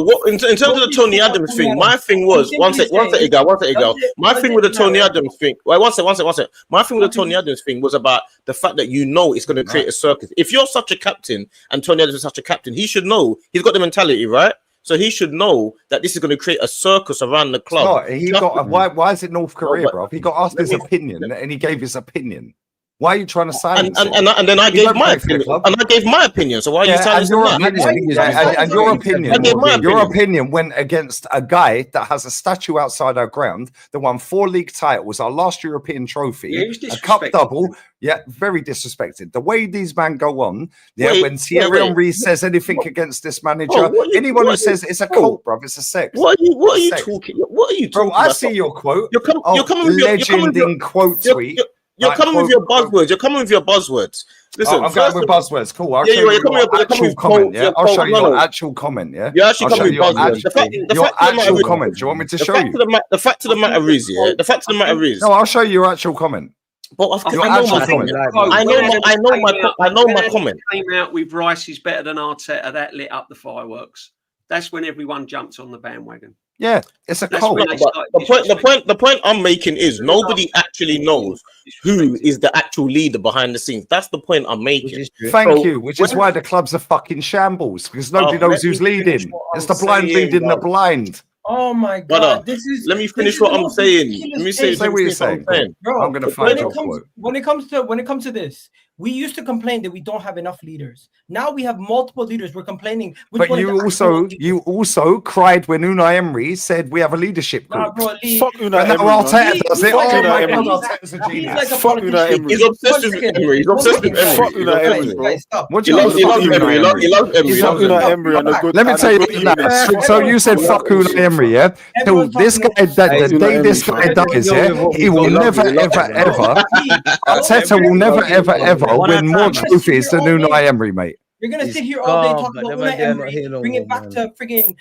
What in terms of the Tony Adams thing, my thing was one sec, Igal. My thing with the Tony Adams thing. Wait, one sec. My thing with the Tony Adams thing was about the fact that it's going to create a circus. If you're such a captain and Tony Adams is such a captain, he should know. He's got the mentality, right? So he should know that this is going to create a circus around the club. Why is it North Korea, bro? He got asked his opinion and he gave his opinion. Why are you trying to silence him? And then I gave my opinion. And I gave my opinion. So why are you silencing that? And your opinion went against a guy that has a statue outside our ground that won 4 league titles, our last European trophy, a cup double. Yeah, very disrespected. The way these men go on, when Thierry Henry says anything against this manager, anyone who says it's a cult, bro, it's a sex. What are you talking? What are you talking about? Bro, I see your quote. You're coming with legend in quote tweet. You're coming with your buzzwords. You're coming with your buzzwords. Listen, I'm going with buzzwords. Cool. I'll show you your actual comment. Yeah, I'll show you your actual comment. Yeah, you're actually coming with buzzwords. Your actual comment. Do you want me to show you? The fact of the matter is, the fact of the matter is. No, I'll show you your actual comment. But I know my comment. Came out with Rice is better than Arteta. That lit up the fireworks. That's when everyone jumped on the bandwagon. Yeah, it's a cult. The point I'm making is nobody actually knows who is the actual leader behind the scenes. That's the point I'm making. Thank you. Which is why the club's are fucking shambles, because nobody knows who's leading. It's the blind leading the blind. Oh my God! Let me finish what I'm saying. Let me say what you're saying. Bro, I'm gonna find your quote. When it comes to this, we used to complain that we don't have enough leaders. Now we have multiple leaders. We're complaining. But you also cried when Unai Emery said we have a leadership group. Fuck Unai Emery. Arteta does it. Oh my God, Arteta's a genius. Fuck Unai Emery. He's obsessed with Emery. He's obsessed with Emery. Fuck Unai Emery, bro. What do you love Emery? He loves Emery. Fuck Unai Emery. Let me tell you. So you said fuck Unai Emery, yeah? Till this guy, the day this guy dies, yeah, he will never, ever. Arteta will never, ever win more trophies than Unai Emery, mate. You're gonna sit here all day talking about Unai Emery, bring it back to frigging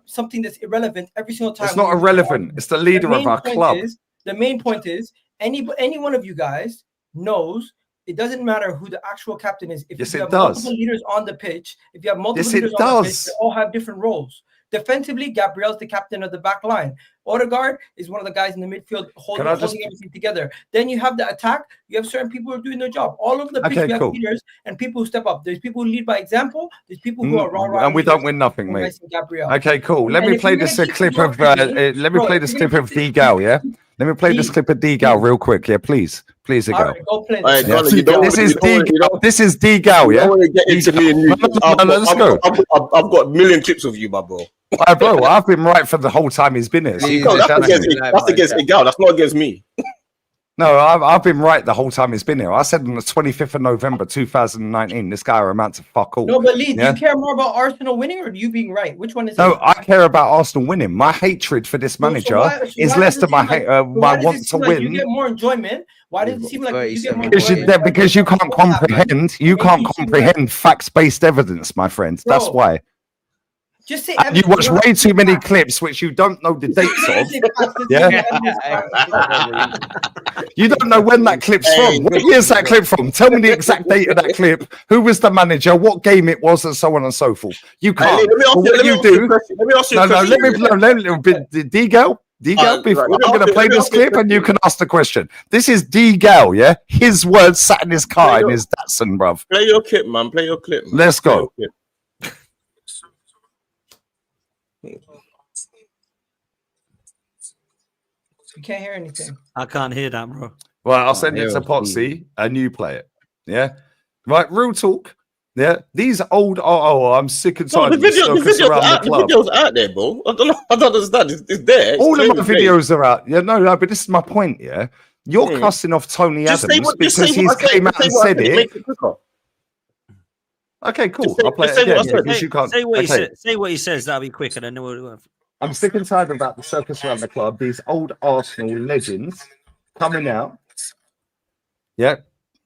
something that's irrelevant every single time. It's not irrelevant. It's the leader of our club. The main point is, any one of you guys knows it doesn't matter who the actual captain is. If you have multiple leaders on the pitch, if you have multiple leaders on the pitch, they all have different roles. Defensively, Gabriel's the captain of the back line. Odegaard is one of the guys in the midfield holding everything together. Then you have the attack. You have certain people who are doing their job. All over the pitch, you have leaders and people who step up. There's people who lead by example. There's people who are raw. And we don't win nothing, mate. Okay, cool. Let me play this clip of Igal, yeah? Let me play this clip of Igal real quick, yeah, please. Please, Igal. This is Igal, yeah? Let's go. I've got a million clips of you, my bro. Bro, I've been right for the whole time he's been here. So that's against Igal. That's not against me. No, I've been right the whole time he's been here. I said on the 25th of November 2019, this guy amounts to fuck all. No, but Leeds, do you care more about Arsenal winning or you being right? Which one is it? No, I care about Arsenal winning. My hatred for this manager is less than my want to win. You get more enjoyment. Why does it seem like you get more enjoyment? Because you can't comprehend. You can't comprehend facts-based evidence, my friend. That's why. Just say And you watch way too many clips which you don't know the dates of. Yeah. You don't know when that clip's from. What year's that clip from? Tell me the exact date of that clip. Who was the manager? What game it was, and so on and so forth. You can't. Let me ask you a question. D-Gal, before I'm going to play this clip and you can ask the question. This is D-Gal, yeah? His words sat in his car in his Datsun, bruv. Play your clip, man. Play your clip. Man. Let's go. You can't hear anything. I can't hear that, bro. Right, I'll send it to Potsy and you play it. Yeah? Right, real talk. Yeah, these old. I'm sick and tired. The video's out there, bro. I don't understand. It's there. All of my videos are out. Yeah, no, but this is my point. Yeah, you're cussing off Tony Adams because he's came out and said it. Okay, cool. I'll play it again because you can't. Say what he says. That'll be quicker than we'll. I'm sick and tired about the circus around the club. These old Arsenal legends coming out. Yeah,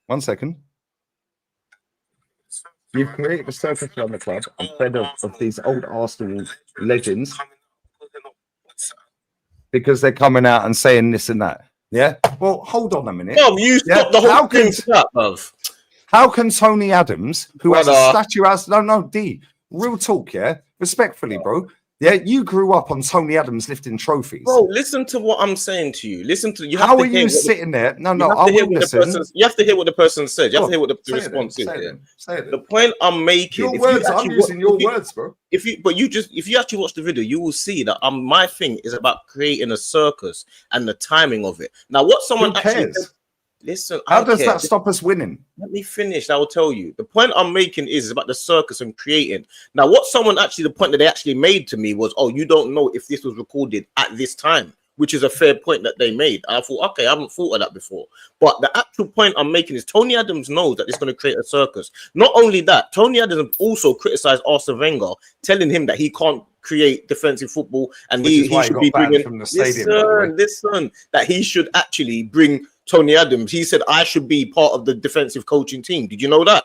1 second. You've created a circus around the club and fed of these old Arsenal legends because they're coming out and saying this and that. Yeah. Well, hold on a minute. No, you stop the whole thing, bruv. How can Tony Adams, who has a statue as real talk, yeah, respectfully, bro. Yeah, you grew up on Tony Adams lifting trophies. Bro, listen to what I'm saying to you. Listen to you. How are you sitting there? No, I will listen. You have to hear what the person said. You have to hear what the response is. The point I'm making. Your words. I'm using your words, bro. If you actually watch the video, you will see that my thing is about creating a circus and the timing of it. Now, what someone actually listen. How does that stop us winning? Let me finish. I will tell you. The point I'm making is about the circus and creating. Now, what someone actually, the point that they actually made to me was, oh, you don't know if this was recorded at this time, which is a fair point that they made. And I thought, okay, I haven't thought of that before. But the actual point I'm making is Tony Adams knows that it's going to create a circus. Not only that, Tony Adams also criticized Arsene Wenger, telling him that he can't create defensive football and he should be bringing from the stadium. Listen, that he should actually bring Tony Adams. He said, I should be part of the defensive coaching team. Did you know that?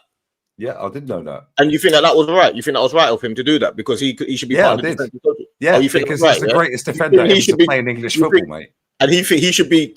Yeah, I did know that. And you think that was right? You think that was right of him to do that because he should be part of the defensive coaching? Yeah, because he's the greatest defender ever to play in English football, mate. And he should be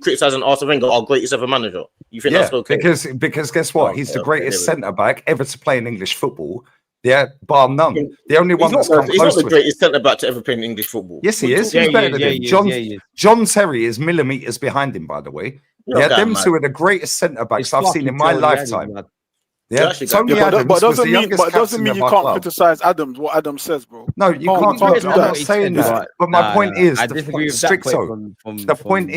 criticizing Arsene Wenger, our greatest ever manager. You think that's okay? Because guess what? He's the greatest centre back ever to play in English football. Yeah, bar none. The only one that's come close to it. He's not the greatest centre back to ever play in English football. Yes, he is. He's better than him. John Terry is millimeters behind him, by the way. Yeah, them two are the greatest centre backs I've seen in my lifetime. Yeah, Tony Adams was the youngest captain. But doesn't mean you can't criticize Adams. What Adams says, bro. No, you can't. I'm not saying that. But my point is, the point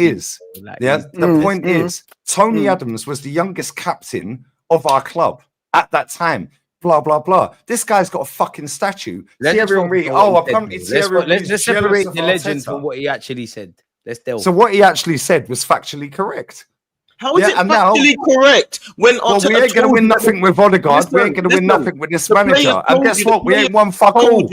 is, Tony Adams was the youngest captain of our club at that time. Blah blah blah. This guy's got a fucking statue. Let's just separate the legend from what he actually said. Let's delve. So what he actually said was factually correct. How is it factually correct when Arteta we ain't going to win nothing with Odegaard? We ain't going to win nothing with this manager. And guess what? We ain't won fuck all.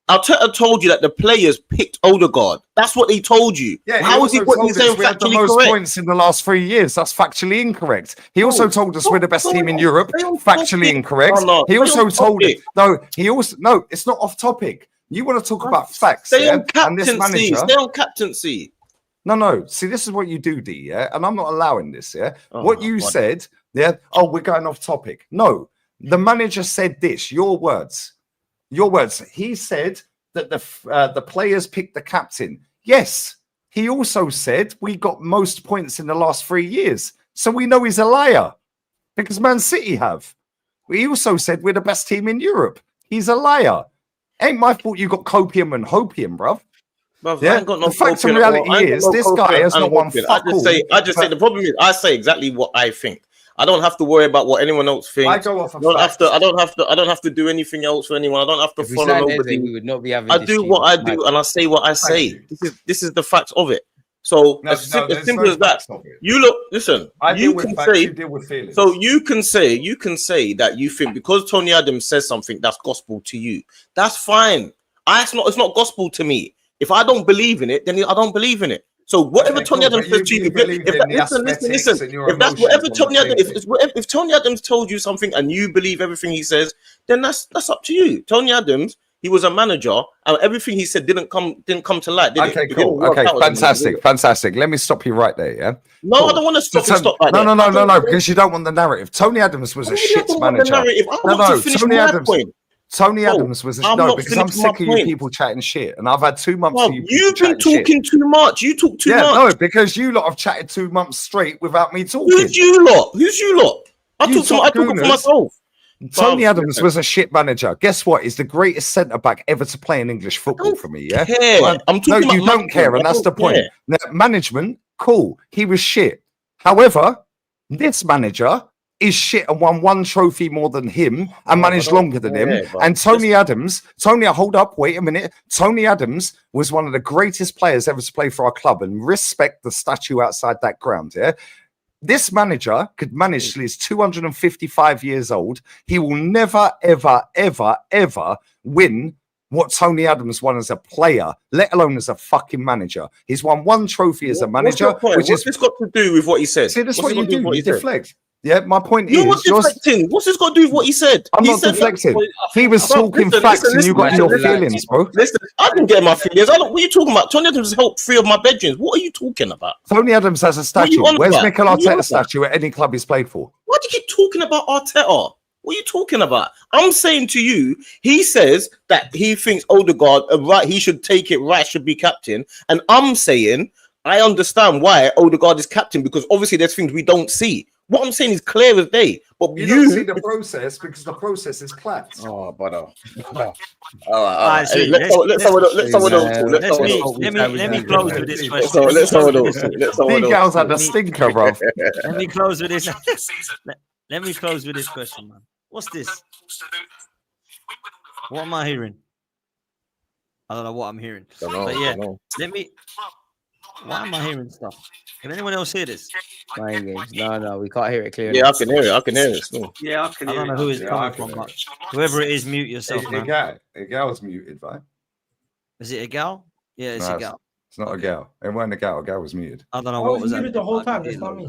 Arteta told you that the players picked Odegaard. That's what he told you. Yeah, how is he saying factually correct? Points in the last 3 years. That's factually incorrect. He also told us we're the best team in Europe. Factually incorrect. He also told it. No, it's not off topic. You want to talk about facts? Stay on captaincy. Stay on captaincy. No. See, this is what you do, D. Yeah, and I'm not allowing this. Yeah, what you said. Yeah. Oh, we're going off topic. No, the manager said this. Your words. He said that the players picked the captain. Yes. He also said we got most points in the last 3 years. So we know he's a liar because Man City have. He also said we're the best team in Europe. He's a liar. Ain't my fault you got copium and hopium, bruv. Yeah? The fact and reality is this guy has not won fuck all. I just say the problem is I say exactly what I think. I don't have to worry about what anyone else thinks. I go off. I don't have to do anything else for anyone. I don't have to follow nobody. We would not be having. I do what I do, and I say what I say. This is the facts of it. So as simple as that. You look. Listen. You can say. So you can say that you think because Tony Adams says something that's gospel to you. That's fine. It's not gospel to me. If I don't believe in it, then I don't believe in it. So whatever Okay, Tony cool, Adams but says to you, you believe in the listen. aesthetics and your If that's emotions whatever on the Tony Adams, thing. if Tony Adams told you something and you believe everything he says, then that's up to you. Tony Adams, he was a manager, and everything he said didn't come to light, did it? Okay, It didn't cool. work Okay, out as a manager, did it? fantastic. Let me stop you right there, yeah? No, Cool. I don't want to stop right No, there. no, because you don't want the narrative. Tony Adams was a shit manager. Tony Adams. Tony Adams was because I'm sick of you people chatting shit, and I've had 2 months of you people You've been chatting talking too much. You talk too much. No, because you lot have chatted 2 months straight without me talking. Who's you lot? I talk for myself. Tony Adams was a shit manager. Guess what? He's the greatest centre back ever to play in English football for me. Yeah, I'm talking about you don't care, and that's the point. Now, management, cool. He was shit. However, this manager is shit and won 1 trophy more than him and managed longer than him. And Tony Adams, hold up, wait a minute. Tony Adams was one of the greatest players ever to play for our club, and respect the statue outside that ground. Yeah. This manager could manage till he's 255 years old. He will never, ever, ever, ever win what Tony Adams won as a player, let alone as a fucking manager. He's won 1 trophy as a manager. What's this got to do with what he said? See, that's what you do. You deflect. Yeah, my point is... What's deflecting? What's this got to do with what he said? I'm not deflecting. He was talking facts and you got your feelings, bro. Listen, I didn't get my feelings. What are you talking about? Tony Adams helped 3 of my bedrooms. What are you talking about? Tony Adams has a statue. Where's Mikel Arteta's statue at any club he's played for? Why do you keep talking about Arteta? What are you talking about? I'm saying to you, he says that he thinks Odegaard, he should take it, should be captain. And I'm saying, I understand why Odegaard is captain, because obviously there's things we don't see. What I'm saying is clear as day. But you don't see the process because the process is clapped. Oh, brother. All right. Let's me close with this question. Igal's had a stinker, bro. Let me close with this. Let me close with this question, man. What's this? What am I hearing? I don't know what I'm hearing. But yeah, why am I hearing stuff? Can anyone else hear this? Mind games. No, we can't hear it clearly. Yeah, I can hear it. Yeah, I can hear it. I don't know who it's coming from, but whoever it is, mute yourself, man. Igal's muted, right? Is it Igal? Yeah, it's Igal. It's not Igal. It wasn't Igal. Igal was muted. I don't know what was muted the whole time. That's not me.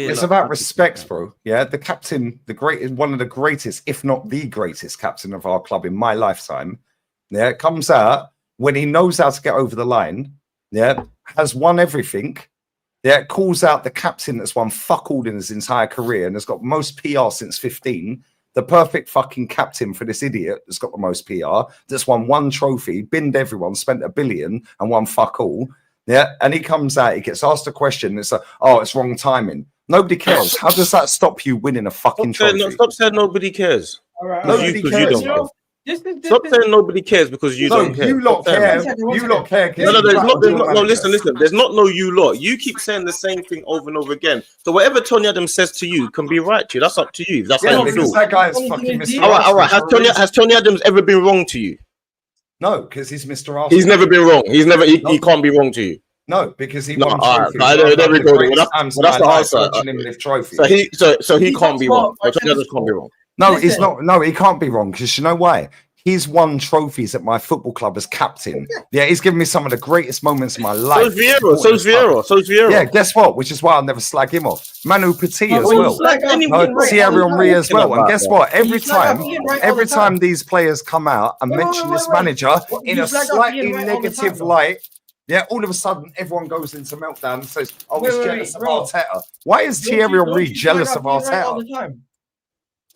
It's about respect, bro. Yeah, the captain, one of the greatest, if not the greatest captain of our club in my lifetime. Yeah, comes out when he knows how to get over the line. Yeah, has won everything. Yeah, calls out the captain that's won fuck all in his entire career and has got most PR since 15. The perfect fucking captain for this idiot that's got the most PR, that's won 1 trophy, binned everyone, spent $1 billion and won fuck all. Yeah, and he comes out, he gets asked a question, and it's like, oh, it's wrong timing. Nobody cares. How does that stop you winning a fucking trophy? Stop saying nobody cares. All right. Nobody cares. Stop saying nobody cares because you don't care. You lot care. You lot care. No, listen. There's not no you lot. You keep saying the same thing over and over again. So whatever Tony Adams says to you can be right to you. That's up to you. That's how you feel. That guy is fucking Mr. All right. Has Tony Adams ever been wrong to you? No, because he's Mr. Arsenal. He's never been wrong. He can't be wrong to you. No, because he won trophies. There we go. That's the answer. So he can't be wrong. Tony Adams can't be wrong. No, he's not. No, he can't be wrong because you know why? He's won trophies at my football club as captain. Yeah, he's given me some of the greatest moments of my life. So's Vieira. Yeah, guess what? Which is why I'll never slag him off. Manu Petit as well. Thierry Henry as well. And guess what? Every time these players come out and mention this manager in a slightly negative light, yeah, all of a sudden everyone goes into meltdown and says, "Oh, he's jealous of Arteta." Why is Thierry Henry jealous of Arteta?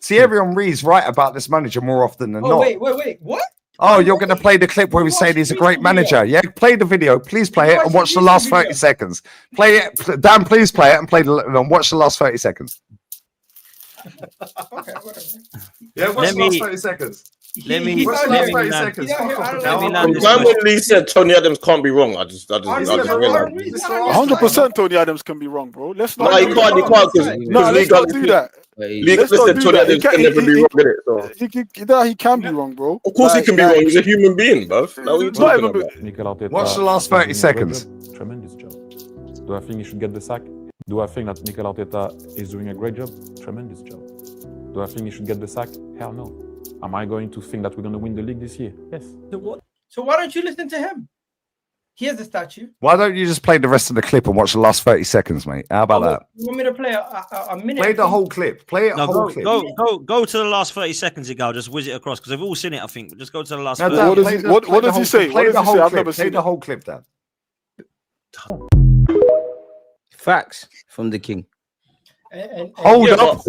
Thierry Henry's right about this manager more often than not. Wait, what? Oh, you're going to play the clip where we say he's a great manager. Yeah, play the video. Please play it and watch the last 30 seconds. Play it. Dan, please play it and watch the last 30 seconds. Okay, whatever. Yeah, watch the last 30 seconds. Let me Lee said Tony Adams can't be wrong. I just realized. 100% Tony Adams can be wrong, bro. Let's not. No, he can't because let's not do that. Tony Adams can never be wrong, innit? He can be wrong, bro. Of course he can be wrong. He's a human being, bro. Watch the last 30 seconds. Tremendous job. Do I think he should get the sack? Do I think that Mikel Arteta is doing a great job? Tremendous job. Do I think he should get the sack? Hell no. Am I going to think that we're going to win the league this year? Yes. So why don't you listen to him? He has a statue. Why don't you just play the rest of the clip and watch the last 30 seconds, mate? How about that? You want me to play a minute? Play the whole clip. Play it whole clip. Go to the last 30 seconds, Igal. Just whiz it across because they've all seen it. I think. Just go to the last. No, 30. What does he say? Play the whole clip. Play the whole clip, Dan. Facts from the king. Hold up,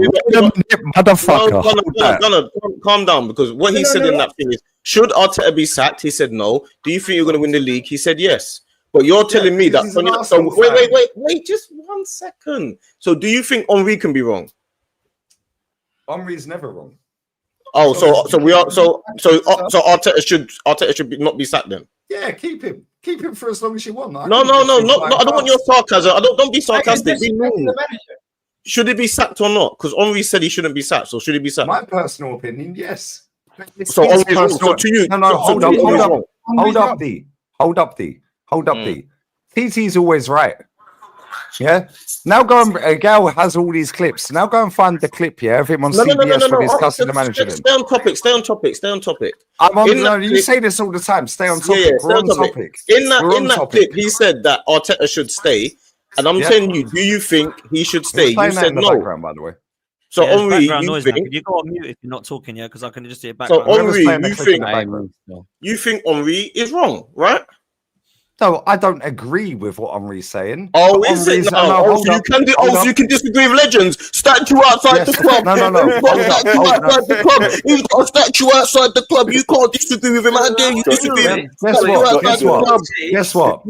motherfucker. Calm down, because what he said in that thing is, should Arteta be sacked? He said no. Do you think you're going to win the league? He said yes. But you're telling me that. Wait, just 1 second. So, do you think Henry can be wrong? Henry's never wrong. Oh, so Arteta should not be sacked then. Yeah, keep him for as long as you want. No. I don't want your sarcasm. Don't be sarcastic. Be normal. Should he be sacked or not? Because Henry said he shouldn't be sacked. So should he be sacked? My personal opinion, yes. So to you, hold up, D. TT's always right. Yeah. Now go and Gal has all these clips. Now go and find the clip. Yeah, of him on CBS when he's cussing the manager. Stay on topic. You say this all the time. Stay on topic. Yeah, We're on topic. In that clip, he said that Arteta should stay. And I'm telling you, do you think he should stay? You said no. By the way. So Henry, you go on mute if you're not talking, yeah, because I can just hear background. So Henry, you think Henry is wrong, right? No, I don't agree with what Henry's saying. Oh, is it? No, you can disagree with legends. Statue outside the club. No. He's got a statue outside the club. You can't disagree with him. How dare you disagree with him? Guess what?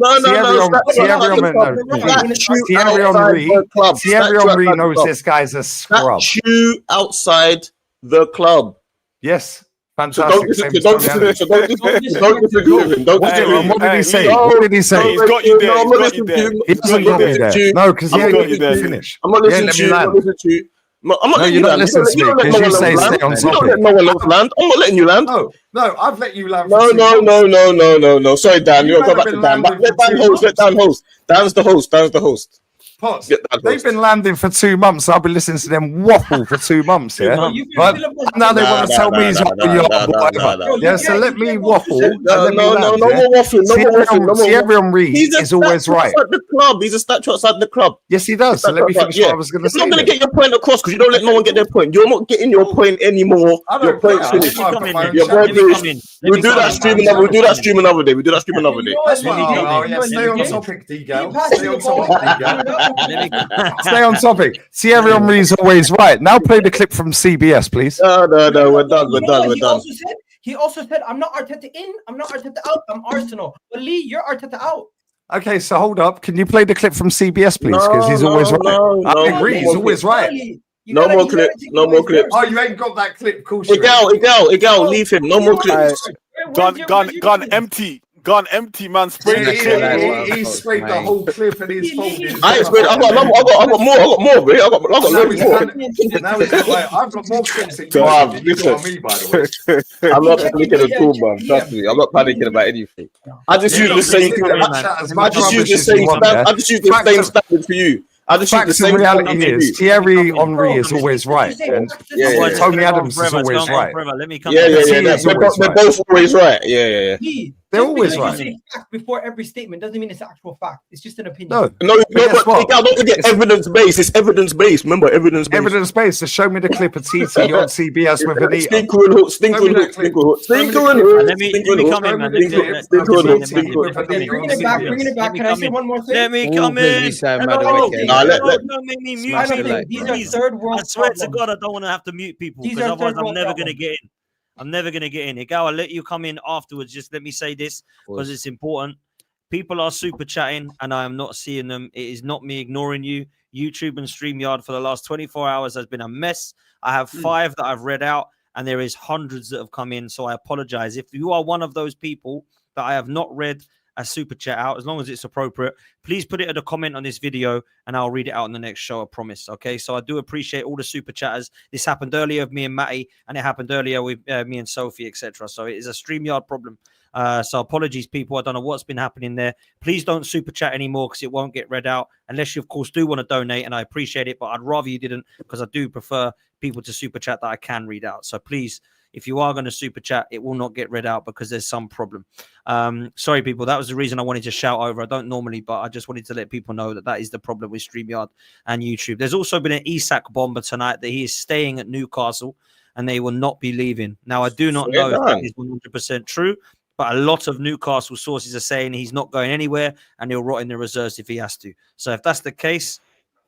Thierry Henry knows this guy's a scrub. Statue outside the club. Yes. Fantastic. Don't disagree with him. What did he say? He's got you there. He doesn't got me there. No, because he ain't let you finish. I'm not listening to you. I'm not letting you land. Listen to me because you say stay on topic. No one else land. I'm not letting you land. No, I've let you land. No. Sorry, Dan. You'll go back to Dan. Let Dan host. Dan's the host. Pots, they've been landing for 2 months. I've been listening to them waffle for 2 months. Yeah, but now they want to tell me he's yeah. So let me waffle. No more waffling. Thierry Henry is always right. The club. He's a statue outside the club. Yes, he does. So let me finish what I was going to say. You're not going to get your point across because you don't let no one get their point. You're not getting your point anymore. Your point's finished. We'll do that stream another day. Stay on topic, D-Gal. Stay on topic. Thierry Henry is always right. Now play the clip from CBS, please. No, we're done. He also said, I'm not Arteta in, I'm not Arteta out, I'm Arsenal. But Lee, you're Arteta out. Okay, so hold up. Can you play the clip from CBS, please? Because he's always right. I agree, he's always right. No more clips. Oh, you ain't got that clip. Cool. Igal, leave him. No more clips. Gone empty, man. Sprayed the clip. He sprayed the whole clip and he's folded. I got more, bro. I got loads more. Now he's like, I've got more clips than you on me, by the way. I'm not panicking at all, man. Trust me, I'm not panicking about anything. I just use the same thing. I just use the same standard for you. The reality is Thierry Henry is always right. And Tony Adams is always right. Let me come. They're both always right. Yeah. They're always right. Before every statement doesn't mean it's actual fact. It's just an opinion. No, but don't forget evidence-based. It's evidence-based. Remember, evidence-based. Evidence-based. So show me the clip of TT on CBS with Anita. Stinker and hook. Let me come in, man. Bringing it back. Can I say one more thing? Let me come in. Don't make me mute. These are third world. I swear to God, I don't want to have to mute people because otherwise I'm never going to get in. I'm never going to get in. Igal, I'll let you come in afterwards. Just let me say this because it's important. People are super chatting and I am not seeing them. It is not me ignoring you. YouTube and StreamYard for the last 24 hours has been a mess. I have 5 that I've read out and there is hundreds that have come in. So I apologize. If you are one of those people that I have not read a super chat out, as long as it's appropriate, please put it in a comment on this video and I'll read it out in the next show, I promise. Okay, so I do appreciate all the super chatters. This happened earlier with me and Matty and it happened earlier with me and Sophie, etc. So it is a StreamYard problem. So apologies, people. I don't know what's been happening there. Please don't super chat anymore because it won't get read out unless you, of course, do want to donate, and I appreciate it, but I'd rather you didn't because I do prefer people to super chat that I can read out. So please, If you are going to super chat, it will not get read out because there's some problem. Sorry, people. That was the reason I wanted to shout over. I don't normally, but I just wanted to let people know that is the problem with StreamYard and YouTube. There's also been an Isak bomber tonight that he is staying at Newcastle and they will not be leaving. Now, I do not know if that is 100% true, but a lot of Newcastle sources are saying he's not going anywhere and he'll rot in the reserves if he has to. So if that's the case,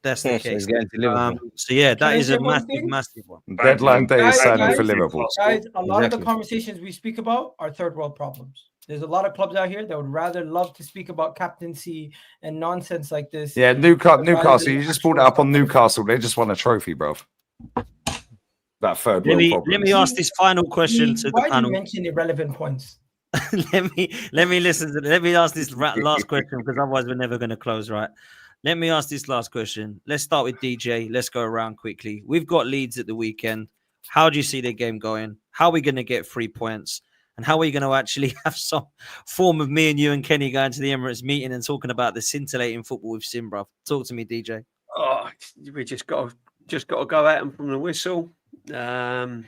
that's the case. He's going to Liverpool. So yeah, that I is say a one massive, thing? massive one. Deadline day is Guys, signing for guys, Liverpool. Guys, a lot of the Exactly. conversations we speak about are third world problems. There's a lot of clubs out here that would rather love to speak about captaincy and nonsense like this. Yeah, Newcastle. You just brought it up on Newcastle. They just won a trophy, bro. That third world problem. Let me ask this final question to the Why do you panel. mention irrelevant points? let me ask this last question because otherwise we're never going to close, right? Let me ask this last question. Let's start with DJ. Let's go around quickly. We've got Leeds at the weekend. How do you see the game going? How are we going to get 3 points? And how are we going to actually have some form of me and you and Kenny going to the Emirates meeting and talking about the scintillating football we've seen, bruv? Talk to me, DJ. Oh, we just got to go at them from the whistle. I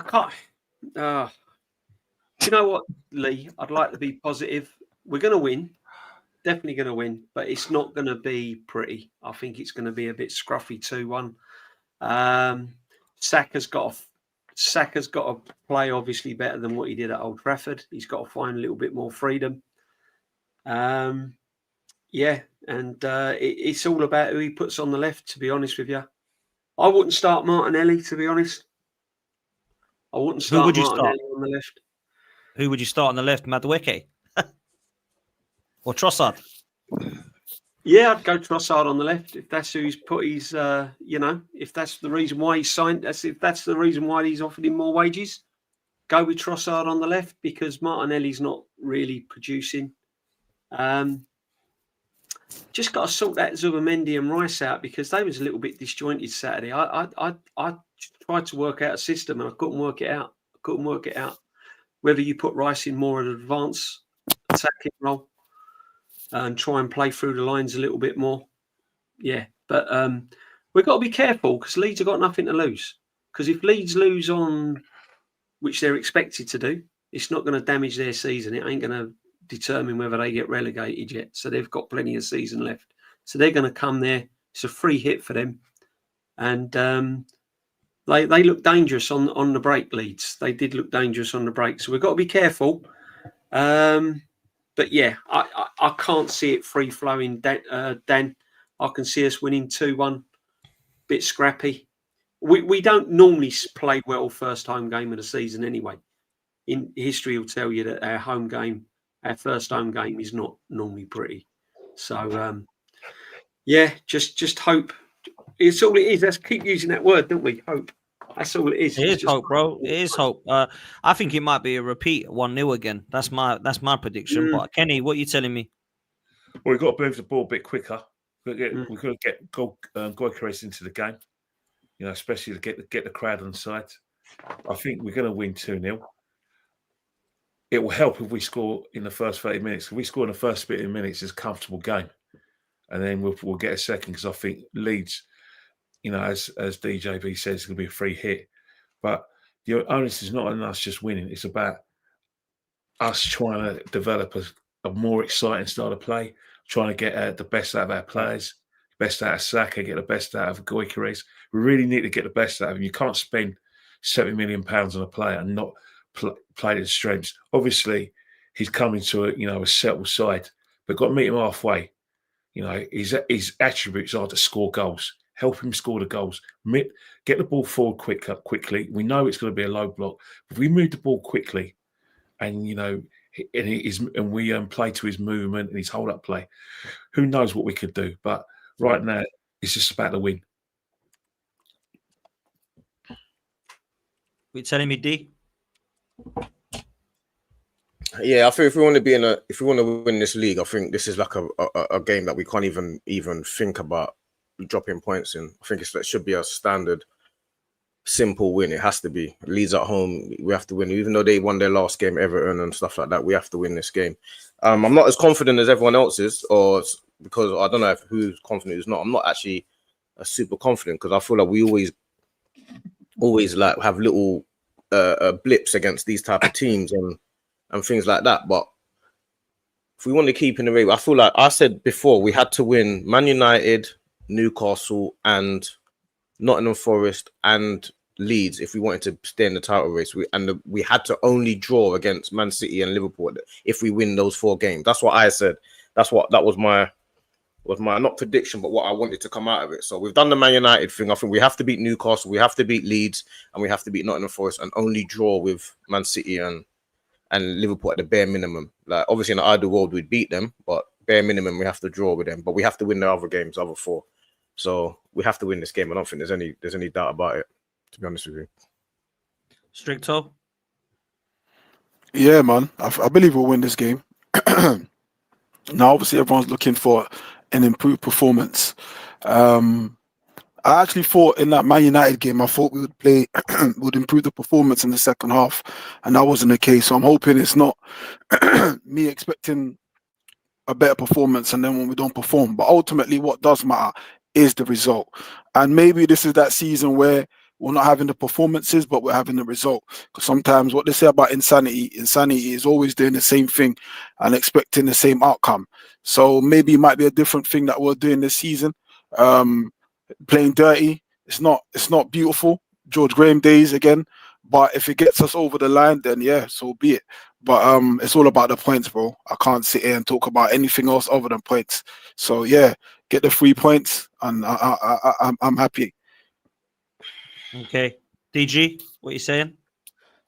can't. You know what, Lee? I'd like to be positive. We're going to win. Definitely going to win, but it's not going to be pretty. I think it's going to be a bit scruffy 2-1. Saka's got to play obviously better than what he did at Old Trafford. He's got to find a little bit more freedom. It's all about who he puts on the left, to be honest with you. I wouldn't start Martinelli, to be honest. I wouldn't start Martinelli on the left. Who would you start on the left? Madueke? Or Trossard? Yeah, I'd go Trossard on the left if that's who he's put his, if that's the reason why he's signed, if that's the reason why he's offered him more wages, go with Trossard on the left because Martinelli's not really producing. Just got to sort that Zubimendi and Rice out because they was a little bit disjointed Saturday. I tried to work out a system and I couldn't work it out. Whether you put Rice in more of an advanced attacking role and try and play through the lines a little bit more. Yeah, but we've got to be careful because Leeds have got nothing to lose. Because if Leeds lose on, which they're expected to do, it's not going to damage their season. It ain't going to determine whether they get relegated yet. So they've got plenty of season left. So they're going to come there. It's a free hit for them. And they look dangerous on the break, Leeds. They did look dangerous on the break. So we've got to be careful. But yeah, I can't see it free-flowing, Dan. I can see us winning 2-1. Bit scrappy. We don't normally play well first home game of the season anyway. In history will tell you that our first home game is not normally pretty. So, just hope. It's all it is. Let's keep using that word, don't we? Hope. That's all it is. It is hope, bro. It is hope. I think it might be a repeat 1-0 again. That's my prediction. But Kenny, what are you telling me? Well, we've got to move the ball a bit quicker. We've got to get Gyökeres into the game. Especially to get the crowd on side. I think we're going to win 2-0. It will help if we score in the first 30 minutes. If we score in the first 30 minutes, it's a comfortable game. And then we'll get a second because I think Leeds, as DJB says, it's going to be a free hit. But the onus is not on us just winning. It's about us trying to develop a more exciting style of play, trying to get the best out of our players, best out of Saka, get the best out of Gyökeres. We really need to get the best out of him. You can't spend £70 million on a player and not play to his strengths. Obviously, he's coming to a settled side, but got to meet him halfway. His attributes are to score goals. Help him score the goals. Get the ball forward quickly. We know it's going to be a low block. If we move the ball quickly, and we play to his movement and his hold-up play, who knows what we could do? But right now, it's just about the win. You telling me, D? Yeah, I think if we want to win this league, I think this is like a game that we can't even think about dropping points in. I think it should be a standard, simple win. It has to be. Leeds at home, we have to win. Even though they won their last game, Everton and stuff like that, we have to win this game. I'm not as confident as everyone else is, or because I don't know who's confident, who's not. I'm not actually super confident because I feel like we always always like have little blips against these type of teams and things like that. But if we want to keep in the race, I feel like I said before, we had to win Man United, Newcastle, and Nottingham Forest and Leeds if we wanted to stay in the title race. We had to only draw against Man City and Liverpool if we win those 4 games. That's what I said. That was my not prediction, but what I wanted to come out of it. So we've done the Man United thing. I think we have to beat Newcastle, we have to beat Leeds, and we have to beat Nottingham Forest, and only draw with Man City and Liverpool at the bare minimum. Like obviously in the ideal world we'd beat them, but bare minimum we have to draw with them. But we have to win the other games, other 4. So we have to win this game. I don't think there's any doubt about it, to be honest with you. Stricto? Yeah, man. I believe we'll win this game. Now, obviously, everyone's looking for an improved performance. I actually thought in that Man United game, I thought we would play, would improve the performance in the second half, and that wasn't the case. So I'm hoping it's not me expecting a better performance and then when we don't perform. But ultimately, what does matter is the result. And maybe this is that season where we're not having the performances, but we're having the result. Because sometimes what they say about insanity is always doing the same thing and expecting the same outcome. So maybe it might be a different thing that we're doing this season. Playing dirty, it's not beautiful. George Graham days again. But if it gets us over the line, then yeah, so be it. But it's all about the points, bro. I can't sit here and talk about anything else other than points. So yeah, get the 3 points, and I'm happy. Okay. DG, what are you saying?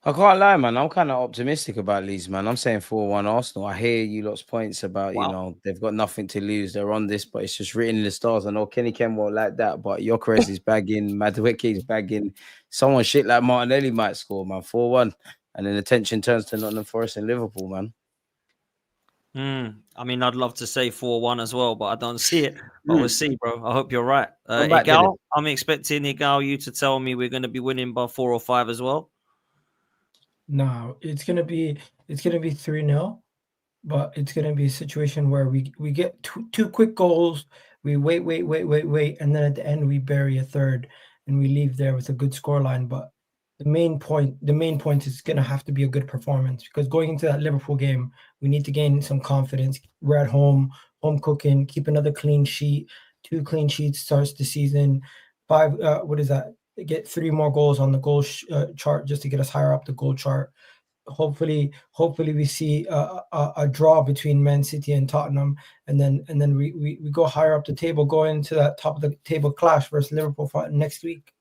I can't lie, man. I'm kind of optimistic about Leeds, man. I'm saying 4-1 Arsenal. I hear you lot's points about, you know, they've got nothing to lose. They're on this, but it's just written in the stars. I know Kenny Ken won't like that, but Gyökeres is bagging, Madueke is bagging. Someone shit like Martinelli might score, man. 4-1. And then the tension turns to Nottingham Forest and Liverpool, man. I mean, I'd love to say 4-1 as well, but I don't see it. But we'll see, bro. I hope you're right. Igal, I'm expecting Igal, you to tell me we're going to be winning by 4 or 5 as well. No, it's gonna be 3-0, but it's gonna be a situation where we get two quick goals, we wait, and then at the end we bury a third and we leave there with a good scoreline. But the main point is gonna have to be a good performance, because going into that Liverpool game, we need to gain some confidence. We're at home cooking, keep another clean sheet, 2 clean sheets starts the season. 5, what is that? Get 3 more goals on the goal chart just to get us higher up the goal chart. Hopefully we see a draw between Man City and Tottenham, and then we go higher up the table, go into that top of the table clash versus Liverpool next week.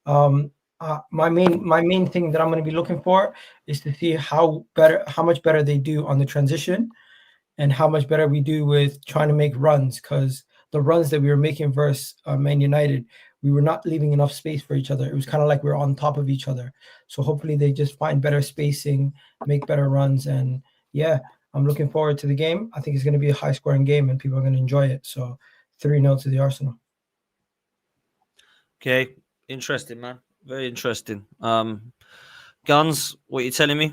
My main thing that I'm going to be looking for is to see how much better they do on the transition, and how much better we do with trying to make runs, because the runs that we were making versus Man United, we were not leaving enough space for each other. It was kind of like we were on top of each other. So hopefully they just find better spacing, make better runs. And yeah, I'm looking forward to the game. I think it's going to be a high-scoring game and people are going to enjoy it. So 3-0 to the Arsenal. Okay, interesting, man. Very interesting. Guns, what are you telling me?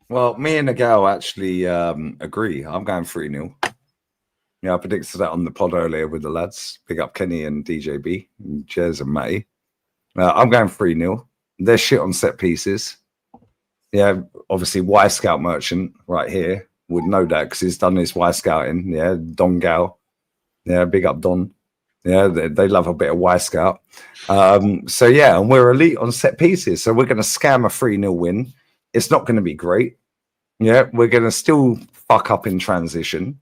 Well, me and Igal actually agree. I'm going 3-0. Yeah, I predicted that on the pod earlier with the lads. Pick up Kenny and DJB, and Jez and Matty. I'm going 3-0. They're shit on set pieces. Yeah, obviously, Y Scout Merchant right here would know that because he's done his Y Scouting. Yeah, Don Gal. Yeah, big up Don. Yeah, they love a bit of Y Scout. So, yeah, and we're elite on set pieces. So we're going to scam a 3-0 win. It's not going to be great. Yeah, we're going to still fuck up in transition.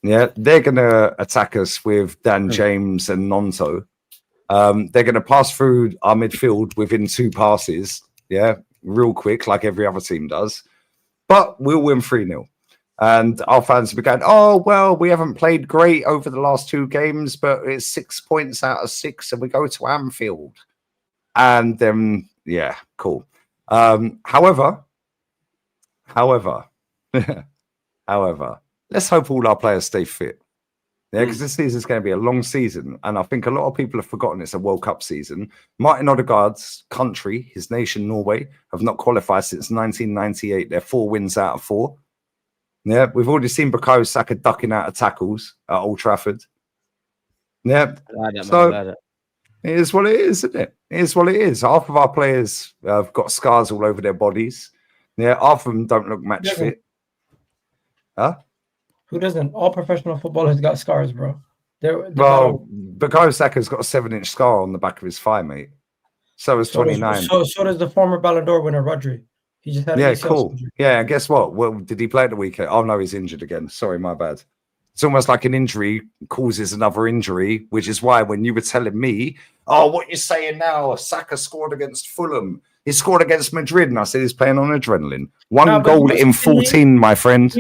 Yeah, they're going to attack us with Dan James and Nonto. They're going to pass through our midfield within 2 passes. Yeah, real quick, like every other team does. But we'll win 3-0. And our fans will be going, oh, well, we haven't played great over the last 2 games, but it's 6 points out of 6, and we go to Anfield. And then, yeah, cool. However, let's hope all our players stay fit. Yeah, because this season is going to be a long season. And I think a lot of people have forgotten it's a World Cup season. Martin Odegaard's country, his nation, Norway, have not qualified since 1998. They're 4 wins out of 4. Yeah, we've already seen Bukayo Saka ducking out of tackles at Old Trafford. Yeah, It is what it is, isn't it? It is what it is. Half of our players have got scars all over their bodies. Yeah, half of them don't look match fit. Huh? Who doesn't? All professional footballers got scars, bro. Well, Bukayo Saka's got a 7-inch scar on the back of his thigh, mate. So is 29. So does the former Ballon d'Or winner Rodri. He just had cool. Surgery. Yeah, and guess what? Well, did he play at the weekend? Oh no, he's injured again. Sorry, my bad. It's almost like an injury causes another injury, which is why when you were telling me, oh, what you're saying now, Saka scored against Fulham. He scored against Madrid, and I said he's playing on adrenaline. One goal in 14, my friend.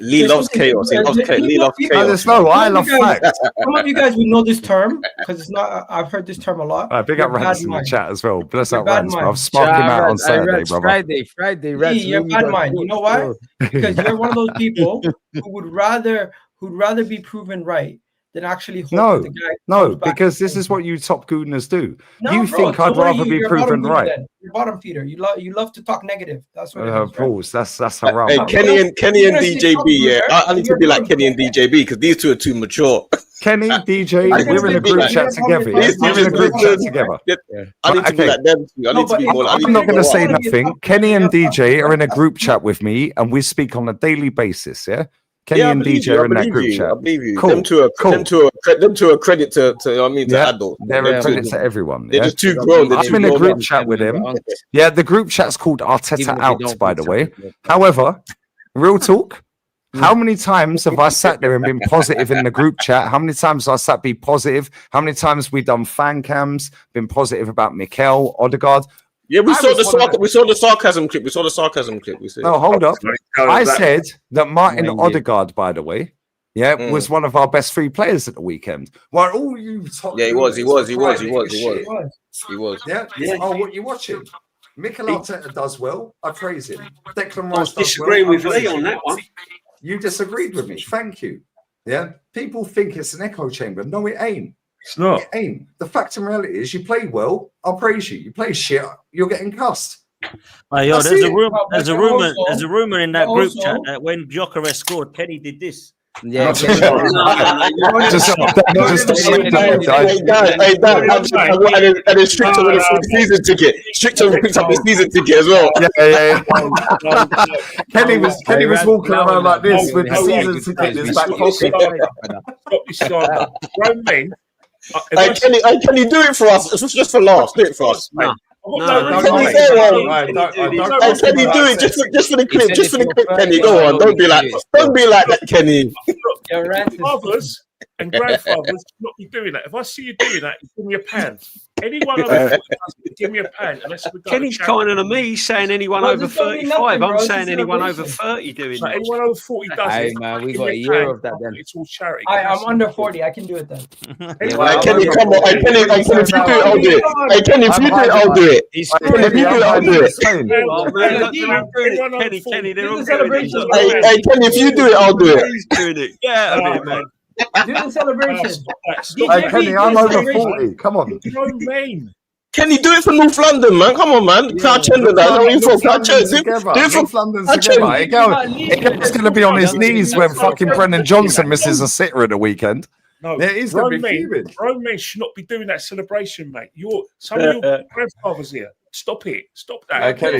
Lee loves chaos. He loves chaos. Lee loves chaos. I love facts. Some of you guys would know this term because it's not. I've heard this term a lot. Big up Rance in the chat as well. Bless up Rance, bro. I've sparked him out on Saturday, brother. Friday. You're bad mind. You know why? Because you're one of those people who would rather be proven right than actually hold the guy. No, because this is what you top gooners do. You think I'd rather be proven right. You're bottom feeder. You love to talk negative. That's what of course. That's haram. Hey, Kenny and DJB, yeah. I need to be like Kenny and DJB because these two are too mature. Kenny, DJ, we're in a group chat together. We're in a group chat together. I need to be like them too. I need to be more like. I'm not going to say nothing. Kenny and DJ are in a group chat with me, and we speak on a daily basis. Yeah. Kenny and DJ are in that group chat. I believe you. Cool. Them two are credit to adults. They're a credit to everyone. They're just too grown. I'm in a group chat with him. Yeah, the group chat's called Arteta Out, by the way. However, real talk, how many times have I sat there and been positive in the group chat? How many times have I sat be positive? How many times have we done fan cams, been positive about Mikel, Odegaard? Yeah, we saw the sarcasm clip. We said. No, hold up. I said that Martin Odegaard, by the way, was one of our best 3 players at the weekend. Well, all you he was. Yeah. Oh, what you watching? Mikel Arteta does well. I praise him. Declan Rice I was disagreeing with Lee on that one. You disagreed with me. Thank you. Yeah. People think it's an echo chamber. No, it ain't. It's not. It ain't. The fact and reality is you play well, I'll praise you. You play shit, you're getting cussed. There's a rumor in that group chat that when Gyökeres scored, Kenny did this. Yeah, Hey, Dan, and then Stricter with the season ticket. Stricter picked up the season ticket as well. Yeah. Kenny was walking around like this with the season ticket in his back pocket. Stop grown men. Hey, Kenny, do it for us. It's just for laughs. Do it for us. No. Kenny, do it just for the clip. Just for the clip, Kenny. Go on. Don't be like that, Kenny. Fathers and grandfathers should not be doing that. If I see you doing that, give me a pound. Anyone over 40 give me a pound. Kenny's kinder than me. He's saying anyone over 35. I'm saying anyone over 30 doing that. Anyone over 40 does it. Hey, man, we got a year of that then. It's all charity. I'm under 40. I can do it then. Kenny, come on. Hey, Kenny, if you do it, I'll do it. Hey, Kenny, if you do it, I'll do it. Kenny, if you do it, I'll do it. Kenny, they're all celebrations. Hey, Kenny, if you do it, I'll do it. He's doing it. Yeah, I mean, man. Do the celebration. Hey, Kenny, I'm over 40. Come on. You know what I mean? Kenny, do it for North London, man. Come on, man. Catch that. Do it for North London together. It's going to be on his knees when fucking Brendan Johnson misses a sitter at the weekend. No, he's going to be fuming. Grown men should not be doing that celebration, mate. Some of your grandfathers here. Stop it. Stop that. Kenny,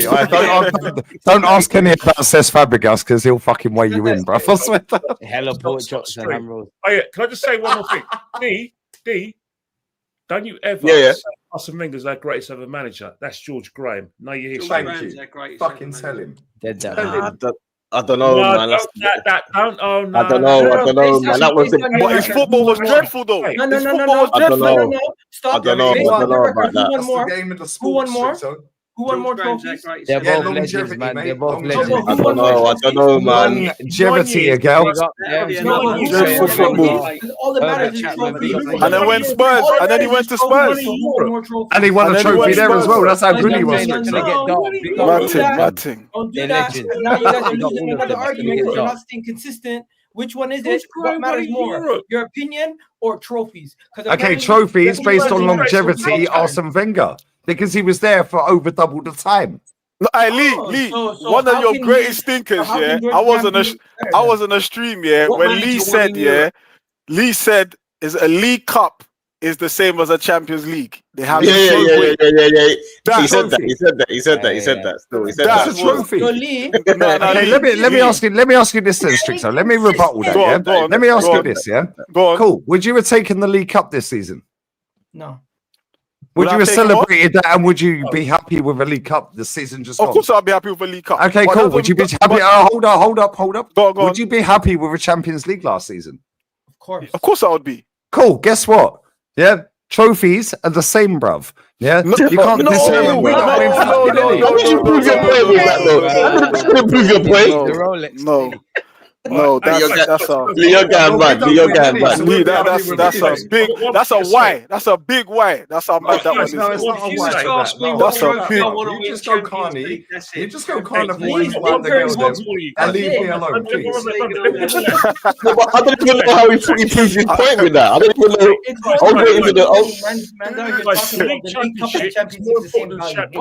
don't ask Kenny about Cesc Fabregas because he'll fucking weigh you in, bro. I swear. Hella pork chops and ham rolls. Oh, yeah. Can I just say one more thing? D, don't you ever say Arsene Wenger's our greatest ever manager? That's George Graham. No, you hear. Thank you. Fucking tell him. I don't know, man. I don't know, man. That was But his football was dreadful, though. No. Stop. I don't know about that. Who won more? Who won more trophies? They're both legends, man. They're both legends. I don't know, man. Longevity, Igal. All that matters is trophies. And then when Spurs, and then he went to Spurs. And he won a trophy there as well. That's how good he was. Matting. Don't do that. Now you guys are losing another argument because you're not staying consistent. Which one is it? What matters more? Your opinion or trophies? Okay, trophies based on longevity, Arsene Wenger. Because he was there for over double the time. No, Lee, one of your greatest thinkers, yeah. I was on a stream, yeah, when Lee said, Lee said, is a League Cup is the same as a Champions League. They have Yeah. He That's said that. He said that. Still, he said That's that. a trophy. Yo, Lee, Okay, let me ask you this then, Strixo. Let me rebuttal that. Go Yeah. on, go on, Let me ask go you on. this. Yeah. Go on. Cool. Would you have taken the League Cup this season? no. Would Would you I have take it on? celebrated that, and would you be happy with a League Cup this season just Of gone? course, I'll be happy with a League Cup. Okay, But cool. that Would you be doesn't- happy? but- Hold up. Go on. Would you be happy with a Champions League last season? Of course. Of course, I would be. Cool. Guess what? Yeah, trophies are the same, bruv. Yeah, No, you can't no, determine. We no, don't win no, fucking no, any. How did you prove your point with that, though? How did you prove your point? No, Rolex. no. No, that's a Leo Gan bad. Lee, that's a why. That's a big why. That's how mad that one is. No, it's not a why. That's a big. You just go Carney. You just go Carnival Please, and run the League girl Cup them and leave me alone, please. No, but I don't even know how he proved his point with that. I don't even know. I'll go into the.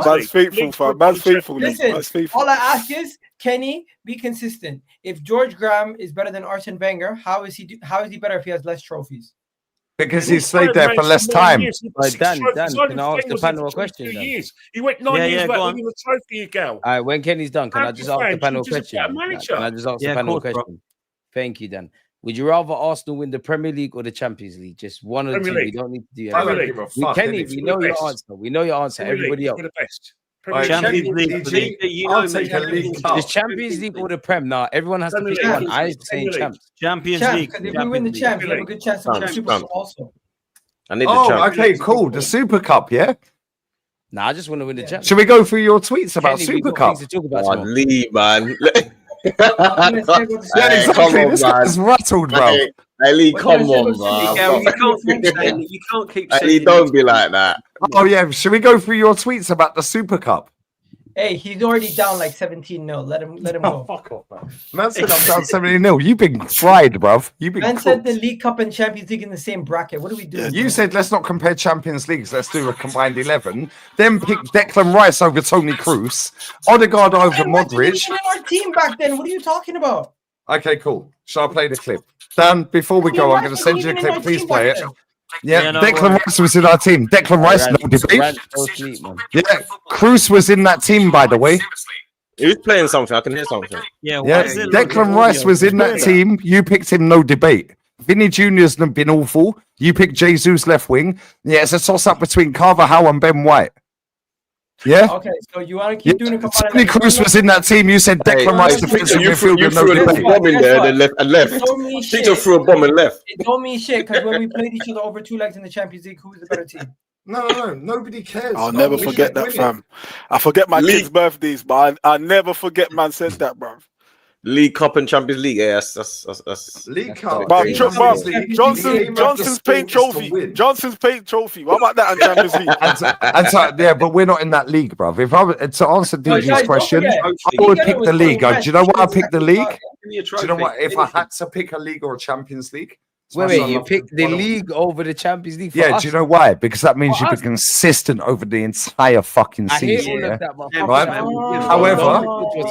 Man's faithful, fam. Man's faithful, Lee. Listen, Man's faithful. all I ask is, Kenny, be consistent. If George Graham is better than Arsene Wenger, how is he better if he has less trophies? Because he's stayed there for less time. Right, Dan, can I ask the panel a question, then? He went 9 years go back on. with a trophy, Igal. All right, when Kenny's done, can I just ask the panel a He's just a question? better manager. Can I just ask the Yeah, panel a of course, bro. question? Thank you, Dan. Would you rather Arsenal win the Premier League or the Champions League? Just one or Premier two. League. We don't need to do I don't anything. give a fuck. Kenny, innit? we know your best. answer. We know your answer. Everybody else. For the best. Alright, Champions Champions League. League. I'll take a League Cup. Is Champions League or the Prem? Nah, everyone has to Premier pick League. one. I saying Premier champs. Champions Champs, League. because if we win the champs, we have a good chance to win the Champs, Super Cup also. I need the Oh, champ. okay, cool. The Super Cup, yeah. Nah, I just want to win the champs. Should we go through your tweets about Kenny, we Super got Cup? things to talk about Oh, tomorrow. Lee, man. Yeah, Hey, exactly. come on, This man. guy's rattled, bro. Hey, Lee, What come do I on, say? man. Miguel, you can't keep Hey, saying Lee, don't be like that. Oh yeah, should we go through your tweets about the Super Cup? Hey, he's already down like 17-0. Let him Oh, go. fuck off, man. Man said I'm down 70-0. You've been fried, bruv. You've been Man said cooked. the League Cup and Champions League in the same bracket. What are we doing? You said let's not compare Champions Leagues. Let's do a combined 11. Then pick Declan Rice over Tony Kroos, Odegaard over Hey, what did we Modric. win in our team back then? What are you talking about? Okay, cool. Shall I play the clip? Dan, before we go, I'm going to send you the clip. Please play it. Yeah, no Declan worries. Rice was in our team. Declan Rice, no debate. Yeah, Kroos was in that team, by the way. Who's playing something? I can hear something. Yeah, Yeah, why is it Declan Rice was in that team. You picked him, no debate. Vinny Jr.'s been awful. You picked Jesus left wing. Yeah, it's a toss up between Carvajal and Ben White. Yeah? Okay, so you want to keep doing a Tony Kroos was in that team. You said Declan Rice defensive You threw midfielder, no a little debate. bomb in there and left. It don't mean shit. Tito threw a bomb and left. It don't mean shit because when we played each other over 2 legs in the Champions League, who was the better team? No, nobody cares. I'll never forget that, fam. I forget my kids' birthdays, but I never forget man said that, bro. League Cup and Champions League. Yeah, that's League Cup. But Champions Johnson's paint trophy. Johnson's paint trophy. What about that on Champions League? And so, yeah, but we're not in that league, bruv. If I were to answer guys, DJ's don't question, forget, I would pick the league. Do you know why I picked the league? Give me a Do you know trophy. what? If I had to pick a league or a Champions League, Wait, you picked the league over the Champions League? For yeah, us? do you know why? Because that means For you've us? been consistent over the entire fucking I hear season. all Yeah? of that, but Right? However,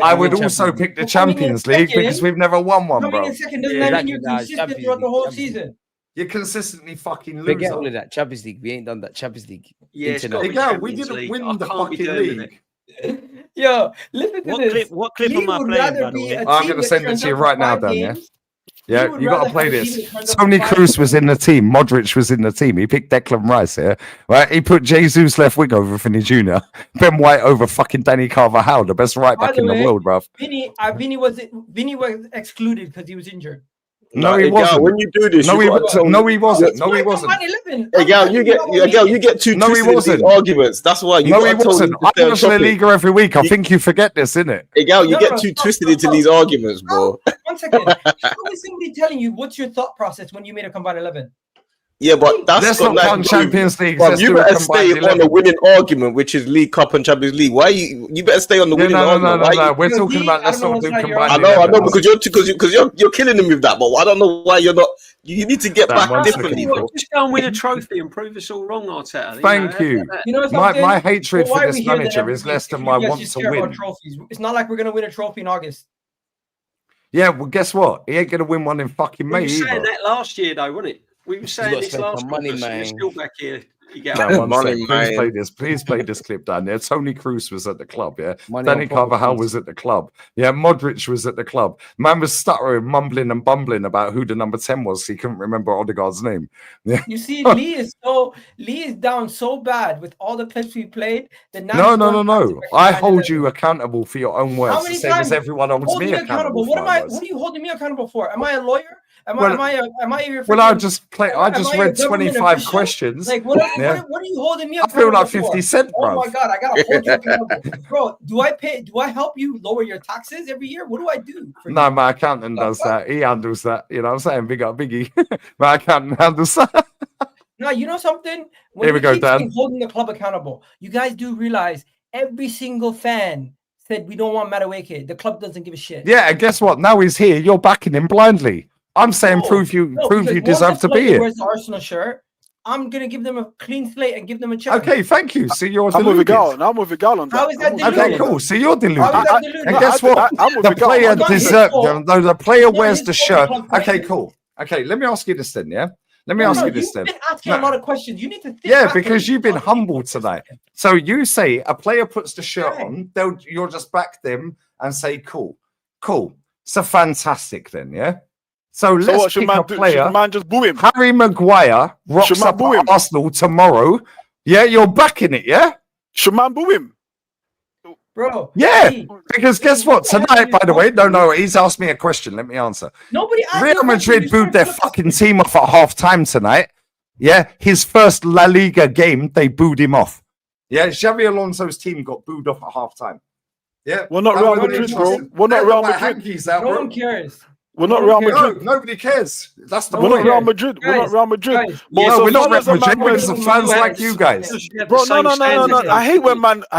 I would also pick the But coming in Champions League second- because we've never won one, Coming bro. in second doesn't that mean you're Exactly, nah, consistent Champions throughout the League, whole Champions season? You're consistently fucking Forget loser. all of that. Champions League. We ain't done that. Champions League. Yeah, it's got to be Again, we Champions didn't League. win I the can't be fucking doing league. it. Yo, listen to What this. clip Lee am I would playing, rather by the be way? a I'm team going to that send it turns to you up for right now, 5 Dan. Yeah, games. yeah, would you got to rather play have a this. team that turns up Tony for 5 Kroos was in the team. Modric was in the team. He picked Declan Rice here, right? He put Jesus left wing over Vinny Jr. Ben White over fucking Danny Carvajal, the best right By back the in the way, world, bruv. Vinny was excluded because he was injured. No, he Igal, wasn't. When you do this, No, you he gotta wasn't. tell- No, he wasn't. It's No, he my wasn't. combined 11. Hey, Gal, you get too No, he twisted in these wasn't. arguments. That's why you No, gotta he tell wasn't. them to I stay on watch La topic. Liga every week. I think you forget this, innit? Hey, Gal, you No, get no, too stop, twisted stop, into stop. these arguments, bro. 1 second. How is somebody telling you what's your thought process when you made a combined 11? Yeah, but that's Let's got not nothing count to do- Champions League. Bruv, Let's you do a better stay combined on the 11. winning argument, which is League Cup and Champions League. Why you better stay on the Yeah, winning no, argument. Why you- We're Yo, talking he- about I let's don't know not do what's on your combined I 11. know, because you're killing them with that. But I don't know why you're not. You need to get Dan, back one differently, second. bro. Just go and win a trophy and prove us all wrong, Arteta. Thank you. You know My something? hatred Well, why for are this we here then manager every is week less if than you my guys want just to care about win. trophies? It's not like we're gonna win a trophy in August. Yeah, well, guess what? He ain't gonna win one in fucking We May were saying either. that last year, though, wasn't it? We were saying got this spent last some money, Christmas, and you're man. still back here. You get No, one Money, sec. Please man. play this. Please play this clip down there. Tony Cruz was at the club. Yeah, Money Danny on properties. Carvajal was at the club. Yeah, Modric was at the club. Man was stuttering, mumbling, and bumbling about who the number 10 was. He couldn't remember Odegaard's name. Yeah. You see, Lee is down so bad with all the clips we played that now No, he's no, no, going back to no. back I to hold 9-11. you accountable for your own words. How The many same as times everyone holds hold me me accountable for What my am I? words. What are you holding me accountable for? Am I a lawyer? Am Well, I your Well, I freaking- just play. am I I just a read government 25 official? questions. Like what Yeah. are you holding me I accountable feel like for? 50 Cent, Oh bro. my god, I gotta hold you accountable, bro. Do I help you lower your taxes every year? What do I do? For No, you? my accountant does that. He handles that. You know what I'm saying? Big up, Biggie. My accountant handles that. No, you know something? When Here we you go, keep Dan. saying holding the club accountable, you guys do realize every single fan said we don't want Madueke. The club doesn't give a shit. Yeah, and guess what? Now he's here. You're backing him blindly. I'm saying prove you because deserve once to a be player here. wears the Arsenal shirt, I'm gonna give them a clean slate and give them a check. Okay, thank you. So you're I'm with deluded. Igal on that. How is that Okay, deluded? cool. So you're deluded. How is that deluded? And guess what? I'm with The Igal. player I'm not deserves. The player It's not wears his the fault shirt. the club Okay, questions. cool. Okay, let me ask you this then. Yeah, let me No, ask no, you this you've then. been asking No. a lot of questions. You need to think. Yeah, backwards. because you've been humble tonight. So you say a player puts the shirt on, you'll just back them and say, cool. So fantastic then, yeah? So So let's what should pick man a do? player. Should man just boo him? Harry Maguire rocks Should man up boo at him? Arsenal tomorrow. Yeah, you're backing it, yeah? Should man boo him? Bro. Yeah, Lee, because guess what? Tonight, by the way, no, he's asked me a question. Let me answer. Nobody asked you Real a question. Madrid You booed their started- fucking team off at half time tonight. Yeah, his first La Liga game, they booed him off. Yeah, Xavi Alonso's team got booed off at half time. Yeah, We're not that Real was Madrid, interesting. bro. We're not They Real got their Madrid. hankies out, No bro. one cares. We're No not one Real cares. Madrid. No, nobody cares. That's the No We're one point. not Real cares. Madrid. We're not Guys, Real Madrid. guys, But No, so we're not far Real as a man Madrid. We're wears- some fans like you guys. Bro, no. I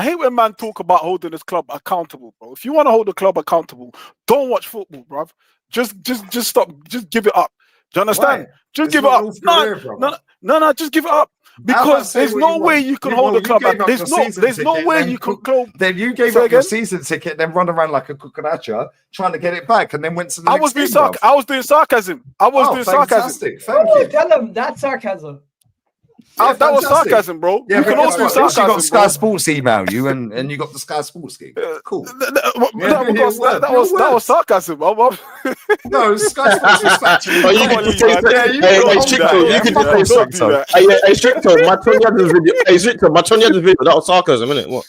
hate when man talk about holding this club accountable, bro. If you want to hold the club accountable, don't watch football, bro. Just stop. Just give it up. Do you understand? Why? Just It's give it not up. your career, brother. No, just give it up. Because there's no way you can hold the club. There's no way you can club. Then you gave Say up your again? season ticket, then run around like a cucaracha trying to get it back, and then went to the I next was doing game, bruv. I was doing sarcasm. I was Oh, doing sarcasm. fantastic. Thank Oh, you. tell them that's sarcasm. That was fantastic. sarcasm, bro. Yeah, you can but also do guess what? At least you got sarcasm, Sky bro. Sports email you, and you got the Sky Sports gig. Cool. That was sarcasm. No, Sky Sports was factually. Oh, you Come can on, just Lee, say, man. Yeah, you hey, can Stricto, hold you that. can Yeah, just fuck say off, do that. Hey, Stricto, my Tony Adams video. Hey, Stricto, my Tony Adams video. That was sarcasm, innit? What?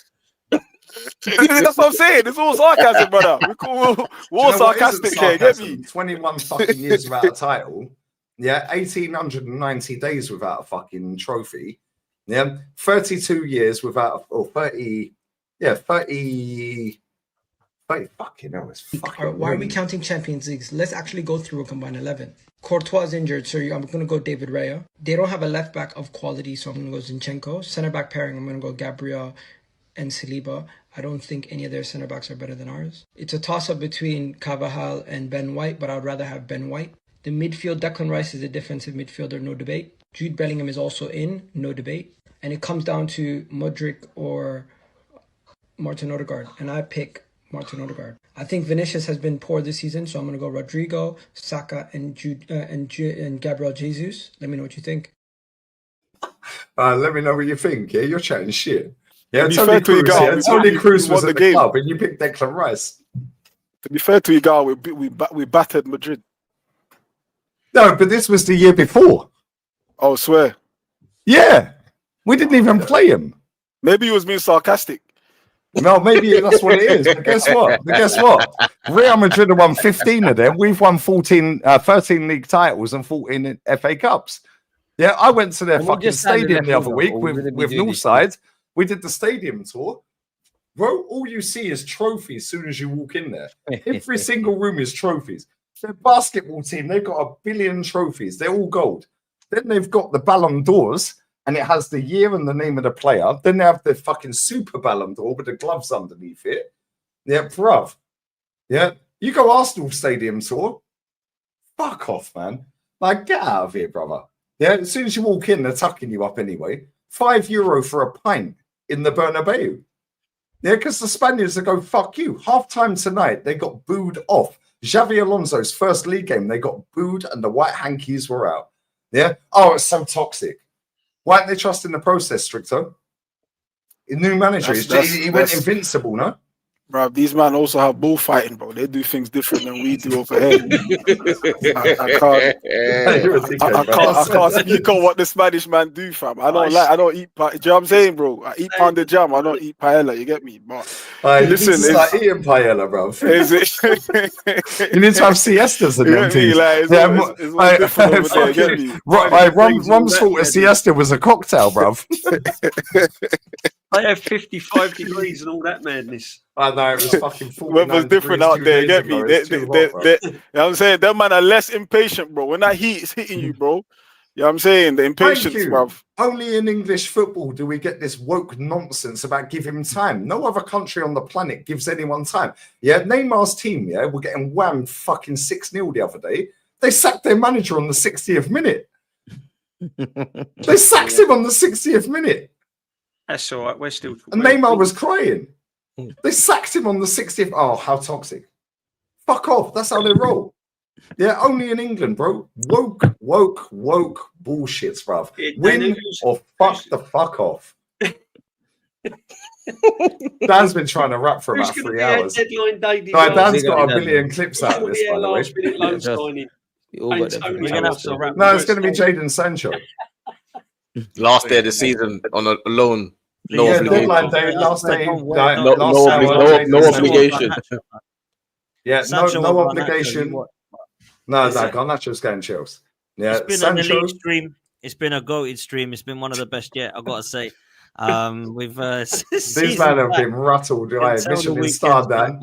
That's what I'm saying. It's all sarcasm, brother. We're all Do you know what isn't sarcastic here. Get sarcasm? me? 21 fucking years without a title. Yeah, 1,890 days without a fucking trophy. Yeah, 32 years without, or 30, yeah, 30 fucking hell, it's fucking Why are we weird. counting Champions Leagues? Let's actually go through a combined 11. Courtois is injured, so I'm going to go David Raya. They don't have a left back of quality, so I'm going to go Zinchenko. Center back pairing, I'm going to go Gabriel and Saliba. I don't think any of their center backs are better than ours. It's a toss-up between Carvajal and Ben White, but I'd rather have Ben White. The midfield, Declan Rice is a defensive midfielder, no debate. Jude Bellingham is also in, no debate. And it comes down to Mudryk or Martin Odegaard, and I pick Martin Odegaard. I think Vinicius has been poor this season, so I'm going to go Rodrigo, Saka, and Gabriel Jesus. Let me know what you think. Let me know what you think. Yeah, you're chatting shit. Yeah, To be Tony fair to Cruz. Igal, Yeah, we Tony Cruz won was the at the game. club, and you picked Declan Rice. To be fair to Igal, we battered Madrid. No, but this was the year before. Oh, swear. Yeah, we didn't even play him. Maybe he was being sarcastic. No, maybe that's what it is. But guess what? Real Madrid have won 15 of them. We've won 13 league titles and 14 FA Cups. Yeah, I went to their And we fucking just signed stadium a the other left week winger, or we're gonna be with doing this Northside. We did the stadium tour. Bro, all you see is trophies as soon as you walk in there. Every single room is trophies. Their basketball team, they've got 1 billion trophies. They're all gold. Then they've got the Ballon d'Ors, and it has the year and the name of the player. Then they have the fucking Super Ballon d'Or with the gloves underneath it. Yeah, bruv. Yeah, you go Arsenal Stadium tour. Fuck off, man. Like, get out of here, brother. Yeah, as soon as you walk in, they're tucking you up anyway. €5 for a pint in the Bernabeu. Yeah, because the Spaniards are go, fuck you. Half-time tonight, they got booed off. Xavi Alonso's first league game, they got booed and the white hankies were out. Yeah. Oh, it's so toxic. Why aren't they trusting the process, Stricto? A new manager, he went invincible, no? Bro, these men also have bullfighting, bro. They do things different than we do over here. I can't speak on what the Spanish man do, fam. I don't eat, do you know what I'm saying, bro? I eat pound de jam, I don't eat paella, you get me? But listen, it's like eating paella, bro. Is it? You need to have siestas and them things. Like, it's all different over there, you get me? Rum's thought a siesta was a cocktail, bro. I have 55 degrees and all that madness. I know, it was fucking 49 Weather's different out there, get me? You know what I'm saying? Them man are less impatient, bro. When that heat is hitting you, bro, you know what I'm saying? The impatience, bro. Only in English football do we get this woke nonsense about giving him time. No other country on the planet gives anyone time. Yeah, Neymar's team, yeah, were getting whammed fucking 6-0 the other day. They sacked their manager on the 60th minute. They sacked him on the 60th minute. That's all right. We're still. And Neymar was crying. They sacked him on the 60th. Oh, how toxic. Fuck off. That's how they roll. Yeah, only in England, bro. Woke bullshits, bruv. Win or fuck the fuck off. Dan's been trying to rap for about 3 hours. Dan's got a billion clips out of this, by the way. No, it's going to be Jadon Sancho. Last day of the season on a loan. No obligation. No obligation. Yeah, no obligation. No, Garnacho's going Chelsea. Yeah, it's been an elite stream. It's been a goated stream. It's been one of the best yet, I've got to say. These men have been rattled. Michelin star, Dan.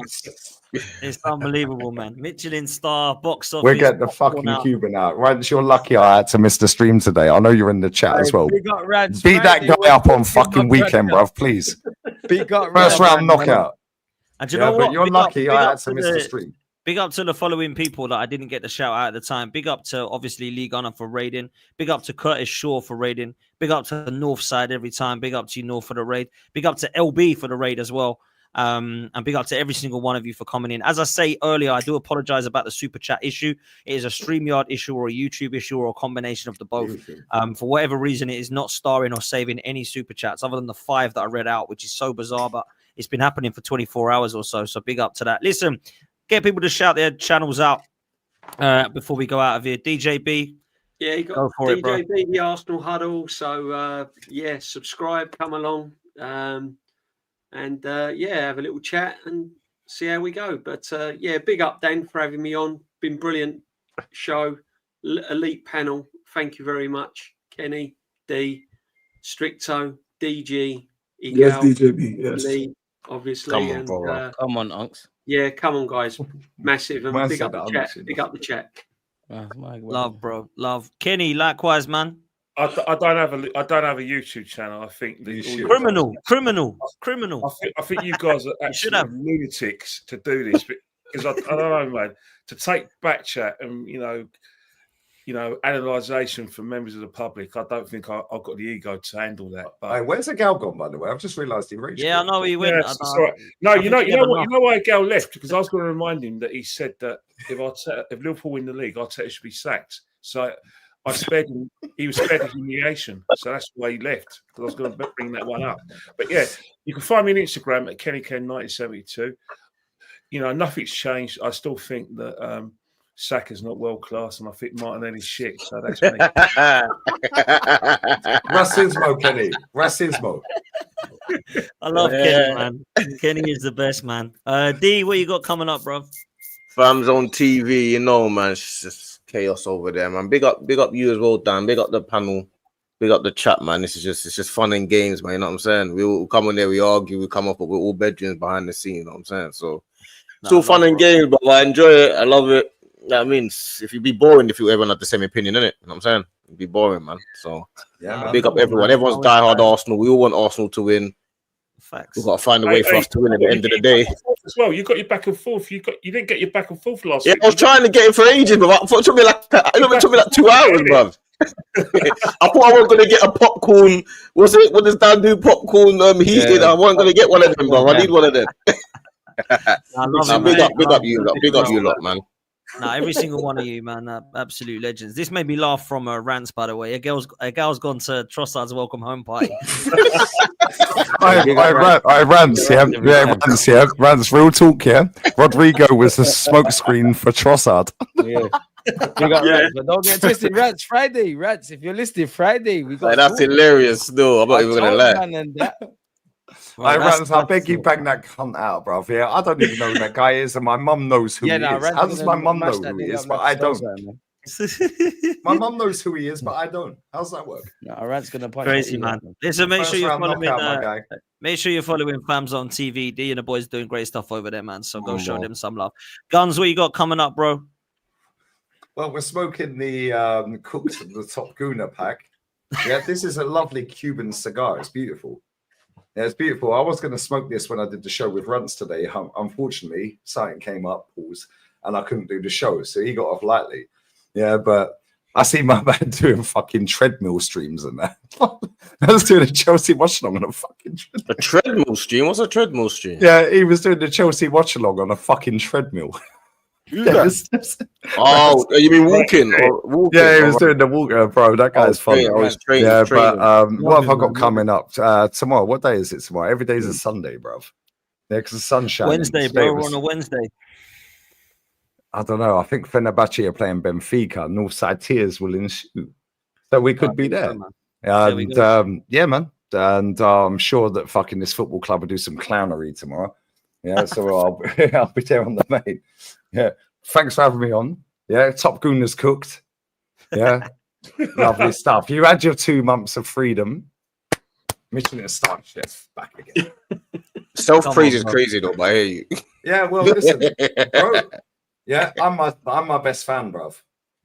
It's unbelievable, man. Michelin star, box office. We'll get the fucking Cuban out. Right, you're lucky I had to miss the stream today. I know you're in the chat as well. Beat that guy up on fucking weekend, bruv, please. First round knockout. And you know what? But you're lucky I had to miss the stream. Big up to the following people that I didn't get the shout out at the time. Big up to, obviously, Lee Gunner for raiding. Big up to Curtis Shaw for raiding. Big up to the North side every time. Big up to you, North, for the raid. Big up to LB for the raid as well. And big up to every single one of you for coming in. As I say earlier, I do apologize about the super chat issue. It is a StreamYard issue or a YouTube issue or a combination of the both. For whatever reason, it is not starring or saving any super chats other than the 5 that I read out, which is so bizarre, but it's been happening for 24 hours or so. So big up to that. Listen, get people to shout their channels out before we go out of here. DJB. Yeah, you got DJB, the Arsenal Huddle. So, yeah, subscribe, come along. And have a little chat and see how we go. But yeah, big up, Dan, for having me on. Been brilliant show, elite panel. Thank you very much, Kenny, D, Stricto, DG, Igal, yes, DJB, yes, Lee, obviously. Come on, bro. Come on, Unks. Yeah, come on, guys. Massive and big up the chat. Big up the chat. Love, bro. Love. Kenny, likewise, man. I don't have a YouTube channel. I think criminal. I think you guys are actually lunatics to do this because I don't know, man. To take back chat and you know, analysation from members of the public. I don't think I've got the ego to handle that. But hey, where's Igal gone, by the way? I've just realised he reached. Yeah, I know he went. Right. No, you know why Igal left? Because I was going to remind him that he said that if Liverpool win the league, Arteta should be sacked. So I spared him. He was spared the humiliation, so that's why he left. Because I was going to bring that one up. But yeah, you can find me on Instagram at KennyKen1972. You know, nothing's changed. I still think that Saka's not world class, and I think Martinelli's shit. So that's me. Racismo, Kenny. Racismo. I love Kenny, man. Kenny is the best, man. D, what you got coming up, bro? Fam's on TV, you know, man. It's just chaos over there, man. Big up you as well, Dan. Big up the panel. Big up the chat, man. It's just fun and games, man. You know what I'm saying? We all come in there, we argue, we come up, but we're all bedrooms behind the scene. You know what I'm saying? So it's all fun and games, but I enjoy it. I love it. That means if you'd be boring if you everyone had the same opinion, innit? You know what I'm saying? It'd be boring, man. So yeah, big up everyone. Everyone's diehard Arsenal. We all want Arsenal to win. Facts. We've got to find a way for us to win at the end of the day. As well, you got your back and forth. You didn't get your back and forth last week. I was trying to get it for ages, but it took me like 2 hours, bruv. I thought I wasn't going to get a popcorn. What does Dan do? Popcorn heated. I wasn't going to get one of them, bruv. I need one of them. I love big up you lot, man. Nah, every single one of you, man, absolute legends. This made me laugh from Rants, by the way. A girl's gone to Trossard's welcome home party. I rants, rants. Real talk, yeah. Rodrigo was a smokescreen for Trossard. Yeah. We got Rats, but don't get twisted. Rats Friday, Rats. If you're listening Friday, we got. Like, that's hilarious. Still, I'm not even gonna lie. I beg you, bang that cunt out, bro. Yeah, I don't even know who that guy is, and my mum knows who he is. How does my mum know who he is, but I don't? My mum knows who he is, but I don't. How's that work? Rant's gonna punch crazy, man. Listen, make sure you're following. Knockout, Make sure you're following Fams on TV. D and the boys doing great stuff over there, man. So go show them some love. Guns, what you got coming up, bro? Well, we're smoking the cooked the Top Gooner pack. Yeah, this is a lovely Cuban cigar. It's beautiful. Yeah, it's beautiful. I was going to smoke this when I did the show with Runts today. Unfortunately, something came up, and I couldn't do the show, so he got off lightly. Yeah, but I see my man doing fucking treadmill streams and that. I was doing a Chelsea watch-along on a fucking treadmill. A treadmill stream? What's a treadmill stream? Yeah, he was doing the Chelsea watch-along on a fucking treadmill. Oh, you mean walking? Yeah, he was doing the walker, bro. That guy's funny. But what have I got coming up tomorrow? What day is it tomorrow? Every day is a Sunday, bro. Yeah, because the sun's shining. Wednesday, bro. We're on a Wednesday. I don't know. I think Fenerbahce are playing Benfica. Northside Tears will ensue, so we could be there. And yeah, man. And I'm sure that fucking this football club will do some clownery tomorrow. Yeah, so I'll be there on the main. Yeah, thanks for having me on. Yeah, Top Gooner's cooked. Yeah, lovely stuff. You had your 2 months of freedom. Mission to start chef back again. Self-praise is crazy though, but I hear you. Yeah, well, listen, bro. Yeah, I'm my best fan, bruv.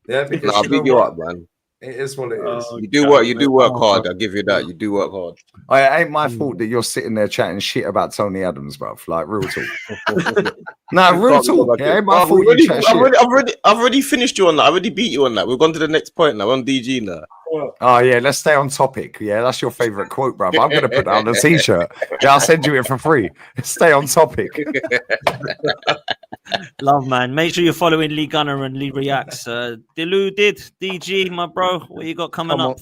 Yeah, because I'll beat you up, man. It is what it is. You do work hard. I'll give you that. You do work hard. It ain't my fault that you're sitting there chatting shit about Tony Adams, bruv. Like real talk. Real talk. Yeah, ain't my fault you chat shit. I've already finished you on that. I already beat you on that. We've gone to the next point now. We're on DG now. Oh yeah, let's stay on topic. Yeah, that's your favorite quote, bruv. I'm gonna put that on a t-shirt. Yeah, I'll send you it for free. Stay on topic. Love, man. Make sure you're following Lee Gunner and Lee Reacts. Dilu did DG, my bro. What you got coming up?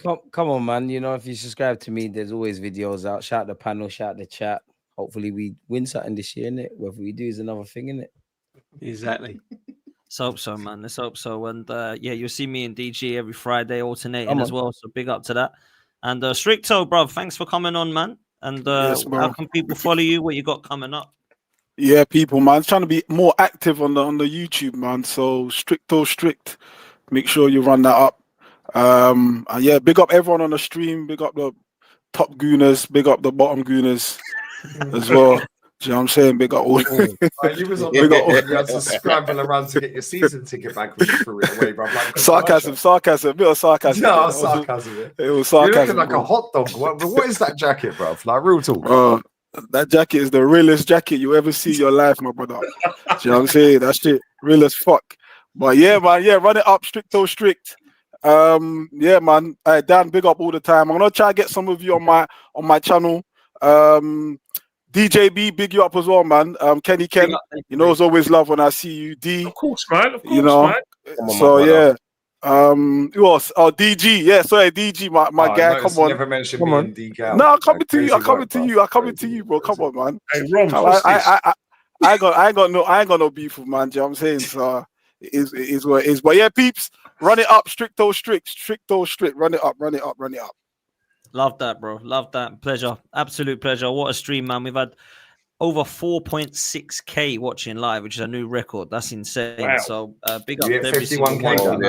Come on, man. You know, if you subscribe to me, there's always videos out. Shout the panel, shout the chat. Hopefully, we win something this year, innit? Whether we do is another thing, innit? Exactly. Let's hope so, man. Let's hope so. And yeah, you'll see me and DG every Friday alternating as well. So big up to that. And Stricto, bro, thanks for coming on, man. And how can people follow you? What you got coming up? Yeah, people, man. Trying to be more active on the YouTube, man. So Stricto Strict. Make sure you run that up. And yeah, big up everyone on the stream. Big up the top gooners. Big up the bottom gooners as well. Do you know what I'm saying? Big up all. You was on the you had to scramble around to get your season ticket back when you threw it away, bro. Like, sarcasm, a bit of sarcasm. No, sarcasm. It was sarcasm. You're looking like a hot dog. What is that jacket, bro? Like real talk. That jacket is the realest jacket you ever see in your life, my brother. Do you know what I'm saying? That shit real as fuck. But yeah, man, yeah, run it up, Stricto Strict. Yeah, man. Dan, big up all the time. I'm gonna try to get some of you on my channel. DJB, big you up as well, man. Kenny Ken, you know, it's always love when I see you. D, of course, man. Of course, you know. Man. So yeah. Who else? Oh, DG. Yeah, sorry, DG, my guy. Come on. Never mentioned me and Igal. No, I'm coming to you. I'm coming to you, bro. Come on, man. Hey, Ron, I ain't got no beef with man. Do you know what I'm saying? So it is what it is. But yeah, peeps, run it up, Stricto Strict. Run it up. Love that, bro. Love that. Pleasure. Absolute pleasure. What a stream, man. We've had over 4.6k watching live, which is a new record. That's insane. Wow. So big up to every single one. I'm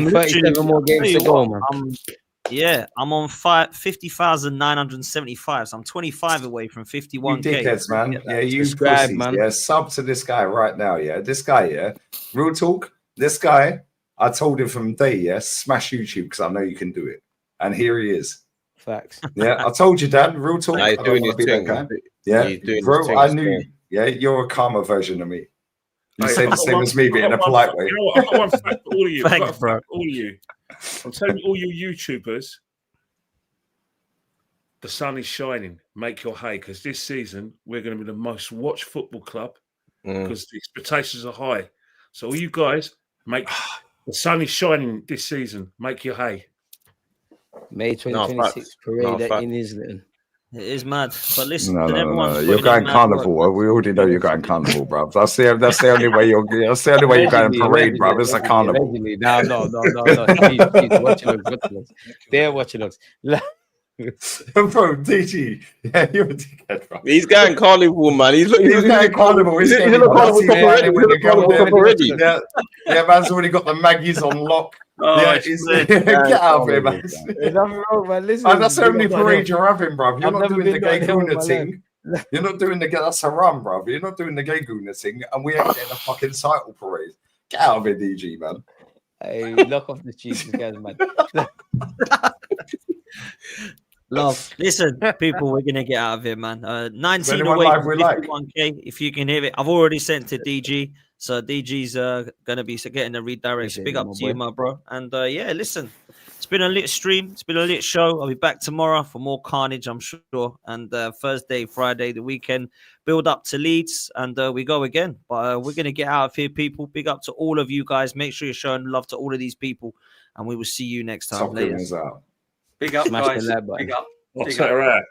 37 more games to go, man. I'm on 50,975. So I'm 25 away from 51k. You dickheads, man. Yeah, you subscribe, man. Yeah, sub to this guy right now. Yeah, this guy. Yeah, real talk. This guy, I told him from day. Yeah, smash YouTube because I know you can do it, and here he is. Facts. Yeah, I told you, Dad. Real talk. He's doing his thing. Yeah, bro. I knew. Yeah, you're a calmer version of me. You say the same as me, but in a polite way. You know what? I've got one fact for all of you. Thanks, bro. All of you. I'm telling all you YouTubers, the sun is shining. Make your hay, because this season we're going to be the most watched football club because the expectations are high. So all you guys, make the sun is shining this season. Make your hay. May 2026 parade in Islington. It is mad. But listen, No. everyone's You're putting in going mad carnival. work. We already know you're going carnival, bruv. That's the only way you're going parade, bruv. It's a carnival. No. Jeez, watch your looks. They're watching looks. Bro, DG. Yeah, you're a dickhead, bro. He's going carnival, man. He's going carnival. He's in the carnival top already. Yeah, man's already got the Maggies on lock. Get out of here, man. There's nothing wrong, man. Listen, That's the only parade you're having, bruv. You're not doing the gay Guna thing. You're not doing that's haram, bruv. You're not doing the gay Guna thing, and we ain't getting a fucking title parade. Get out of here, DG, man. Hey, knock off the cheeks, guys, man. Love. Listen, people, we're gonna get out of here, man. 19 away from 51k. If you can hear it, I've already sent to DG, so DG's gonna be getting a redirect. Big up to you, my bro. And yeah, listen, it's been a lit stream. It's been a lit show. I'll be back tomorrow for more carnage, I'm sure. And Thursday, Friday, the weekend, build up to Leeds, and we go again. But we're gonna get out of here, people. Big up to all of you guys. Make sure you're showing love to all of these people, and we will see you next time. Out. Big up, Smash guys. the like button. Big up. What's that, right?